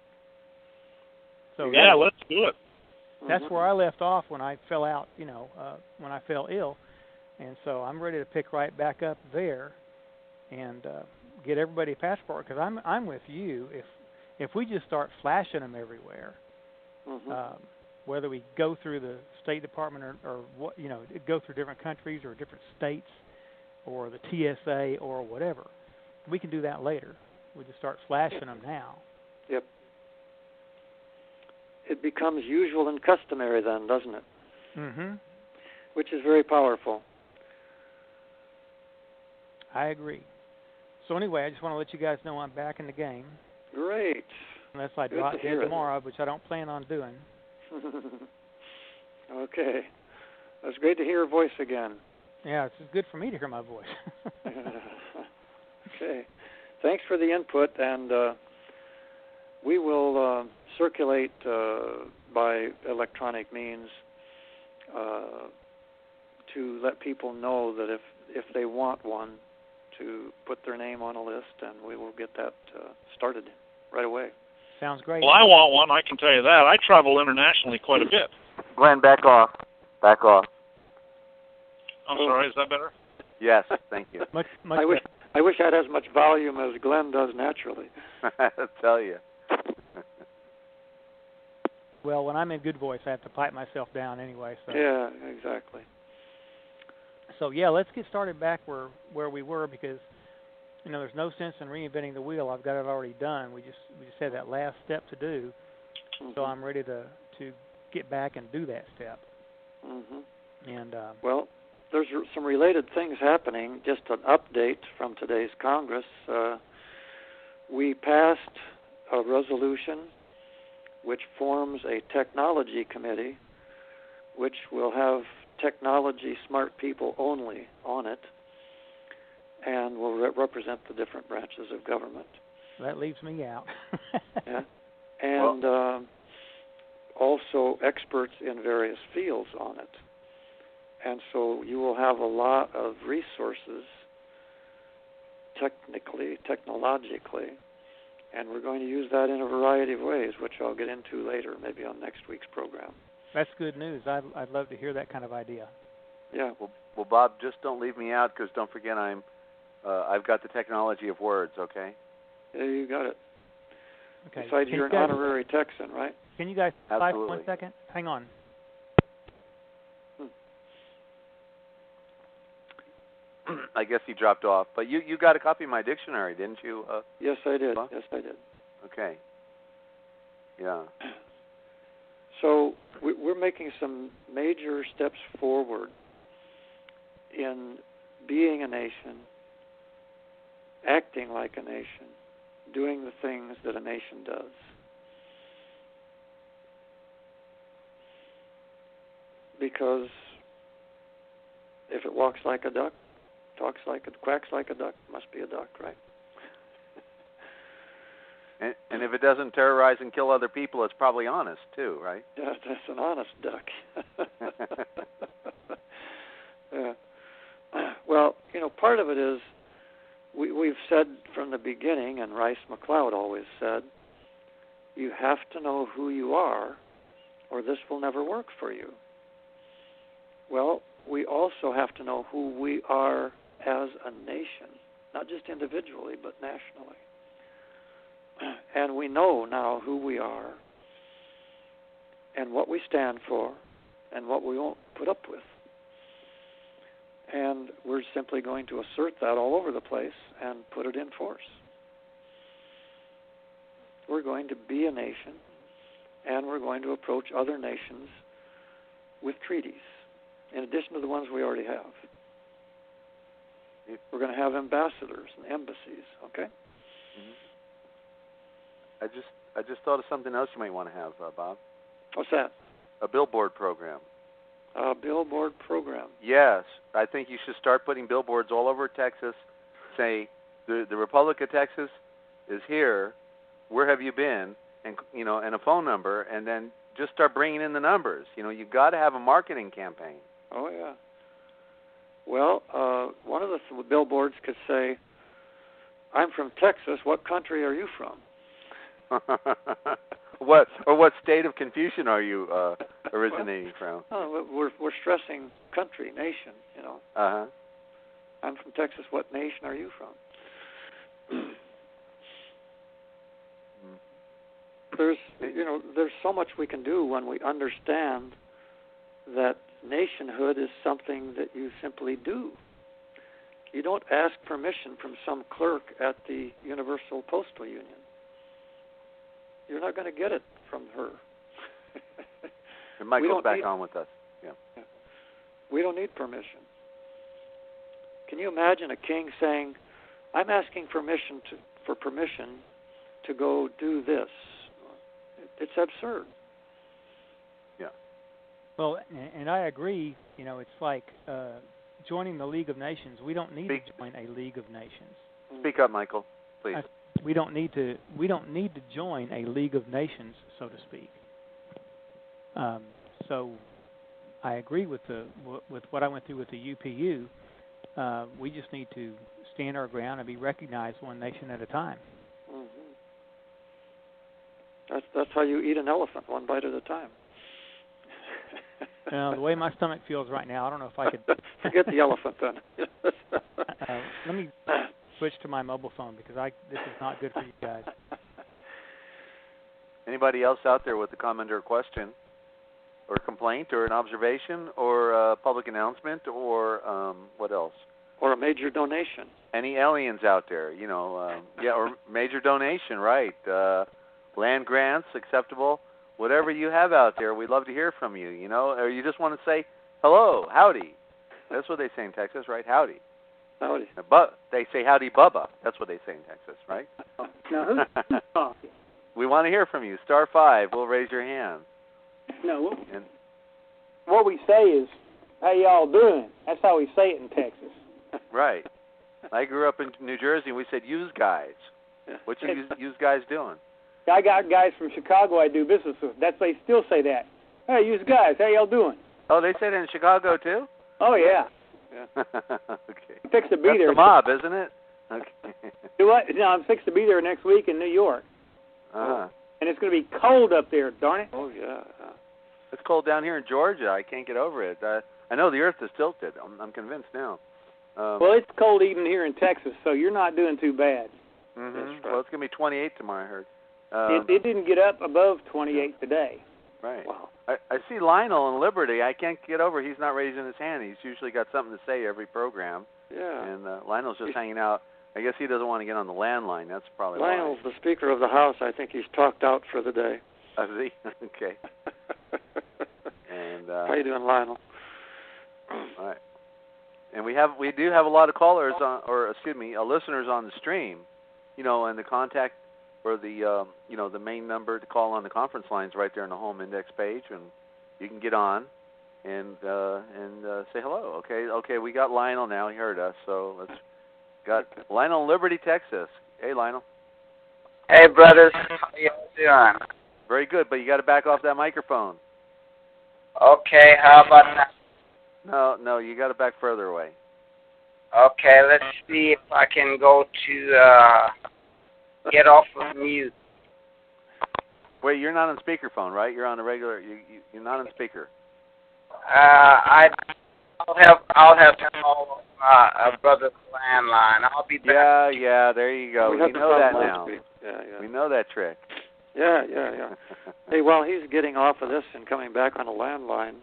So yeah, let's do it. That's where I left off when I fell out, when I fell ill, and so I'm ready to pick right back up there and get everybody a passport, because I'm with you. If we just start flashing them everywhere, whether we go through the State Department or what, go through different countries or different states or the TSA or whatever, we can do that later. We just start flashing them now. Yep. It becomes usual and customary then, doesn't it? Which is very powerful. I agree. So anyway, I just want to let you guys know I'm back in the game. Great. Unless I drop dead tomorrow, which I don't plan on doing. Okay. It's great to hear your voice again. Yeah, it's good for me to hear my voice. Okay. Thanks for the input, and we will circulate by electronic means to let people know that if they want one, to put their name on a list, and we will get that started right away. Sounds great. Well, I want one, I can tell you that. I travel internationally quite a bit. Glenn, back off. Back off. I'm sorry, is that better? Yes, thank you. Much I wish I had as much volume as Glenn does naturally. I'll tell you. Well, when I'm in good voice, I have to pipe myself down anyway. So. Yeah, exactly. So yeah, let's get started back where we were, because there's no sense in reinventing the wheel. I've got it already done. We just had that last step to do, so I'm ready to get back and do that step. And well, there's some related things happening. Just an update from today's Congress. We passed a resolution which forms a technology committee, which will have technology smart people only on it, and will represent the different branches of government. That leaves me out. Yeah. And also experts in various fields on it. And so you will have a lot of resources technologically, and we're going to use that in a variety of ways, which I'll get into later, maybe on next week's program. That's good news. I'd love to hear that kind of idea. Yeah. Well, Bob, just don't leave me out, because don't forget I've got the technology of words. Okay. Yeah, you got it. Okay. Besides, you're an honorary Texan, right? Can you guys type for 1 Absolutely. second? Hang on. I guess he dropped off, but you got a copy of my dictionary, didn't you? Yes, I did. Bob? Yes, I did. Okay. Yeah. So we're making some major steps forward in being a nation, acting like a nation, doing the things that a nation does. Because if it walks like a duck, quacks like a duck, must be a duck, right? And if it doesn't terrorize and kill other people, it's probably honest too, right? Yeah, that's an honest duck. Yeah. Well, part of it is we've said from the beginning, and Rice McLeod always said, you have to know who you are, or this will never work for you. Well, we also have to know who we are as a nation, not just individually, but nationally. And we know now who we are and what we stand for and what we won't put up with. And we're simply going to assert that all over the place and put it in force. We're going to be a nation, and we're going to approach other nations with treaties, in addition to the ones we already have. We're going to have ambassadors and embassies, okay? I just thought of something else you might want to have, Bob. What's that? A billboard program. A billboard program. Yes, I think you should start putting billboards all over Texas. Say, the Republic of Texas is here. Where have you been? And and a phone number, and then just start bringing in the numbers. You've got to have a marketing campaign. Oh yeah. Well, one of the billboards could say, "I'm from Texas. What country are you from?" What state of confusion are you originating from? Oh, we're stressing country, nation. Uh-huh. I'm from Texas. What nation are you from? There's so much we can do when we understand that nationhood is something that you simply do. You don't ask permission from some clerk at the Universal Postal Union. You're not going to get it from her. And Michael's back on with us. Yeah. We don't need permission. Can you imagine a king saying, "I'm asking permission to go do this"? It's absurd. Yeah. Well, and I agree. It's like joining the League of Nations. We don't need to join a League of Nations. Speak up, Michael, please. We don't need to join a League of Nations, so to speak. So I agree with what I went through with the UPU. We just need to stand our ground and be recognized one nation at a time. Mm-hmm. That's how you eat an elephant, one bite at a time. The way my stomach feels right now, I don't know if I could. Forget the elephant then. Let me switch to my mobile phone because this is not good for you guys. Anybody else out there with a comment or a question, or a complaint, or an observation, or a public announcement, or what else? Or a major donation. Any aliens out there? Or major donation, right? Land grants, acceptable. Whatever you have out there, we'd love to hear from you, or you just want to say hello, howdy. That's what they say in Texas, right? Howdy. Howdy. But they say howdy bubba. That's what they say in Texas, right? Now, who's talking? We want to hear from you. *5. We'll raise your hand. No, what we say is, how y'all doing? That's how we say it in Texas. Right. I grew up in New Jersey, and we said, "Use guys." What you guys doing? I got guys from Chicago I do business with. They still say that. Hey, use guys. How y'all doing? Oh, they say it in Chicago too? Oh yeah. Okay. I'm fixed to be That's there. the mob, isn't it? Okay. Do what? No, I'm fixed to be there next week in New York. Uh-huh. And it's going to be cold up there, darn it. Oh yeah. It's cold down here in Georgia. I can't get over it. I know the earth is tilted. I'm convinced now. Well, it's cold even here in Texas, so you're not doing too bad. Mm-hmm. That's right. Well, it's going to be 28 tomorrow, I heard. It didn't get up above 28 today. Right. Wow. I see Lionel in Liberty. I can't get over he's not raising his hand. He's usually got something to say every program. Yeah. And Lionel's just hanging out. I guess he doesn't want to get on the landline. That's probably Lionel's the Speaker of the House. I think he's talked out for the day. why. Is he? Okay. And how you doing, Lionel? all right. And we do have a lot of callers listeners on the stream. And the contact or the main number to call on the conference lines right there on the home index page, and you can get on and say hello. Okay, we got Lionel now. He heard us, so let's got Lionel in Liberty, Texas. Hey, Lionel. Hey, brothers. How y'all doing? Very good, but you got to back off that microphone. Okay, how about now? No, you got to back further away. Okay, let's see if I can go to get off of mute. Wait, you're not on speakerphone, right? You're on a regular. You're not on speaker. I'll have to call a brother's landline. I'll be back. Yeah. There you go. We know that now. Yeah. We know that trick. Yeah. Hey, while he's getting off of this and coming back on a landline,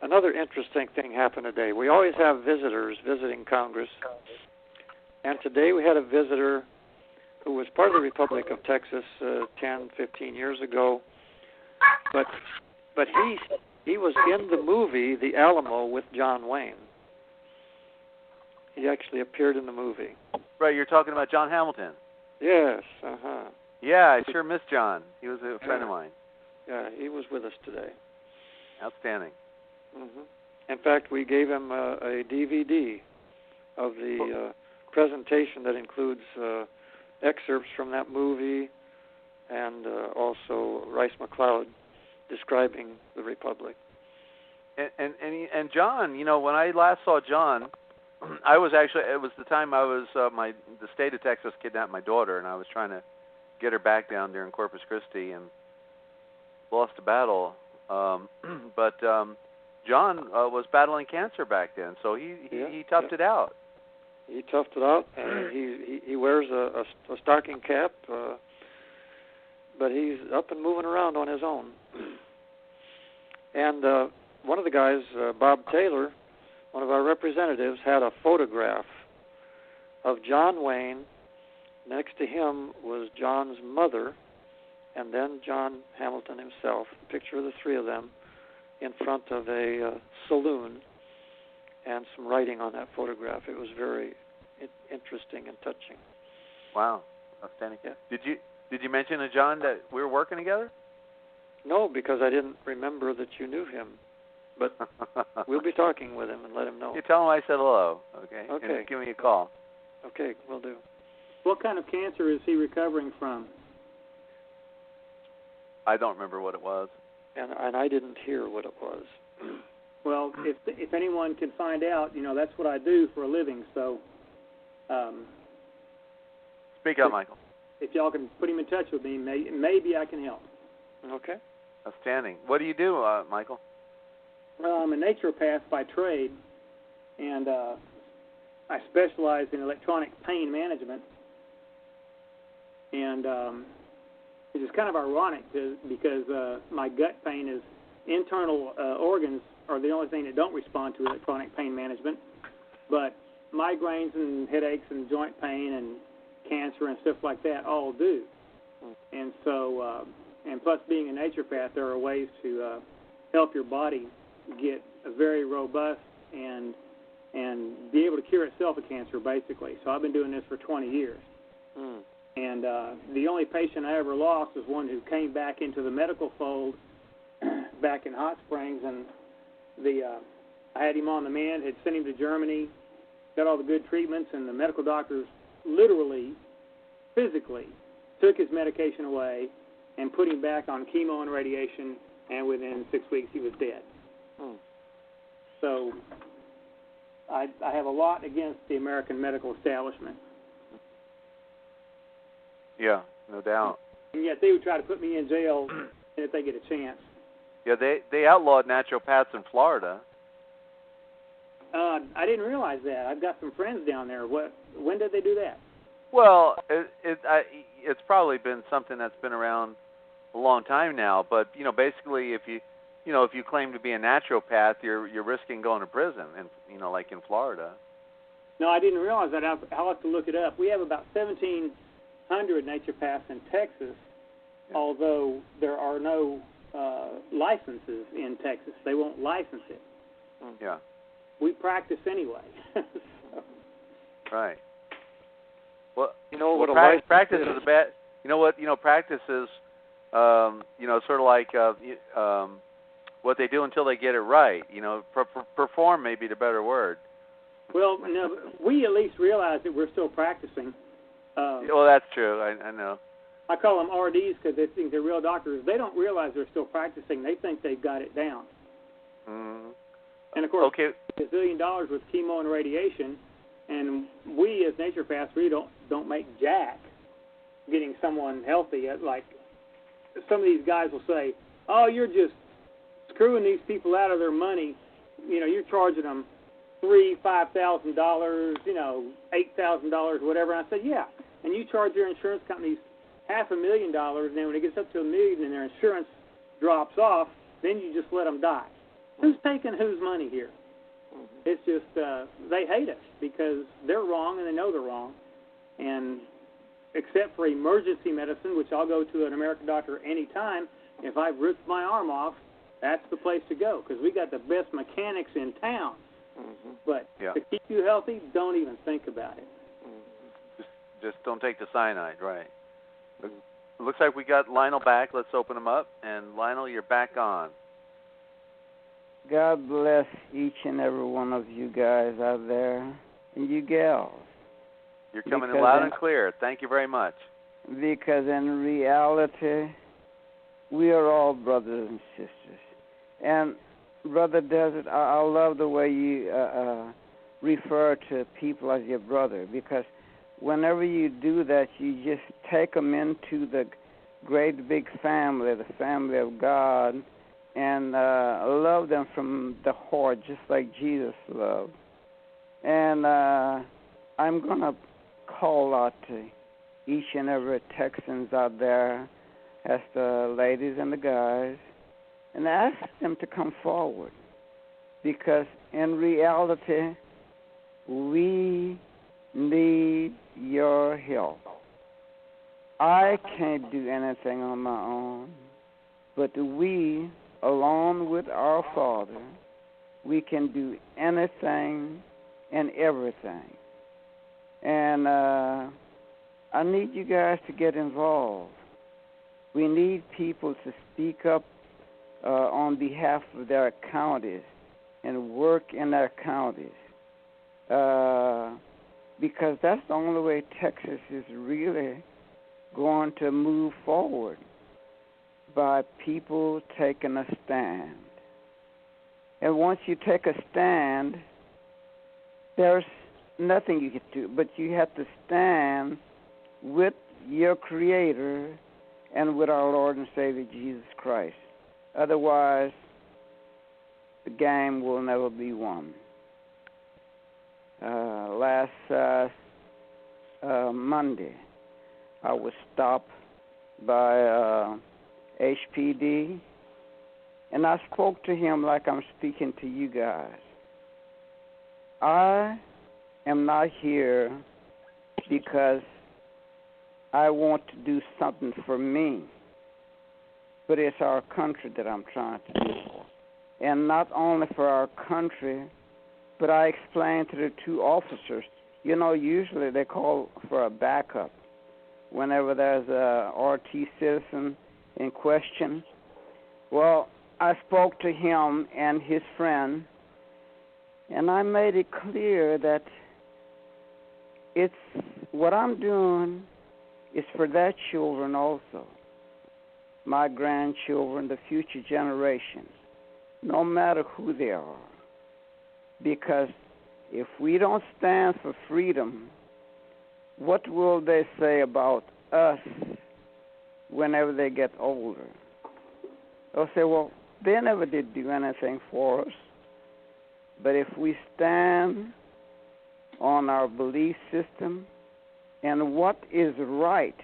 another interesting thing happened today. We always have visitors visiting Congress, and today we had a visitor who was part of the Republic of Texas 10, 15 years ago, but he was in the movie The Alamo with John Wayne. He actually appeared in the movie. Right, you're talking about John Hamilton. Yes, Yeah, I sure miss John. He was a friend of mine. Yeah, he was with us today. Outstanding. In fact, we gave him a DVD of the presentation that includes excerpts from that movie and also Rice McLeod describing the Republic. And John, when I last saw John, it was the time I was the state of Texas kidnapped my daughter, and I was trying to get her back down there in Corpus Christi and lost a battle. But John was battling cancer back then, so he toughed it out. He toughed it out. He wears a stocking cap, but he's up and moving around on his own. And one of the guys, Bob Taylor, one of our representatives, had a photograph of John Wayne. Next to him was John's mother, and then John Hamilton himself. A picture of the three of them in front of a saloon, and some writing on that photograph. It was very interesting and touching. Wow, outstanding. Yeah. Did you mention to John that we were working together? No, because I didn't remember that you knew him. But we'll be talking with him and let him know. You tell him I said hello, okay? Okay. And give me a call. Okay, will do. What kind of cancer is he recovering from? I don't remember what it was. And I didn't hear what it was. Well, if anyone can find out, that's what I do for a living. So, speak up, Michael. If y'all can put him in touch with me, maybe I can help. Okay. Outstanding. What do you do, Michael? Well, I'm a naturopath by trade, and I specialize in electronic pain management. And which is kind of ironic because my gut pain is internal organs are the only thing that don't respond to electronic pain management. But migraines and headaches and joint pain and cancer and stuff like that all do. And so, and plus being a naturopath, there are ways to help your body get a very robust and be able to cure itself of cancer, basically. So I've been doing this for 20 years. And the only patient I ever lost was one who came back into the medical fold back in Hot Springs, and I had him on the mend, had sent him to Germany, got all the good treatments, and the medical doctors literally, physically, took his medication away and put him back on chemo and radiation, and within 6 weeks he was dead. So I have a lot against the American medical establishment. Yeah, no doubt. And yet they would try to put me in jail if they get a chance. Yeah, they outlawed naturopaths in Florida. I didn't realize that. I've got some friends down there. When did they do that? Well, it's probably been something that's been around a long time now. But basically, if you claim to be a naturopath, you're risking going to prison, and like in Florida. No, I didn't realize that. I'll have to look it up. We have about 1,700 naturopaths in Texas, although there are no licenses in Texas. They won't license it. Yeah. We practice anyway. Right. Well, what practice is a bad. Practice is, sort of like what they do until they get it right. Perform may be the better word. Well, no, we at least realize that we're still practicing. Well, that's true. I know. I call them RDs because they think they're real doctors. They don't realize they're still practicing. They think they've got it down. Mm-hmm. And, of course, okay. $1 billion with chemo and radiation, and we as naturopaths really don't make jack getting someone healthy. Like some of these guys will say, oh, you're just screwing these people out of their money. You know, you're charging them $3,000, $5,000, you know, $8,000, whatever. And I said, yeah. And you charge your insurance companies $500,000, and then when it gets up to $1 million and their insurance drops off, then you just let them die. Who's taking whose money here? It's just they hate us because they're wrong and they know they're wrong. And except for emergency medicine, which I'll go to an American doctor anytime, if I've ripped my arm off, that's the place to go because we got the best mechanics in town. Mm-hmm. But to keep you healthy, don't even think about it. Just don't take the cyanide, right? Looks like we got Lionel back. Let's open him up. And Lionel, you're back on. God bless each and every one of you guys out there and you gals. You're coming in loud and clear. Thank you very much. Because in reality, we are all brothers and sisters. And Brother Desert, I love the way you refer to people as your brother, because whenever you do that, you just take them into the great big family, the family of God, and love them from the heart, just like Jesus loved. And I'm going to call out to each and every Texans out there, as the ladies and the guys, and ask them to come forward. Because in reality, we need your help. I can't do anything on my own, but we, along with our Father, we can do anything and everything. And I need you guys to get involved. We need people to speak up on behalf of their counties and work in their counties. Because that's the only way Texas is really going to move forward, by people taking a stand. And once you take a stand, there's nothing you can do, but you have to stand with your Creator and with our Lord and Savior Jesus Christ. Otherwise, the game will never be won. Last Monday, I was stopped by HPD, and I spoke to him like I'm speaking to you guys. I am not here because I want to do something for me, but it's our country that I'm trying to do for. And not only for our country, but I explained to the two officers, you know, usually they call for a backup whenever there's a RT citizen in question. Well, I spoke to him and his friend, and I made it clear that it's what I'm doing is for their children also, my grandchildren, the future generations, no matter who they are. Because if we don't stand for freedom, what will they say about us whenever they get older? They'll say, well, they never did do anything for us. But if we stand on our belief system and what is right,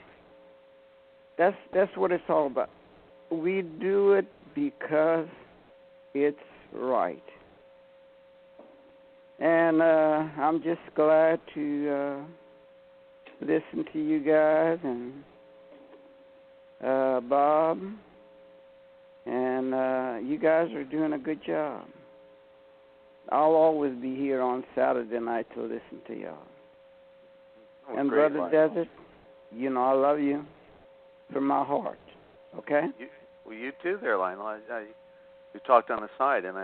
that's what it's all about. We do it because it's right. And I'm just glad to listen to you guys and Bob. And you guys are doing a good job. I'll always be here on Saturday night to listen to y'all. And great, Brother Desert, you know I love you from my heart. Okay? You too there, Lionel. We talked on the side, and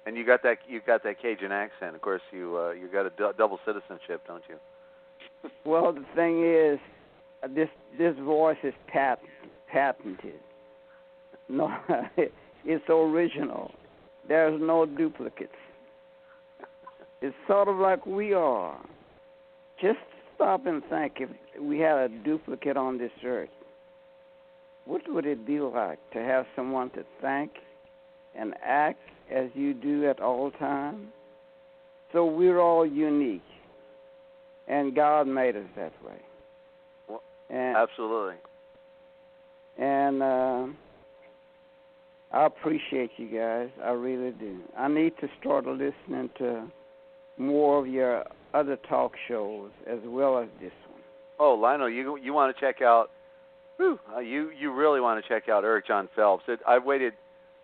and you got that Cajun accent. Of course, you got a double citizenship, don't you? Well, the thing is, this voice is patented. No, it's original. There's no duplicates. It's sort of like we are. Just stop and think, if we had a duplicate on this earth, what would it be like to have someone to think and act as you do at all times? So we're all unique, and God made us that way. Well, and, absolutely. And I appreciate you guys. I really do. I need to start listening to more of your other talk shows as well as this one. Oh, Lionel, you want to check out? You really want to check out Eric John Phelps. I've waited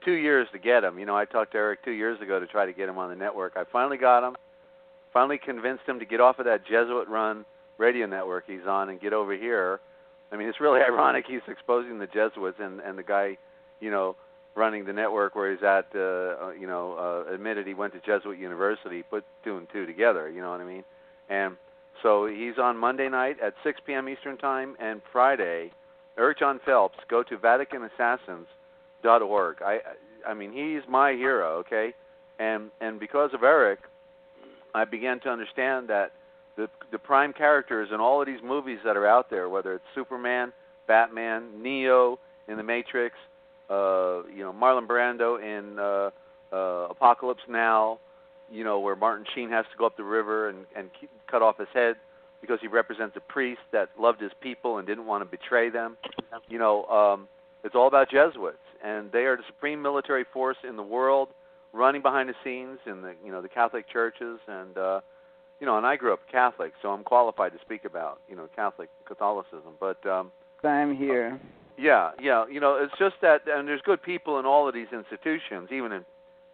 2 years to get him. You know, I talked to Eric 2 years ago to try to get him on the network. I finally got him. Finally convinced him to get off of that Jesuit-run radio network he's on and get over here. I mean, it's really ironic he's exposing the Jesuits and the guy, you know, running the network where he's at, admitted he went to Jesuit University, put 2 and 2 together, you know what I mean? And so he's on Monday night at 6 p.m. Eastern Time, and Friday, Eric John Phelps, go to VaticanAssassins.org. I mean, he's my hero, okay? And because of Eric, I began to understand that the prime characters in all of these movies that are out there, whether it's Superman, Batman, Neo in The Matrix, Marlon Brando in Apocalypse Now, where Martin Sheen has to go up the river and cut off his head because he represents a priest that loved his people and didn't want to betray them. It's all about Jesuits, and they are the supreme military force in the world, running behind the scenes in the Catholic churches, and and I grew up Catholic, so I'm qualified to speak about Catholicism. But same here. Yeah. It's just that, and there's good people in all of these institutions, even in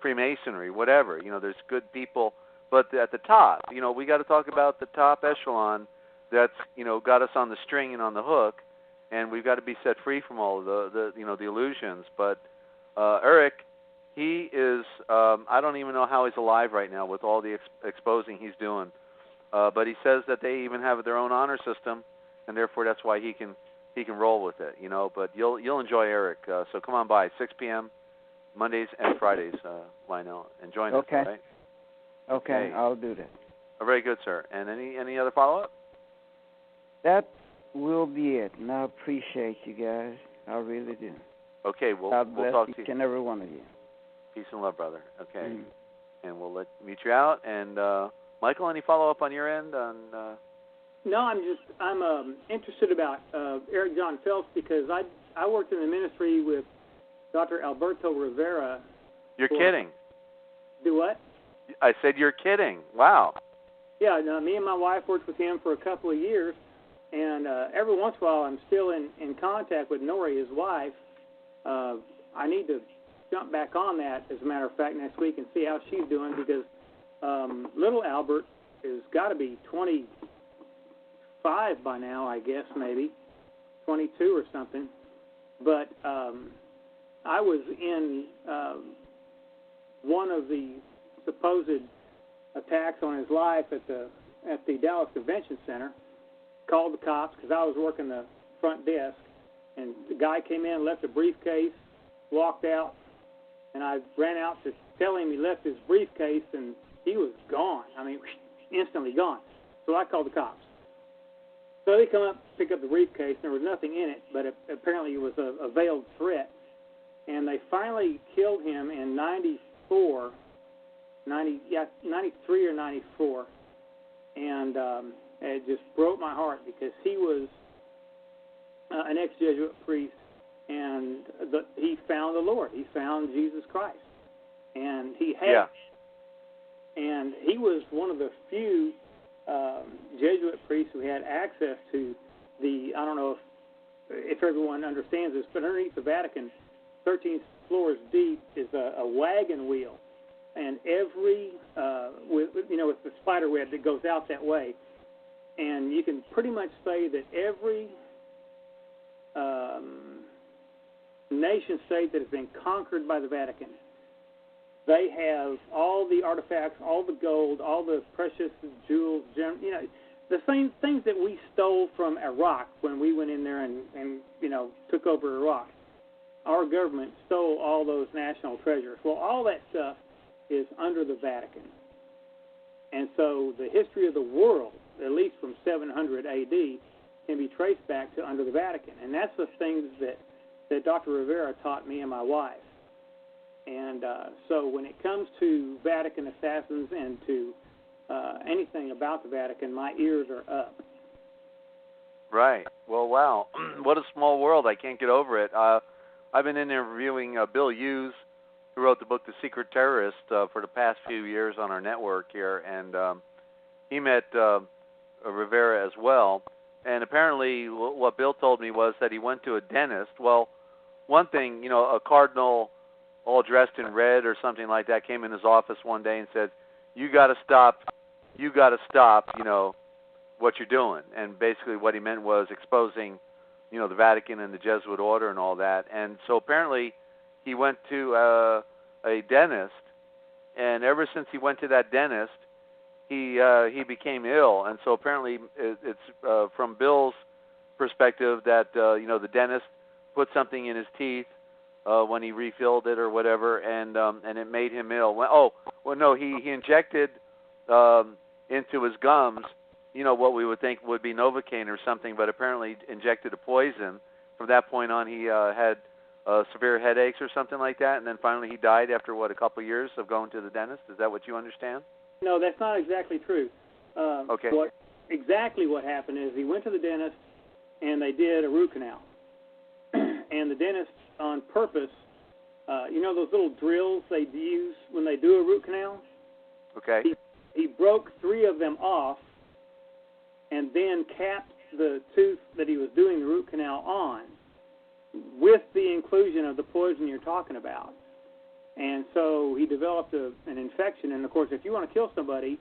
Freemasonry, whatever. There's good people, but at the top, we got to talk about the top echelon that's got us on the string and on the hook, and we've got to be set free from all of the illusions. But Eric, he is I don't even know how he's alive right now with all the exposing he's doing. But he says that they even have their own honor system, and therefore that's why he can roll with it, But you'll enjoy Eric. So come on by, 6 p.m. Mondays and Fridays, Lionel, and join us. Okay. Right? Okay, I'll do that. Oh, very good, sir. And any other follow-up? That will be it. And I appreciate you guys. I really do. Okay, God bless we'll talk to you. each and every one of you. Peace and love, brother. Okay. And we'll meet you out. And Michael, any follow-up on your end? No, I'm interested about Eric John Phelps because I worked in the ministry with Dr. Alberto Rivera. You're kidding. Do what? I said you're kidding. Wow. Yeah, no, me and my wife worked with him for a couple of years, and every once in a while I'm still in contact with Nori, his wife. I need to jump back on that, as a matter of fact, next week and see how she's doing because little Albert has got to be 25 by now, I guess, maybe 22 or something. But I was in one of the supposed attacks on his life at the Dallas Convention Center. Called the cops because I was working the front desk, and the guy came in, left a briefcase, walked out, and I ran out to tell him he left his briefcase, and he was gone. I mean, instantly gone. So I called the cops. So they come up, pick up the briefcase, and there was nothing in it, but apparently it was a veiled threat. And they finally killed him in 93 or 94. And it just broke my heart because he was an ex-Jesuit priest, and he found the Lord. He found Jesus Christ. And he had... Yeah. And he was one of the few Jesuit priests who had access to I don't know if everyone understands this, but underneath the Vatican, 13 floors deep, is a wagon wheel. And every, with the spider web that goes out that way. And you can pretty much say that every nation state that has been conquered by the Vatican, they have all the artifacts, all the gold, all the precious jewels, the same things that we stole from Iraq when we went in there and took over Iraq. Our government stole all those national treasures. Well, all that stuff is under the Vatican. And so the history of the world, at least from 700 A.D., can be traced back to under the Vatican. And that's the things that Dr. Rivera taught me and my wife. And so when it comes to Vatican assassins and to anything about the Vatican, my ears are up. Right. Well, wow. What a small world. I can't get over it. I've been interviewing Bill Hughes, who wrote the book The Secret Terrorist, for the past few years on our network here, and he met Rivera as well. And apparently what Bill told me was that he went to a dentist. Well, one thing, a cardinal all dressed in red or something like that came in his office one day and said, you got to stop, what you're doing. And basically what he meant was exposing, the Vatican and the Jesuit order and all that. And so apparently he went to a dentist, and ever since he went to that dentist, he became ill. And so apparently it's from Bill's perspective that, the dentist put something in his teeth when he refilled it or whatever, and it made him ill. He injected into his gums, what we would think would be Novocaine or something, but apparently injected a poison. From that point on, he had severe headaches or something like that, and then finally he died after, a couple of years of going to the dentist? Is that what you understand? No, that's not exactly true. Okay. What happened is he went to the dentist, and they did a root canal. And the dentist, on purpose, those little drills they use when they do a root canal? Okay. He broke 3 of them off and then capped the tooth that he was doing the root canal on with the inclusion of the poison you're talking about. And so he developed an infection. And, of course, if you want to kill somebody,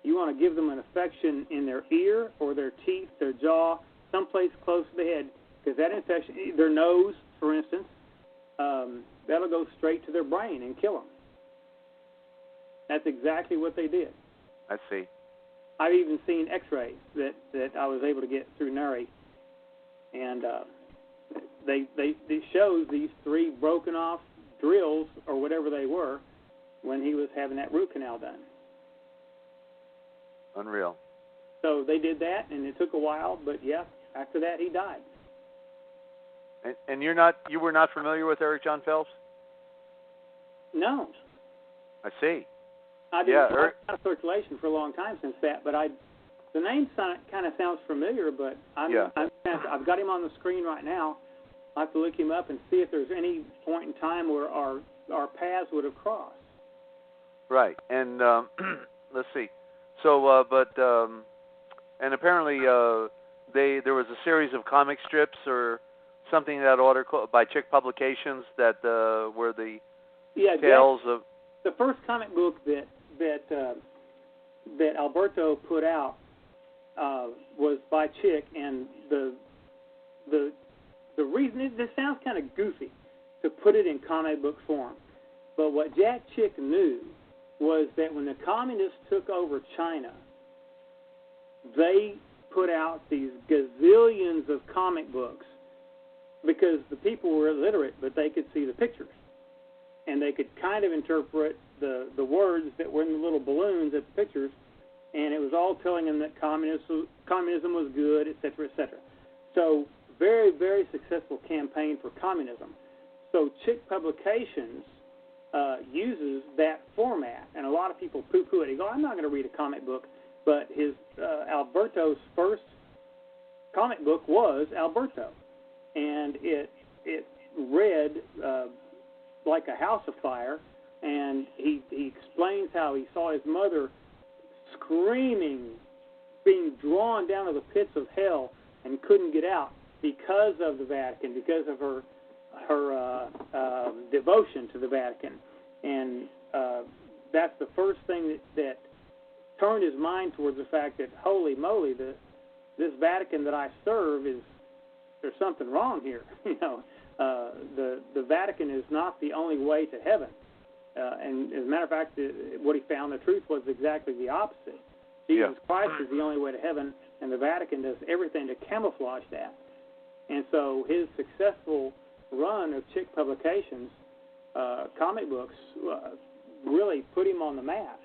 you want to give them an infection in their ear or their teeth, their jaw, someplace close to the head, because that infection, their nose, for instance, that'll go straight to their brain and kill them. That's exactly what they did. I see. I've even seen X-rays that I was able to get through NURI, and it shows these 3 broken off drills or whatever they were when he was having that root canal done. Unreal. So they did that, and it took a while, but yeah, after that he died. And you were not familiar with Eric John Phelps? No. I see. I've been out of circulation for a long time since that, but the name kind of sounds familiar, but I've got him on the screen right now. I have to look him up and see if there's any point in time where our paths would have crossed. Right, and let's see. So, and apparently there was a series of comic strips or something in that order by Chick Publications that were the tales of. The first comic book that Alberto put out was by Chick, and the reason this sounds kind of goofy to put it in comic book form, but what Jack Chick knew was that when the communists took over China, they put out these gazillions of comic books because the people were illiterate, but they could see the pictures. And they could kind of interpret the words that were in the little balloons at the pictures, and it was all telling them that communism was good, et cetera, et cetera. So very, very successful campaign for communism. So Chick Publications uses that format, and a lot of people poo-poo it. They go, I'm not going to read a comic book, but Alberto's first comic book was Alberto, and it read like a house of fire, and he explains how he saw his mother screaming, being drawn down to the pits of hell and couldn't get out because of the Vatican, because of her devotion to the Vatican. And that's the first thing that turned his mind towards the fact that, holy moly, this Vatican that I serve there's something wrong here. The Vatican is not the only way to heaven. And as a matter of fact, what he found, the truth was exactly the opposite. Jesus Christ is the only way to heaven, and the Vatican does everything to camouflage that. And so his successful run of chick publications, comic books, really put him on the map.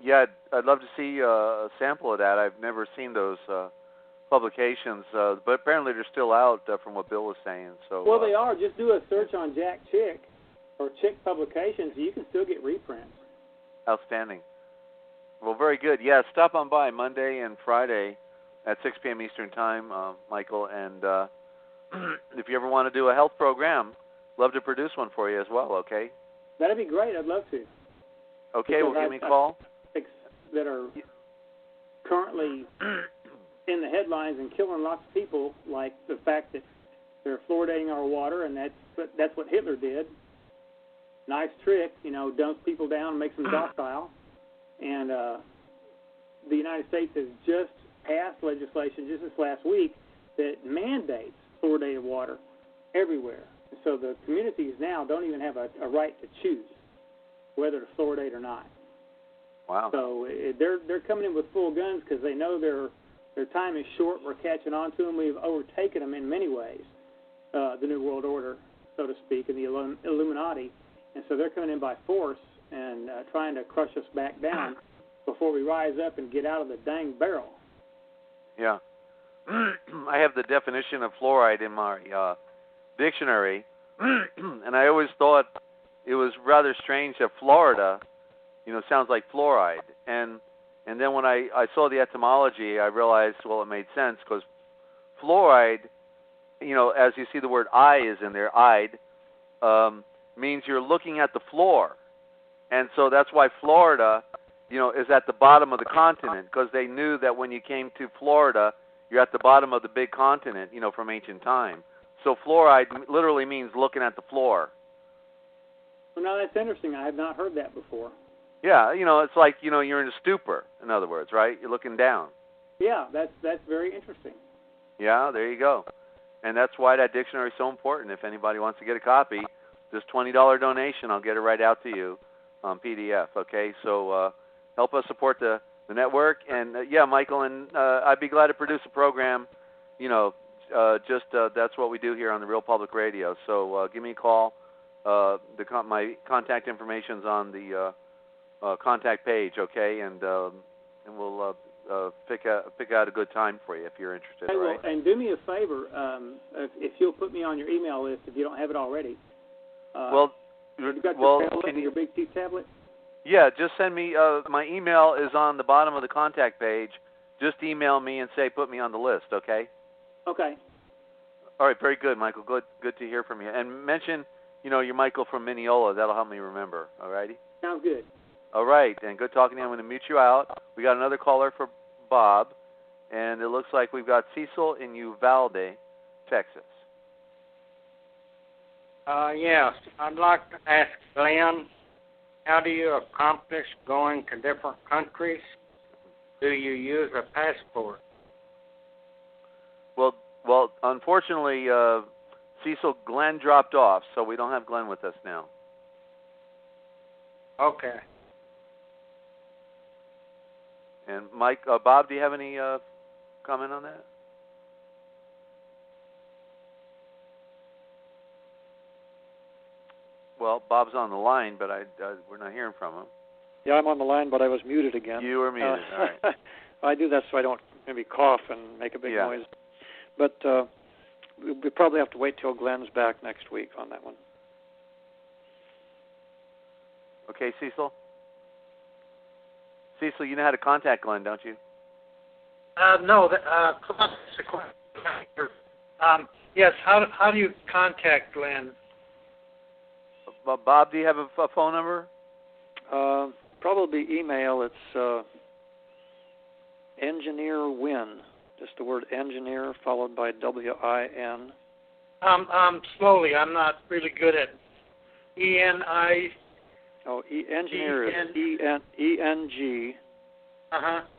Yeah, I'd love to see a sample of that. I've never seen those publications, but apparently they're still out from what Bill was saying. So well, they are. Just do a search on Jack Chick or Chick Publications, you can still get reprints. Outstanding. Well, very good. Yeah, stop on by Monday and Friday at 6 p.m. Eastern Time, Michael. And if you ever want to do a health program, love to produce one for you as well, okay? That'd be great. I'd love to. Okay, well, give me a call. That are currently in the headlines and killing lots of people, like the fact that they're fluoridating our water, and that's what Hitler did. Nice trick, dumps people down and makes them docile. And the United States has just passed legislation just this last week that mandates fluoridated water everywhere. So the communities now don't even have a right to choose whether to fluoridate or not. Wow. So they're coming in with full guns because they know their time is short. We're catching on to them. We've overtaken them in many ways, the New World Order, so to speak, and the Illuminati. And so they're coming in by force and trying to crush us back down before we rise up and get out of the dang barrel. Yeah. I have the definition of fluoride in my dictionary, and I always thought it was rather strange that Florida, sounds like fluoride. And then when I saw the etymology, I realized, well, it made sense because fluoride, as you see the word "I" is in there, "I'd," means you're looking at the floor. And so that's why Florida, is at the bottom of the continent, because they knew that when you came to Florida, you're at the bottom of the big continent, from ancient time. So fluoride literally means looking at the floor. Well, now that's interesting. I have not heard that before. Yeah, it's like, you're in a stupor, in other words, right? You're looking down. Yeah, that's very interesting. Yeah, there you go. And that's why that dictionary is so important. If anybody wants to get a copy, this $20 donation, I'll get it right out to you on PDF, okay? So help us support the network. And, Michael, and I'd be glad to produce a program, that's what we do here on the Real Public Radio. So give me a call. My contact information's on the contact page, okay? And we'll pick out a good time for you if you're interested, hey, right? Well, and do me a favor, if you'll put me on your email list if you don't have it already. You got your Big Chief tablet? Yeah, just send me. My email is on the bottom of the contact page. Just email me and say put me on the list, okay? Okay. All right, very good, Michael. Good to hear from you. And mention, you're Michael from Mineola. That'll help me remember. All righty? Sounds good. All right, and good talking to you. I'm going to mute you out. We got another caller for Bob, and it looks like we've got Cecil in Uvalde, Texas. Yes, I'd like to ask Glenn, how do you accomplish going to different countries? Do you use a passport? Well, unfortunately, Cecil, Glenn dropped off, so we don't have Glenn with us now. Okay. And Bob, do you have any comment on that? Well, Bob's on the line, but we're not hearing from him. Yeah, I'm on the line, but I was muted again. You were muted, all right. I do that so I don't maybe cough and make a big noise. But we probably have to wait till Glenn's back next week on that one. Okay, Cecil? Cecil, you know how to contact Glenn, don't you? No. Yes, how do you contact Glenn? Bob, do you have a phone number? Probably email. It's Engineer Win. Just the word engineer followed by W-I-N. Slowly. I'm not really good at E-N-I. Oh, engineer is E-N-G.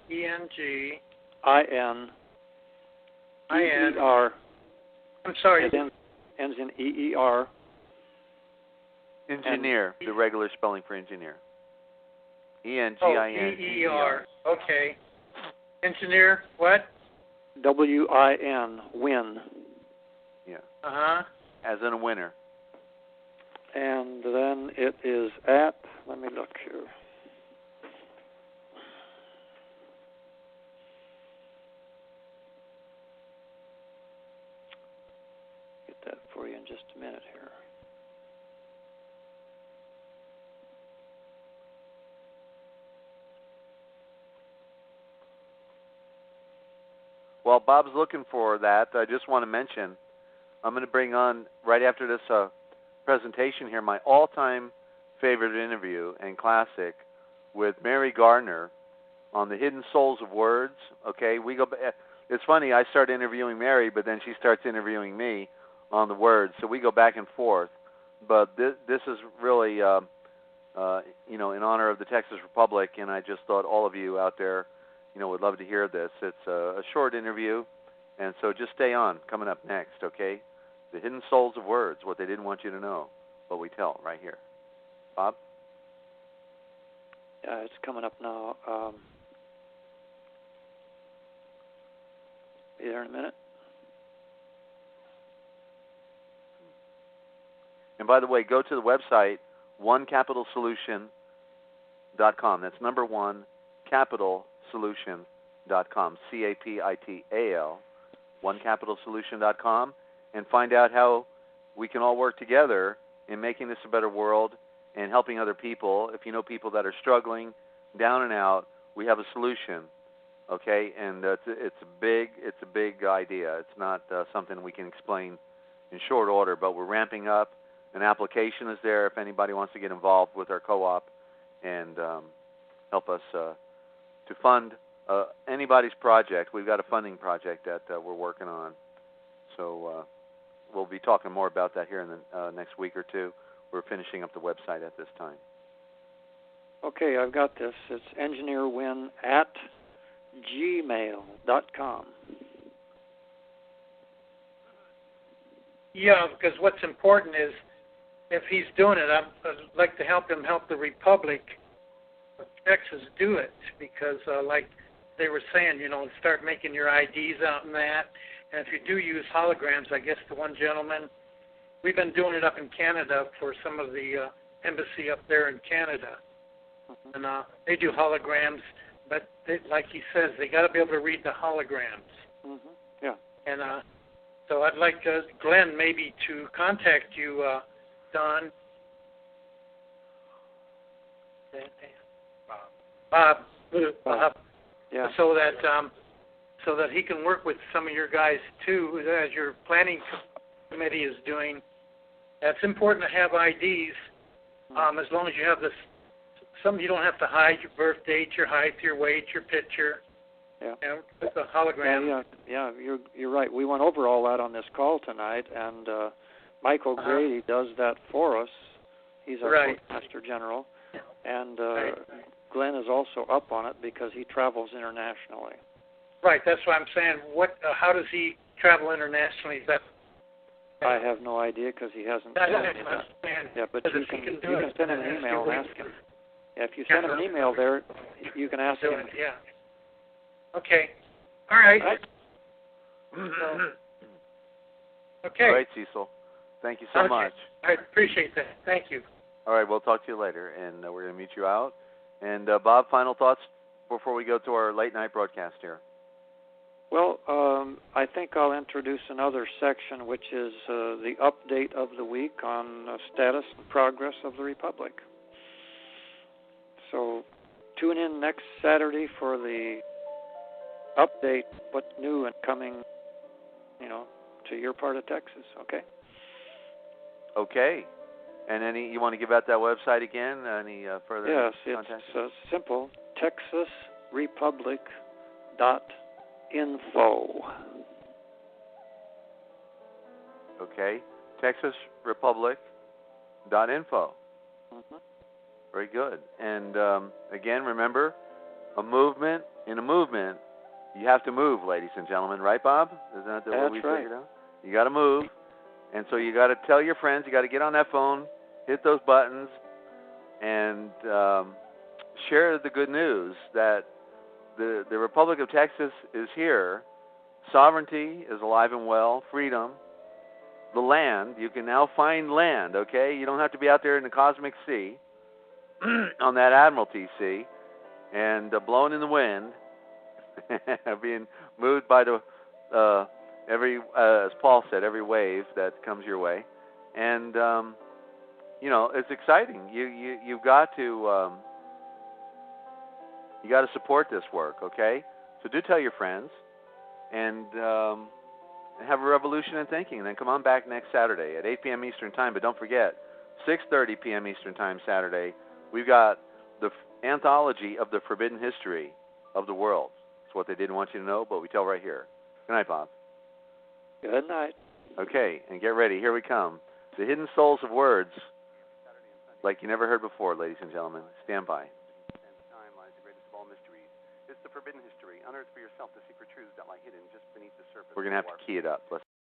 E-N-G. I-N. E-E-R. I'm sorry. Ends in E-E-R. Engineer, the regular spelling for engineer. E-N-G-I-N. E-E-R. Okay. Engineer, what? W-I-N, win. Yeah. Uh-huh. As in a winner. And then it is at, let me look here. Get that for you in just a minute here. While Bob's looking for that, I just want to mention, I'm going to bring on, right after this presentation here, my all-time favorite interview and classic with Mary Gardner on the Hidden Souls of Words. Okay, we go. It's funny, I start interviewing Mary, but then she starts interviewing me on the words, so we go back and forth. But this is really, in honor of the Texas Republic, and I just thought all of you out there, would love to hear this. It's a short interview, and so just stay on. Coming up next, okay? The Hidden Souls of Words, what they didn't want you to know, but we tell right here. Bob? Yeah, it's coming up now. Be there in a minute. And by the way, go to the website, onecapitalsolution.com. That's number one, capitalsolution.com, C-A-P-I-T-A-L, onecapitalsolution.com, and find out how we can all work together in making this a better world and helping other people. If you know people that are struggling, down and out, we have a solution, okay? And it's a big idea. It's not something we can explain in short order, but we're ramping up. An application is there if anybody wants to get involved with our co-op and help us to fund anybody's project. We've got a funding project that we're working on. So we'll be talking more about that here in the next week or two. We're finishing up the website at this time. Okay, I've got this. It's engineerwin@gmail.com. Yeah, because what's important is if he's doing it, I'd like to help him help the Republic of Texas do it because, like they were saying, start making your IDs out and that. And if you do use holograms, I guess the one gentleman, we've been doing it up in Canada for some of the embassy up there in Canada. And they do holograms, but like he says, they got to be able to read the holograms. Mm-hmm. Yeah. And so I'd like Glenn maybe to contact you, Don. Bob. Yeah. So that he can work with some of your guys too, as your planning committee is doing. It's important to have IDs, as long as you have this. Some you don't have to hide your birth date, your height, your weight, your picture. Yeah. With the hologram. Yeah, you're right. We went over all that on this call tonight, and Mike O'Grady does that for us. He's our Postmaster General, and Glenn is also up on it because he travels internationally. Right, that's what I'm saying. How does he travel internationally? I have no idea because he hasn't told me that. Yeah, but you can send him an email and ask him. Yeah, if you send him an email there, you can ask him. Yeah. Okay. All right. Okay. All right, Cecil. Thank you so much. I appreciate that. Thank you. All right, we'll talk to you later, and we're going to meet you out. And, Bob, final thoughts before we go to our late-night broadcast here? Well, I think I'll introduce another section, which is the update of the week on status and progress of the Republic. So tune in next Saturday for the update, what's new and coming, to your part of Texas, okay? Okay. And you want to give out that website again? Any further contact? Yes, it's simple, texasrepublic.info. Okay, texasrepublic.info. Mm-hmm. Very good. And again, remember, in a movement, you have to move, ladies and gentlemen. Right, Bob? Isn't that what we figured out? You got to move. And so you got to tell your friends, you got to get on that phone, hit those buttons, and share the good news that the Republic of Texas is here. Sovereignty is alive and well. Freedom. The land. You can now find land, okay? You don't have to be out there in the cosmic sea on that Admiralty Sea and blown in the wind, being moved by the every, as Paul said, every wave that comes your way. And, you know, it's exciting. You've got to support this work, okay? So do tell your friends and have a revolution in thinking. And then come on back next Saturday at 8 p.m. Eastern Time. But don't forget, 6:30 p.m. Eastern Time Saturday, we've got the anthology of the forbidden history of the world. It's what they didn't want you to know, but we tell right here. Good night, Bob. Good night. Okay, and get ready. Here we come. The hidden souls of words, like you never heard before, ladies and gentlemen. Stand by. Time lies the greatest of all mysteries. It's the forbidden history. Unearth for yourself the secret truths that lie hidden just beneath the surface. We're going to have to key it up. Let's